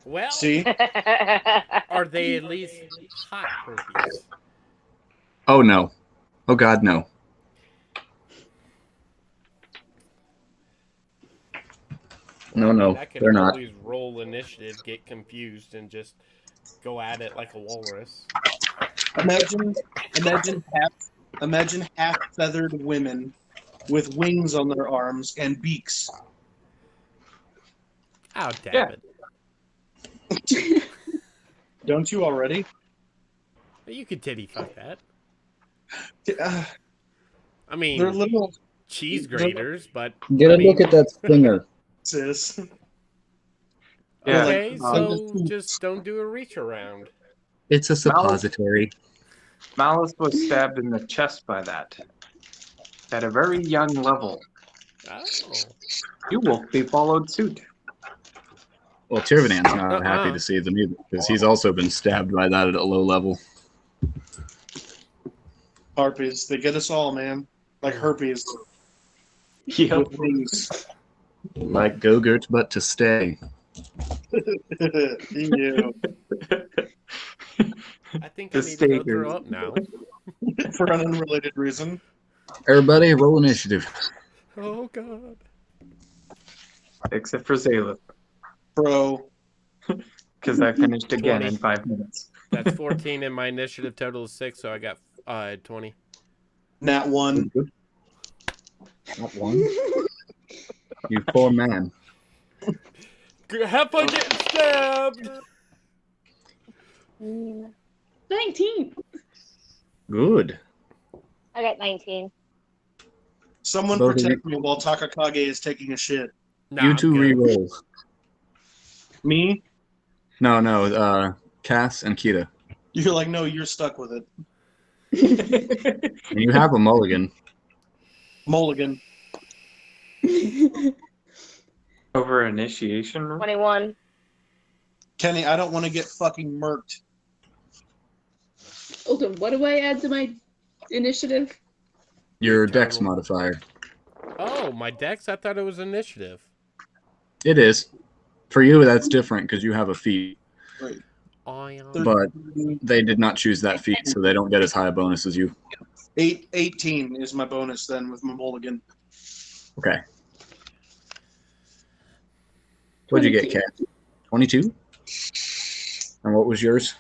Well, See? are they at least hot herpes? oh no, oh god, no. No, no, I could they're not. always roll initiative, get confused, and just go at it like a walrus. Imagine half feathered women with wings on their arms and beaks. Oh, damn it. Don't you already? You could titty fuck that. Uh, I mean, they're little cheese graters, but Get I a look mean, at that stinger. sis. Yeah, okay, like, so just don't do a reach around. It's a suppository. Malice was stabbed in the chest by that. At a very young level. Oh. You will be followed suit. Well, Tirvanan's not happy to see them either, because he's also been stabbed by that at a low level. Harpies. They get us all, man. Like herpes. Yep. With wings. Like Go-Gurt, but to stay. Ew. I think The I need to go steak throw is- up now. For an unrelated reason. Everybody, roll initiative. Oh, God. Except for Zalith, Bro. because I finished again 20. in 5 minutes. That's 14, and my initiative total is 6, so I got 20. Nat 1. Not one. You poor man. Have fun getting stabbed! 19. Good. I got 19. Someone Both of protect me while Takakage is taking a shit. Nah, You I'm two good. re-roll. Me? No, Cass and Kita. You're like, no, you're stuck with it. And you have a mulligan. Mulligan. Over initiation? 21. Kenny, I don't want to get fucking murked. Hold on, what do I add to my initiative? Your dex Terrible. modifier. Oh, my dex? I thought it was initiative. It is. For you, that's different because you have a feat. Right. Oh, yeah. But they did not choose that feat, so they don't get as high a bonus as you. 18 is my bonus then with my mulligan. Okay. What'd you get, 22. Kat? 22? And what was yours?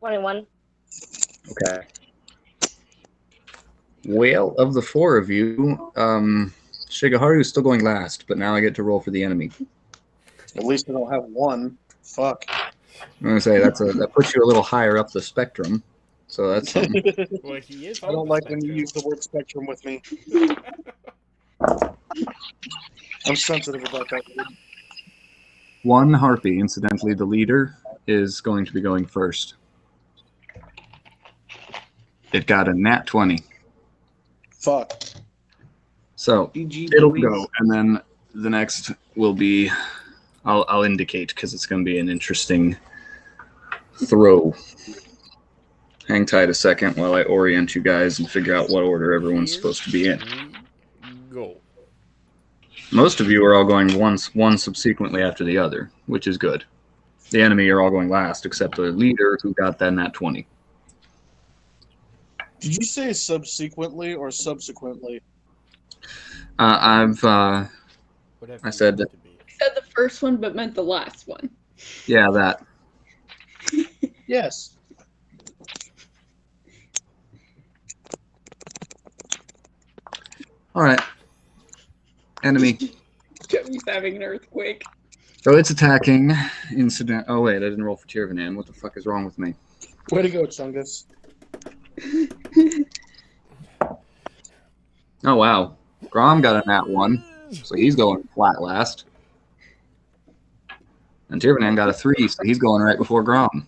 21. Okay. Well, of the four of you, Shigeharu is still going last, but now I get to roll for the enemy. At least I don't have one. Fuck. I'm gonna say that puts you a little higher up the spectrum, so that's something. Well, he is. I on don't the like when you spectrum. use the word spectrum with me. I'm sensitive about that word. One harpy, incidentally, the leader, is going to be going first. It got a nat 20. Fuck. So GG, it'll boys. go, and then the next will be, I'll indicate because it's going to be an interesting throw. Hang tight a second while I orient you guys and figure out what order everyone's supposed to be in. Go. Most of you are all going one subsequently after the other, which is good. The enemy are all going last, except the leader who got that nat 20. Did you say subsequently or subsequently? I Whatever I said you that- want it to be. Said the first one, but meant the last one. Yeah, that. Yes. All right. Enemy. Joey's having an earthquake. So it's attacking. Incident. Oh, wait, I didn't roll for Tirvanan. What the fuck is wrong with me? Way to go, Chungus. Oh, wow. Grom got a nat 1, so he's going flat last. And Tirvanan got a 3, so he's going right before Grom.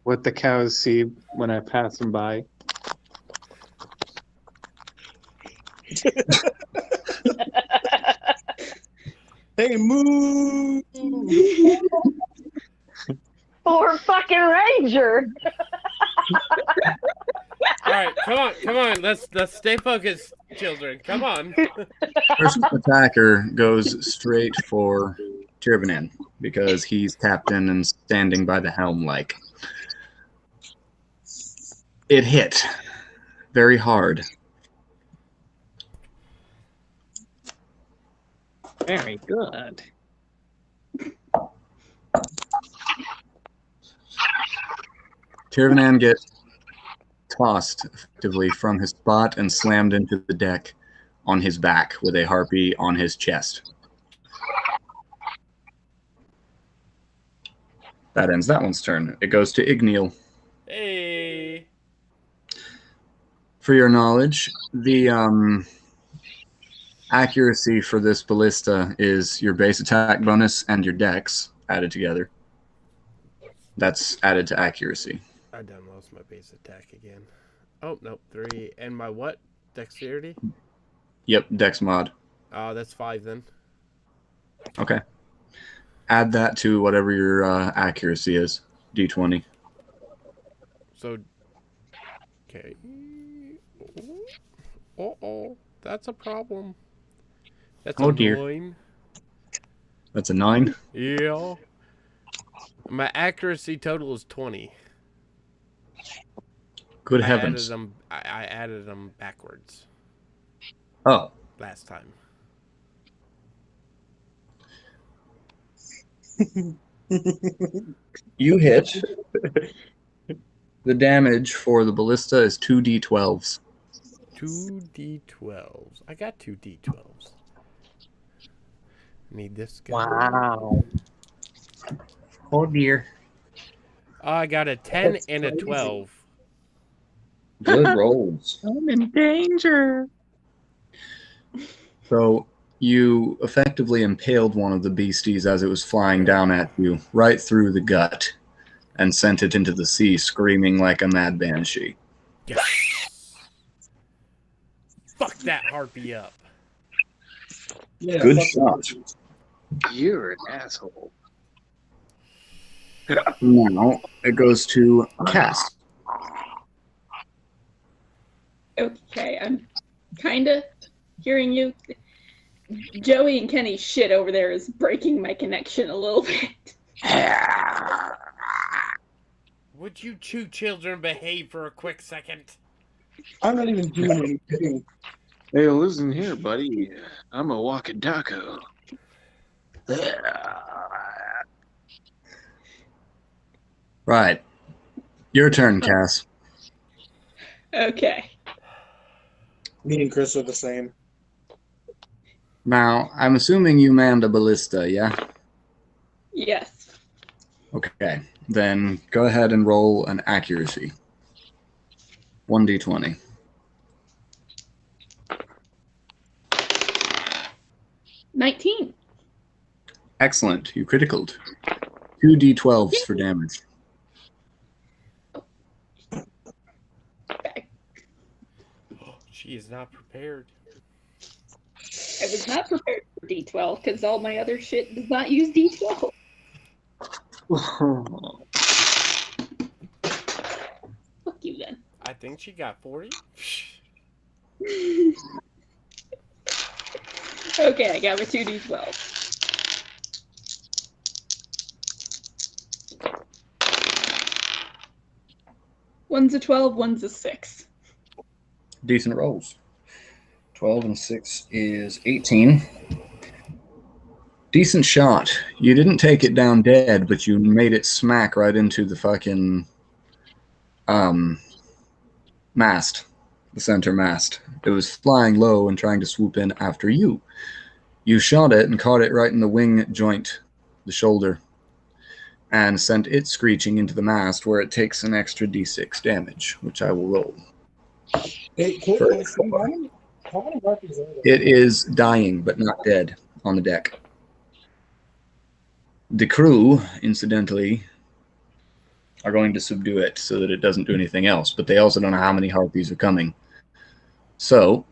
What the cows see when I pass them by. Hey, moo! Poor fucking ranger. All right, come on. Let's stay focused, children. Come on. First attacker goes straight for Tirvanan because he's captain and standing by the helm like. It hit very hard. Very good. Tirvanan gets tossed effectively from his spot and slammed into the deck on his back with a harpy on his chest. That ends that one's turn. It goes to Igneal. Hey. For your knowledge, the accuracy for this ballista is your base attack bonus and your dex added together. That's added to accuracy. I done lost my base attack again. Oh, nope, 3. And my what? Dexterity? Yep, dex mod. Oh, that's 5 then. Okay. Add that to whatever your accuracy is. D20. So, okay. Uh-oh, that's a problem. That's Oh, a dear. 9. That's a 9. Yeah. My accuracy total is 20. Good heavens. I added them backwards Oh. last time. You hit. The damage for the ballista is 2d12s. 2d12s. I got 2d12s. Need this guy. Wow. Oh dear. I got a 10 That's and a crazy. 12. Good rolls. I'm in danger. So you effectively impaled one of the beasties as it was flying down at you, right through the gut, and sent it into the sea, screaming like a mad banshee. Yes. Fuck that harpy up. Yeah, Good fuck shot. it. You're an asshole. Now it goes to Cass. Okay, I'm kind of hearing you. Joey and Kenny's shit over there is breaking my connection a little bit. Would you two children behave for a quick second? I'm not even doing anything. Hey, listen here, buddy. I'm a walking taco. Right. Your turn, Cass. Okay. Me and Chris are the same. Now, I'm assuming you manned a ballista, yeah? Yes. Okay. Then go ahead and roll an accuracy. 1d20. $19. Excellent. You criticaled. 2d12s for damage. Okay. She is not prepared. I was not prepared for D12 because all my other shit does not use D12. Fuck you then. I think she got 40. Okay, I got my 2D12. One's a 12, one's a 6. Decent rolls. 12 and 6 is 18. Decent shot. You didn't take it down dead, but you made it smack right into the fucking mast, the center mast. It was flying low and trying to swoop in after you. You shot it and caught it right in the wing joint, the shoulder, and sent it screeching into the mast, where it takes an extra d6 damage, which I will roll. Hey, quick question. How many weapons are there? It is dying, but not dead, on the deck. The crew, incidentally, are going to subdue it so that it doesn't do anything else, but they also don't know how many harpies are coming. So,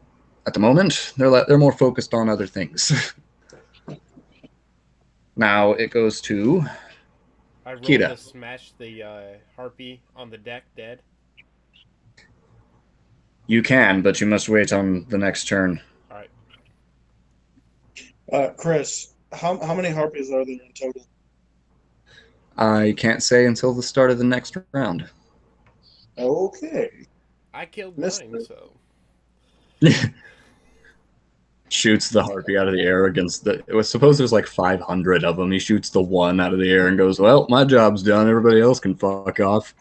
at the moment, they're more focused on other things. Now it goes to I rolled Kira. to smash the harpy on the deck dead. You can, but you must wait on the next turn. All right. Chris, how many harpies are there in total? I can't say until the start of the next round. Okay. I killed 9, so. Shoots the harpy out of the air against the. It was supposed there's like 500 of them. He shoots the one out of the air and goes, "Well, my job's done. Everybody else can fuck off."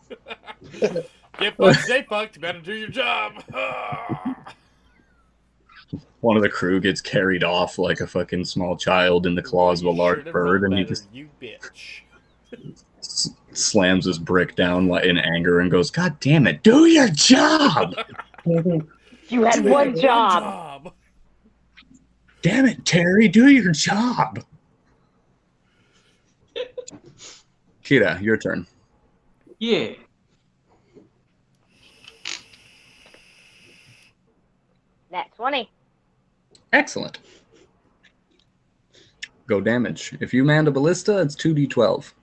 Get fucked, stay fucked. You better do your job. One of the crew gets carried off like a fucking small child in the claws of a large bird, and he just you bitch. slams his brick down in anger and goes, "God damn it, do your job! You had one job. Damn it, Terry, do your job!" Kira, your turn. Yeah. Nat 20. Excellent. Go damage. If you manned a ballista, it's 2d12.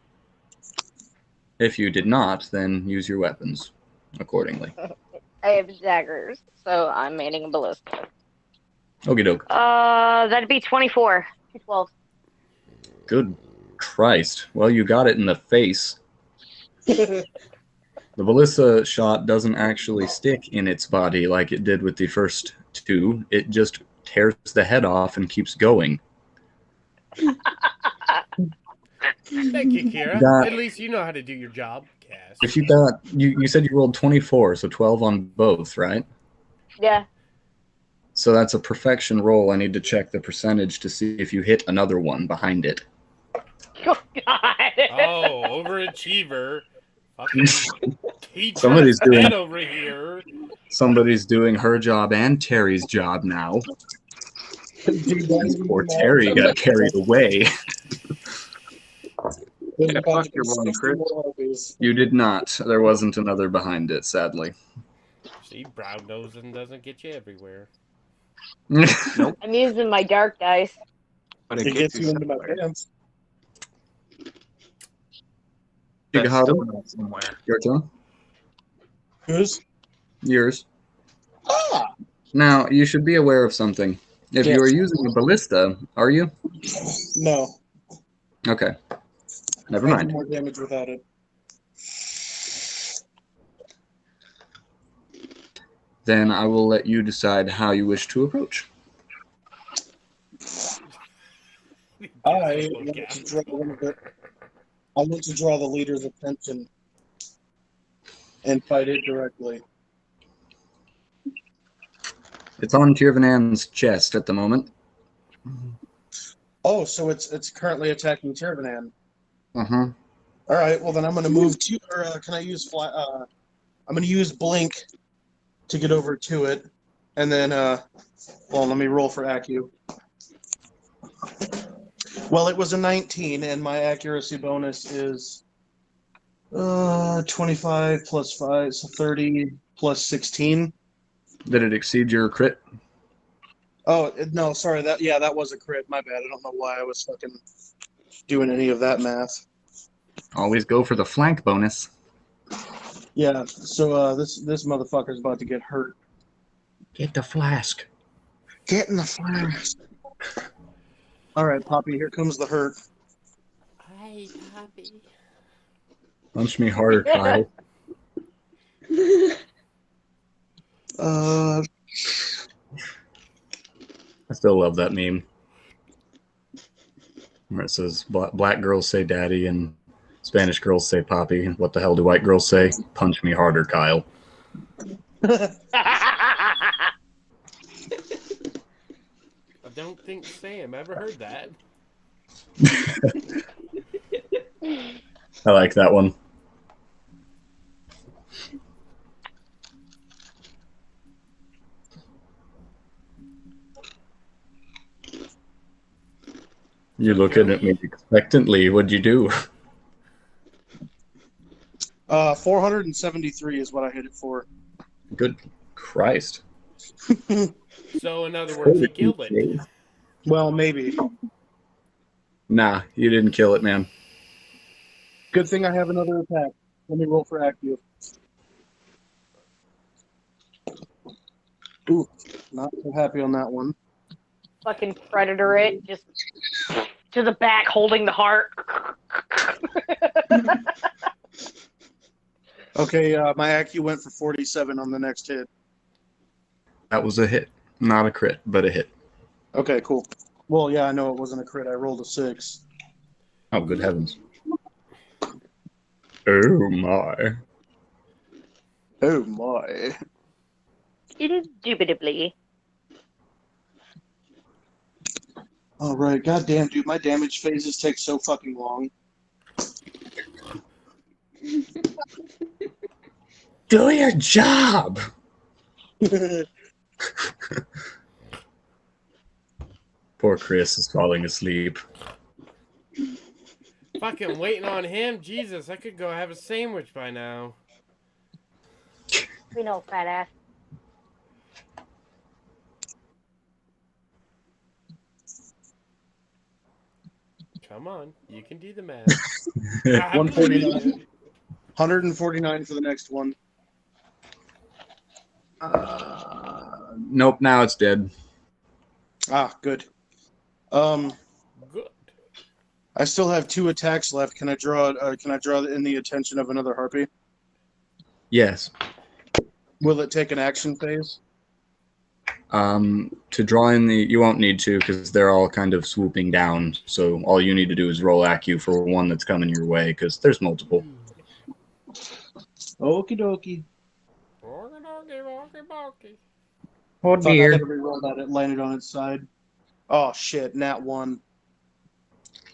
If you did not, then use your weapons accordingly. I have daggers, so I'm manning a ballista. Okie doke. That'd be 24. 212. Good Christ. Well, you got it in the face. The ballista shot doesn't actually stick in its body like it did with the first two. It just tears the head off and keeps going. Thank you, Kira. At least you know how to do your job, Cass. If you got, you said you rolled 24, so 12 on both, right? Yeah. So that's a perfection roll. I need to check the percentage to see if you hit another one behind it. Oh, God. Oh, overachiever. Fucking teacher Somebody's doing over here. Somebody's doing her job and Terry's job now. Poor Terry got carried away. Yeah, fuck your one, Chris. You did not. There wasn't another behind it, sadly. See, brown nosing doesn't get you everywhere. Nope. I'm using my dark dice. But It gets you into my pants. That's How still not somewhere. Your turn. Whose? Yours. Ah! Now, you should be aware of something. If you are using a ballista, are you? No. Okay. Never I do mind. more damage without it. Then I will let you decide how you wish to approach. I want to draw the leader's attention and fight it directly. It's on Tirvanan's chest at the moment. Oh, so it's currently attacking Tirvanan. Uh-huh. All right, well then I'm going to move to, or can I use fly? I'm going to use blink to get over to it, and then well, let me roll for Acu. Well, it was a 19, and my accuracy bonus is 25 plus 5, so 30 plus 16. Did it exceed your crit? Oh, no, sorry. That was a crit. My bad. I don't know why I was fucking doing any of that math. Always go for the flank bonus. Yeah, so this motherfucker's about to get hurt. Get the flask. Get in the flask. All right, Poppy, here comes the hurt. Hi, Poppy. Punch me harder, Kyle. I still love that meme. Where it says, black girls say daddy and Spanish girls say papi. What the hell do white girls say? Punch me harder, Kyle. I don't think Sam ever heard that. I like that one. You're looking at me expectantly. What'd you do? 473 is what I hit it for. Good Christ. So, in other words, he killed it. Well, maybe. Nah, you didn't kill it, man. Good thing I have another attack. Let me roll for active. Ooh, not so happy on that one. Fucking predator it, just to the back, holding the heart. Okay, my ACU went for 47 on the next hit. That was a hit. Not a crit, but a hit. Okay, cool. Well, yeah, I know it wasn't a crit. I rolled a 6. Oh, good heavens. Oh, my. Oh, my. Indubitably. All right, goddamn, dude, my damage phases take so fucking long. Do your job! Poor Chris is falling asleep. Fucking waiting on him? Jesus, I could go have a sandwich by now. We know, fat ass. Come on, you can do the math. 149. 149 for the next one. Nope, now it's dead. Ah, good. Good. I still have 2 attacks left. Can I draw? Can I draw in the attention of another harpy? Yes. Will it take an action phase? To draw in the... You won't need to, because they're all kind of swooping down. So all you need to do is roll ACU for one that's coming your way, because there's multiple. Okie dokie. Oh, Thought I had to re-roll that. It landed on its side. Oh, shit. Nat 1.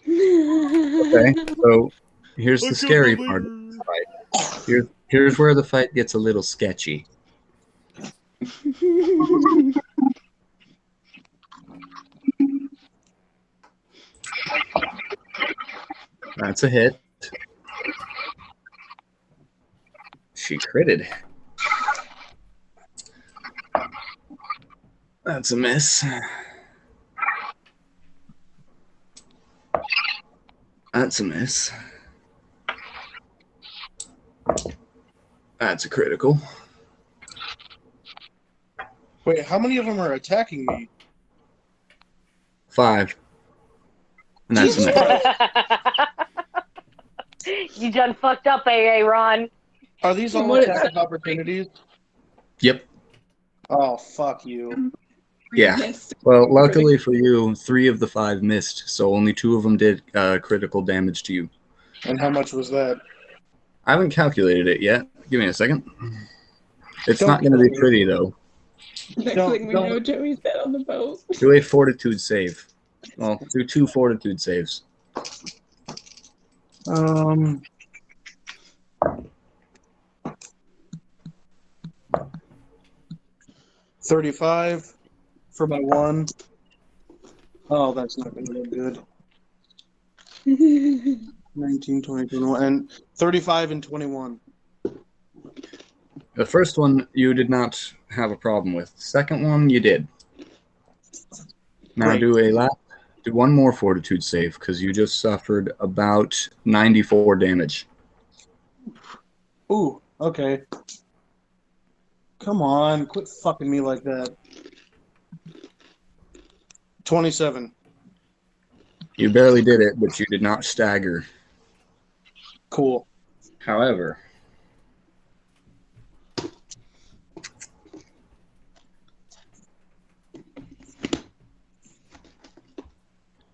Okay, so here's the scary part of the fight. Here's where the fight gets a little sketchy. That's a hit. She critted. That's a miss. That's a miss. That's a critical. Wait, how many of them are attacking me? 5. And that's a miss. You done fucked up, AA Ron. Are these all attack opportunities? Yep. Oh, fuck you. Yeah. Well, luckily for you, 3 of the 5 missed, so only 2 of them did critical damage to you. And how much was that? I haven't calculated it yet. Give me a second. It's not going to be pretty, though. Next thing we know, Joey's dead on the boat. Do a fortitude save. Well, do 2 fortitude saves. 35 for my 1. Oh, that's not going to look good. 19, 20, 21, and 35 and 21. The first one you did not have a problem with. The second one you did. Now do one more fortitude save because you just suffered about 94 damage. Ooh, okay. Come on, quit fucking me like that. 27. You barely did it, but you did not stagger. Cool. However,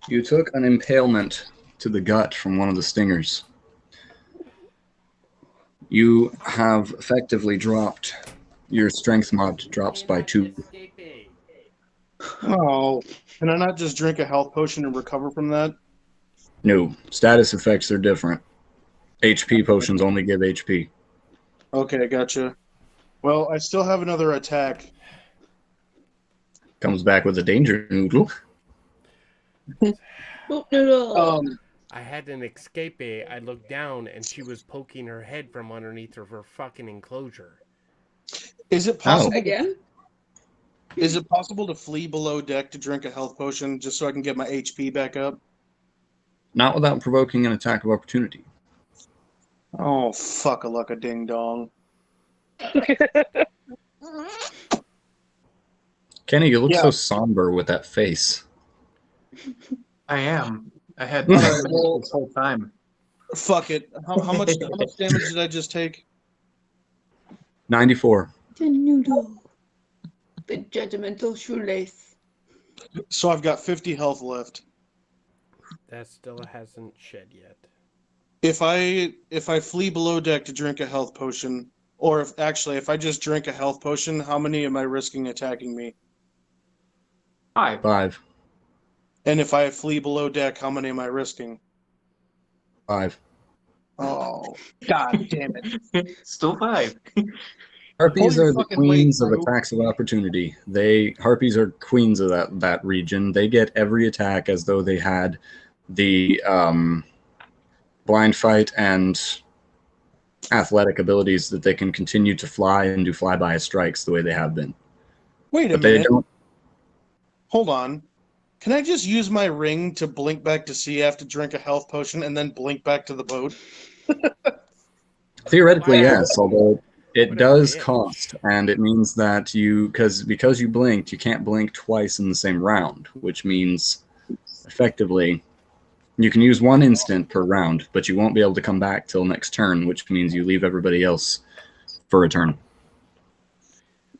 you took an impalement to the gut from one of the stingers. You have effectively dropped your strength mod drops by 2. Oh, can I not just drink a health potion and recover from that? No, status effects are different. HP potions only give HP. Okay, gotcha. Well, I still have another attack. Comes back with a danger noodle. Poop noodle. I had an escape. I looked down and she was poking her head from underneath of her fucking enclosure. Is it possible? Again? Is it possible to flee below deck to drink a health potion just so I can get my HP back up? Not without provoking an attack of opportunity. Oh, fuck a ding dong. Kenny, you look so somber with that face. I am. I had All 10 right, minutes well, this whole time. fuck it. How much damage did I just take? 94. The noodle. The judgmental shoelace. So I've got 50 health left. That still hasn't shed yet. If I flee below deck to drink a health potion, or if I just drink a health potion, how many am I risking attacking me? 5. 5. And if I flee below deck, how many am I risking? 5. Oh, god damn it. Still 5. Harpies Pull your are the fucking weight, queens of bro. attacks of opportunity. Harpies are queens of that region. They get every attack as though they had the blind fight and athletic abilities that they can continue to fly and do flyby strikes the way they have been. Wait a But they minute. don't. Hold on. Can I just use my ring to blink back to sea after drink a health potion and then blink back to the boat? Theoretically, Wow. yes, although it What a does bitch. cost, and it means that because you blinked, you can't blink twice in the same round, which means effectively you can use one instant per round, but you won't be able to come back till next turn, which means you leave everybody else for a turn.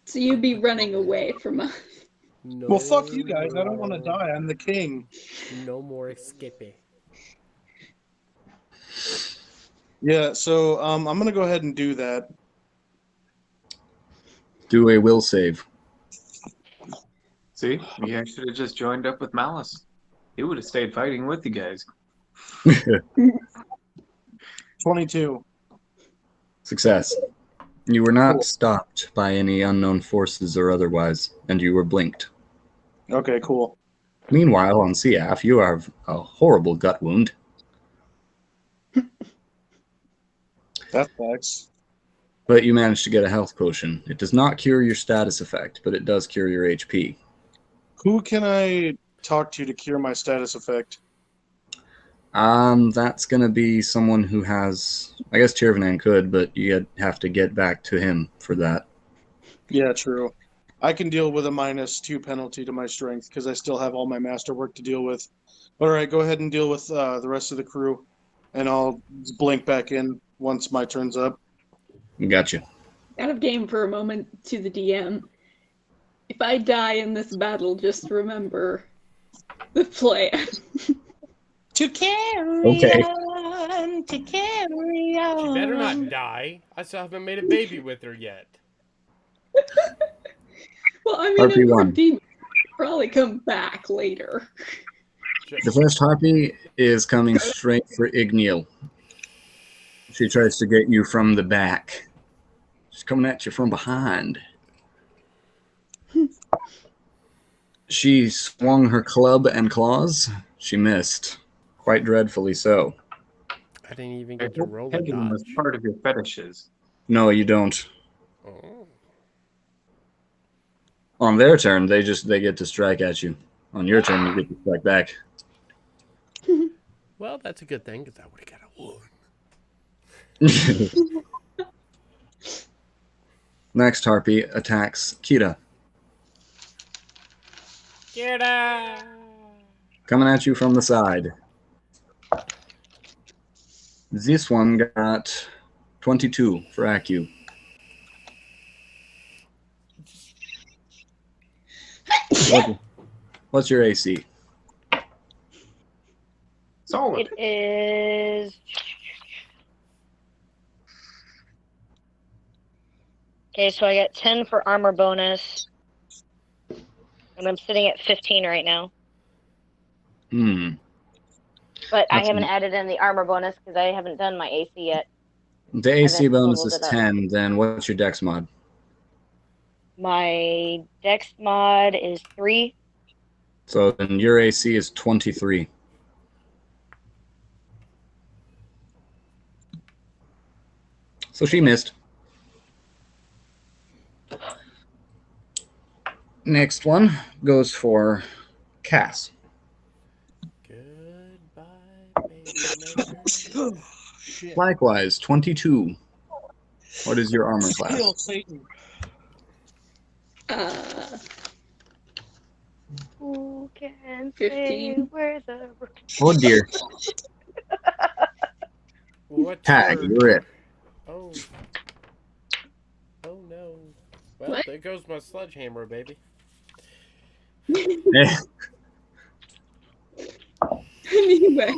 So you'd be running away from us. No, Well, fuck you guys. I don't want to die. I'm the king. No more escape. Yeah, so I'm going to go ahead and do that. Do a will save. See? You should have just joined up with Malice. He would have stayed fighting with you guys. 22. Success. You were not stopped by any unknown forces or otherwise, and you were blinked. Okay, cool. Meanwhile, on Seaf, you have a horrible gut wound. That sucks. But you managed to get a health potion. It does not cure your status effect, but it does cure your HP. Who can I talk to cure my status effect? That's going to be someone who has... I guess Tirvanan could, but you have to get back to him for that. Yeah, true. I can deal with a -2 penalty to my strength because I still have all my masterwork to deal with. All right, go ahead and deal with the rest of the crew, and I'll blink back in once my turn's up. Gotcha. Out of game for a moment to the DM. If I die in this battle, just remember the plan. To carry Okay. on, to carry on. She better not die. I still haven't made a baby with her yet. Well, I mean, Harpy a more 1. demon will probably come back later. The first harpy is coming straight for Igneal. She tries to get you from the back. She's coming at you from behind. She swung her club and claws. She missed. Quite dreadfully so. I didn't even I get to hope roll a pegging was dodge. part of your fetishes. No, you don't. Oh. On their turn, they get to strike at you. On your turn, you get to strike back. Well, that's a good thing, because I would have got a 1. Next harpy attacks Kira. Kira! Coming at you from the side. This one got 22 for ACU. What's your AC? Solid. It is. Okay, so I get 10 for armor bonus. And I'm sitting at 15 right now. But I haven't added in the armor bonus because I haven't done my AC yet. The AC bonus totaled is it up. 10, then what's your dex mod? My dex mod is 3. So then your AC is 23. So she missed. Next one goes for Cass. Goodbye, baby maker. Shit. Likewise, 22. What is your armor class? Hail Satan. Who can 15. say where the Oh dear. What's Tag, your... you're it. Oh. Oh no. Well, What? there goes my sledgehammer, baby. Eh, Anyway,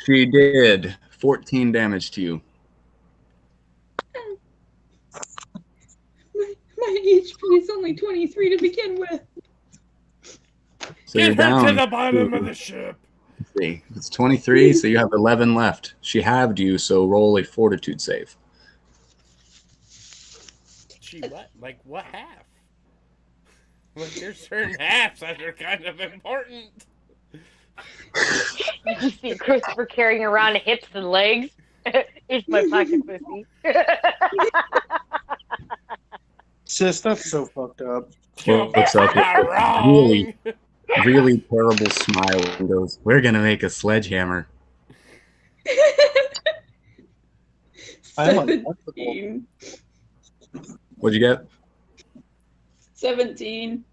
she did 14 damage to you. my HP is only 23 to begin with. So you're Get her down. to the bottom to- of the ship. let's see. It's 23, so you have 11 left. She halved you, so roll a fortitude save. She what? Like what half? Like there's certain halves that are kind of important. You see Christopher carrying around hips and legs. It's my pocket pussy. Sis, that's so fucked up. Looks up with Not a wrong. really terrible smile and goes, "We're gonna make a sledgehammer." I'm 17. What'd you get? 17.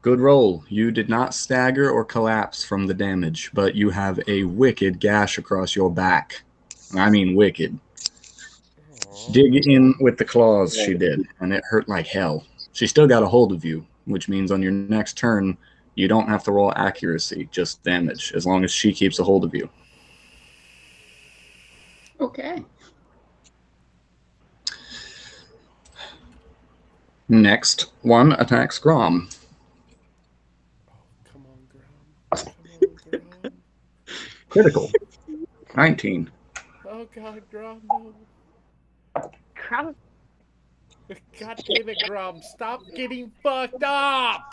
Good roll. You did not stagger or collapse from the damage, but you have a wicked gash across your back. I mean wicked. Dig in with the claws, she did, and it hurt like hell. She still got a hold of you, which means on your next turn, you don't have to roll accuracy, just damage, as long as she keeps a hold of you. Okay. Next one attacks Grom. Come on, Grom. Come on, Grom. Critical. 19. Oh God, Grom, no. Crumb. God damn it, Grom. Stop getting fucked up.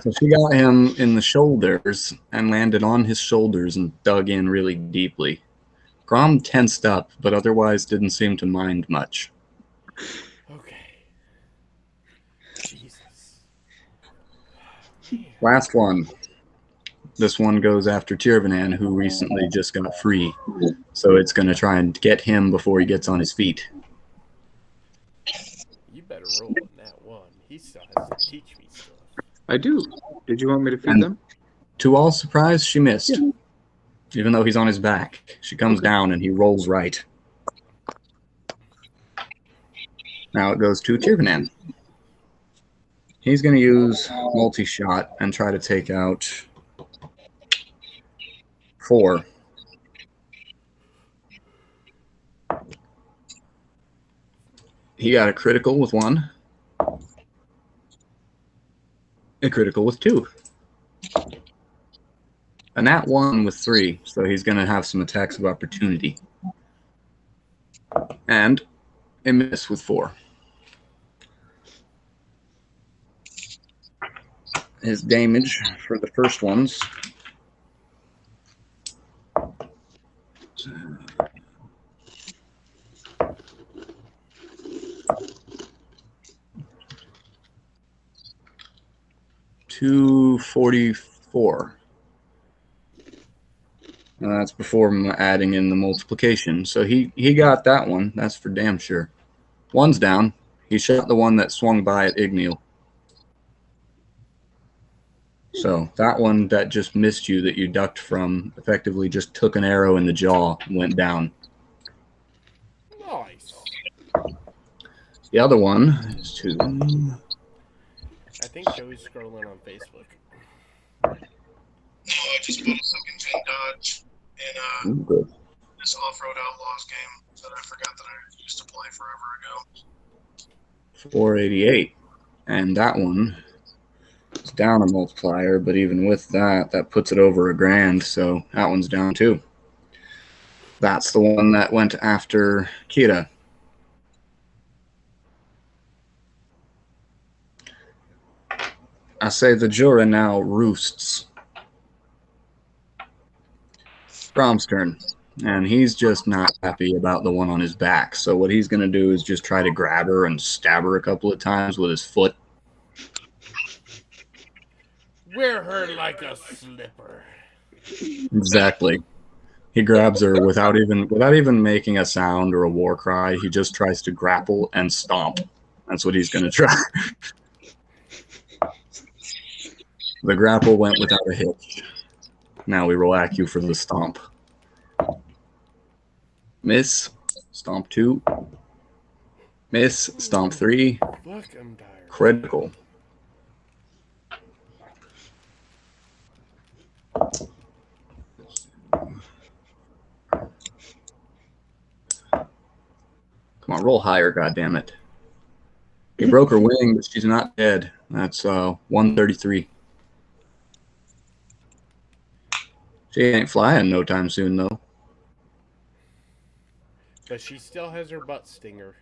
So she got him in the shoulders and landed on his shoulders and dug in really deeply. Grom tensed up, but otherwise didn't seem to mind much. Okay. Jesus. Last one. This one goes after Tirvanan, who recently just got free. So it's going to try and get him before he gets on his feet. You better roll on that one. He still has to teach me stuff. I do. Did you want me to feed And- them? To all surprise, she missed. Even though he's on his back. She comes down and he rolls right. Now it goes to Tirvanan. He's going to use multi-shot and try to take out 4. He got a critical with 1. A critical with 2. And that 1 with 3, so he's going to have some attacks of opportunity. And a miss with 4. His damage for the first ones. $244. And that's before adding in the multiplication. So he got that one. That's for damn sure. 1's down. He shot the one that swung by at Igneal. So that one that just missed you, that you ducked from, effectively just took an arrow in the jaw and went down. Nice. The other one is 2. I think Joey's scrolling on Facebook. No, I just put a second gen Dodge in Ooh, good. this Off-Road Outlaws game that I forgot that I used to play forever ago. 488. And that one is down a multiplier, but even with that, that puts it over $1,000, so that one's down too. That's the one that went after Kira. I say the Jura now roosts. Grom's turn. and he's just not happy about the one on his back. So what he's going to do is just try to grab her and stab her a couple of times with his foot. Wear her like a slipper. Exactly. He grabs her without even making a sound or a war cry. He just tries to grapple and stomp. That's what he's going to try. The grapple went without a hitch. Now we roll ACU for the stomp. Miss. Stomp 2. Miss. Stomp 3. Fuck, I'm tired. Critical. Come on, roll higher, goddammit. He broke her wing, but she's not dead. That's 133. She ain't flying no time soon, though. But she still has her butt stinger.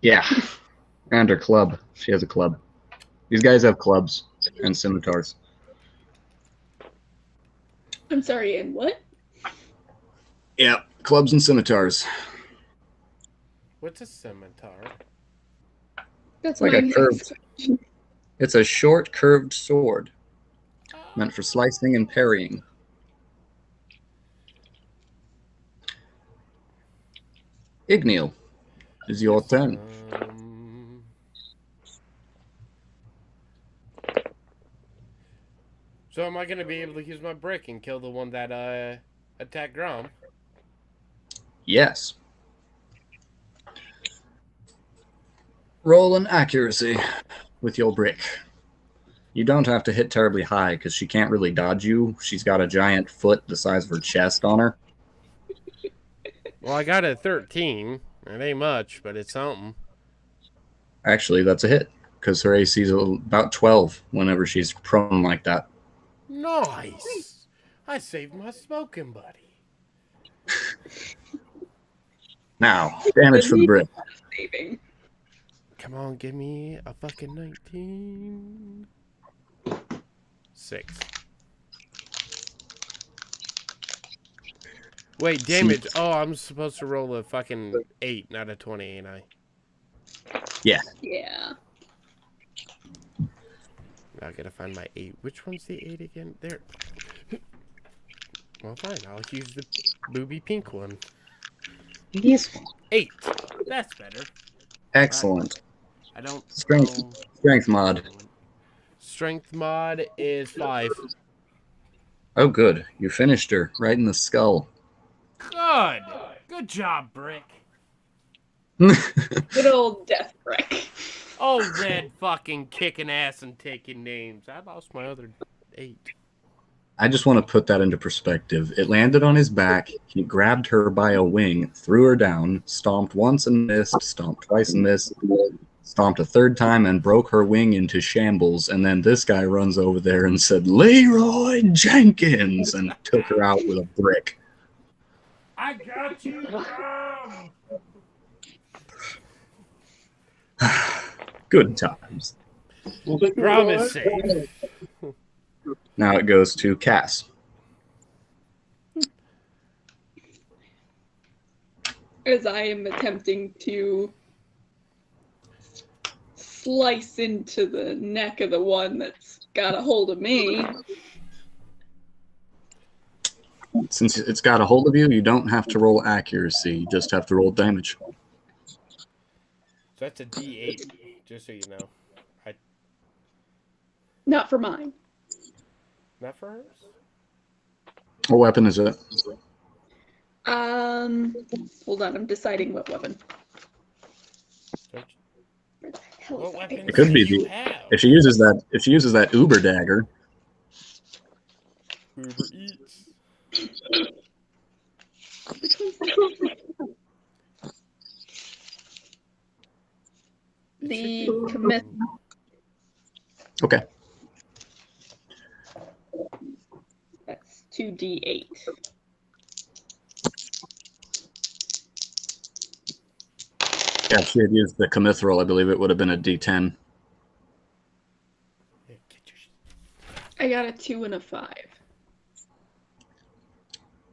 Yeah. And her club. She has a club. These guys have clubs and scimitars. I'm sorry, and what? Yeah, clubs and scimitars. What's a scimitar? That's Like a curved. It's a short, curved sword meant for slicing and parrying. Igneal, is your turn. So am I going to be able to use my brick and kill the one that attacked Grom? Yes. Roll an accuracy with your brick. You don't have to hit terribly high because she can't really dodge you. She's got a giant foot the size of her chest on her. Well, I got a 13. It ain't much, but it's something. Actually, that's a hit because her AC is about 12 whenever she's prone like that. Nice! I saved my smoking buddy. Now, damage for the brick. Saving. Come on, give me a fucking 19. 6. Wait, damage. Oh, I'm supposed to roll a fucking 8, not a 20, ain't I? Yeah. Yeah. I gotta find my 8. Which one's the 8 again? There. Well, fine. I'll use the booby pink one. Yes. 8. That's better. Excellent. I don't. Strength mod. Strength mod is 5. Oh, good. You finished her right in the skull. Good. Good job, Brick. Good old death brick. Oh, Red fucking kicking ass and taking names. I lost my other 8. I just want to put that into perspective. It landed on his back. He grabbed her by a wing, threw her down, stomped once and missed, stomped twice and missed, stomped a third time and broke her wing into shambles. And then this guy runs over there and said, "Leroy Jenkins," and took her out with a brick. I got you, Grom! Good times. Grom is safe. Now it goes to Cass. As I am attempting to slice into the neck of the one that's got a hold of me. Since it's got a hold of you, you don't have to roll accuracy. You just have to roll damage. So that's a D8, just so you know. Not for mine. Not for hers? What weapon is it? Hold on, I'm deciding what weapon. What weapon It could be the if she uses that Uber dagger. Uber Eats. The commit. Okay. That's 2d8. Yeah, if she had used the commithril, I believe it would have been a D10. I got a 2 and a 5.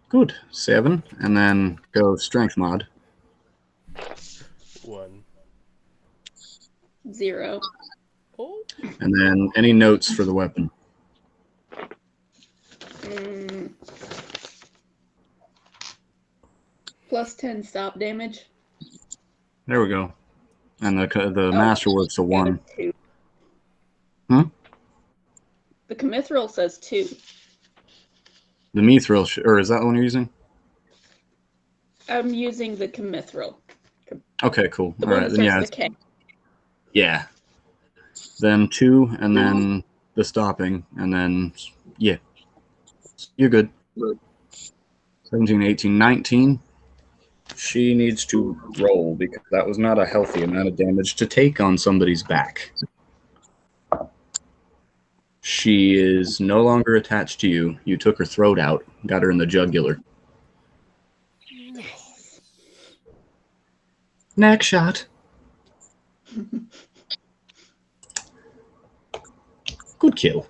Good. 7. And then go strength mod. 1. 0. Oh. And then any notes for the weapon. Plus 10 stop damage. There we go. And the masterwork's a 1. 2. Hmm? The Commithril says 2. The mithril, or is that the one you're using? I'm using the Commithril. Okay, cool. The All one right, that then starts yeah. with a K. Yeah. Then 2, and then the stopping, and then, yeah. You're good. 17, 18, 19. She needs to roll because that was not a healthy amount of damage to take on somebody's back. She is no longer attached to you. You took her throat out, got her in the jugular. Neck shot. Good kill.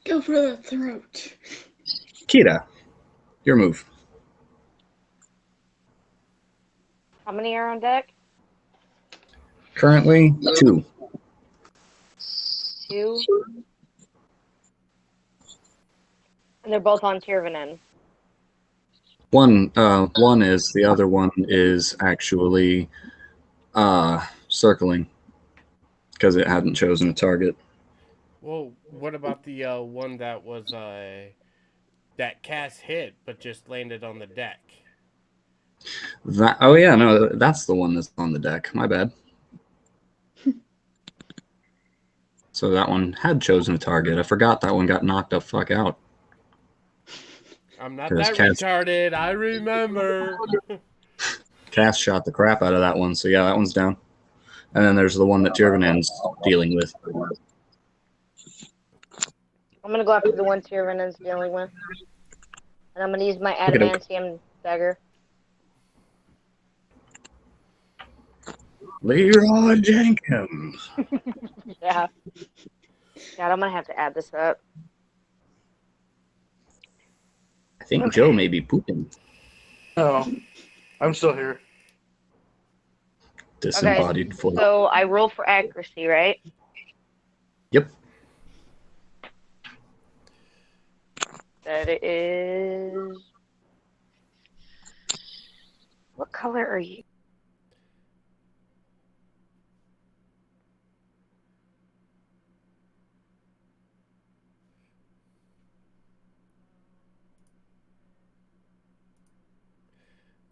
Go for the throat. Kira, your move. How many are on deck? Currently, 2. 2. And they're both on Tirvanen. One is, the other one is actually circling because it hadn't chosen a target. Well, what about the one that was that Cass hit but just landed on the deck? Oh yeah, no, that's the one that's on the deck. My bad. So that one had chosen a target. I forgot that one got knocked the fuck out. I'm not that retarded. I remember. Cass shot the crap out of that one, so yeah, that one's down. And then there's the one that Tirvanen's dealing with. I'm going to go after the one Tirvanen's dealing with. And I'm going to use my adamantium dagger. Leroy Jenkins. Yeah. God, I'm going to have to add this up. I think Joe may be pooping. Oh, I'm still here. Disembodied foot. So I roll for accuracy, right? Yep. That is... What color are you?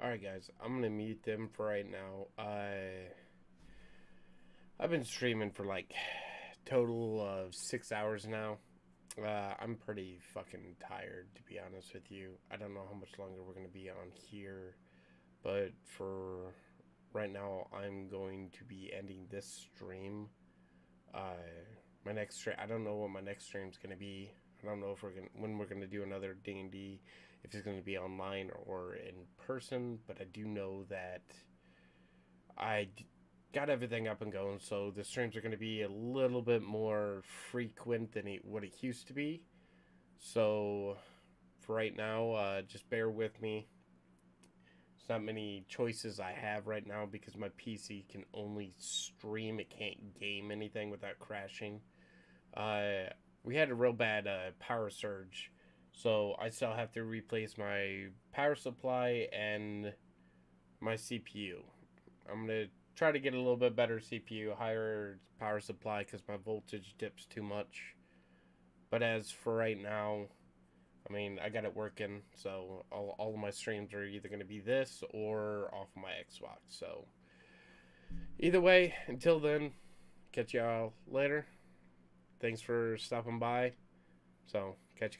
Alright guys, I'm gonna mute them for right now. I've been streaming for like total of 6 hours now. I'm pretty fucking tired, to be honest with you. I don't know how much longer we're gonna be on here, but for right now, I'm going to be ending this stream. My next stream, I don't know what my next stream's gonna be. I don't know if when we're gonna do another D&D, if it's gonna be online or in person. But I do know that I got everything up and going, so the streams are gonna be a little bit more frequent than what it used to be. So for right now, just bear with me. There's not many choices I have right now because my PC can only stream. It can't game anything without crashing. We had a real bad power surge, so I still have to replace my power supply and my CPU. I'm going to try to get a little bit better CPU, higher power supply because my voltage dips too much. But as for right now, I mean, I got it working, so all of my streams are either going to be this or off my Xbox. So either way, until then, catch y'all later. Thanks for stopping by. So catch you guys.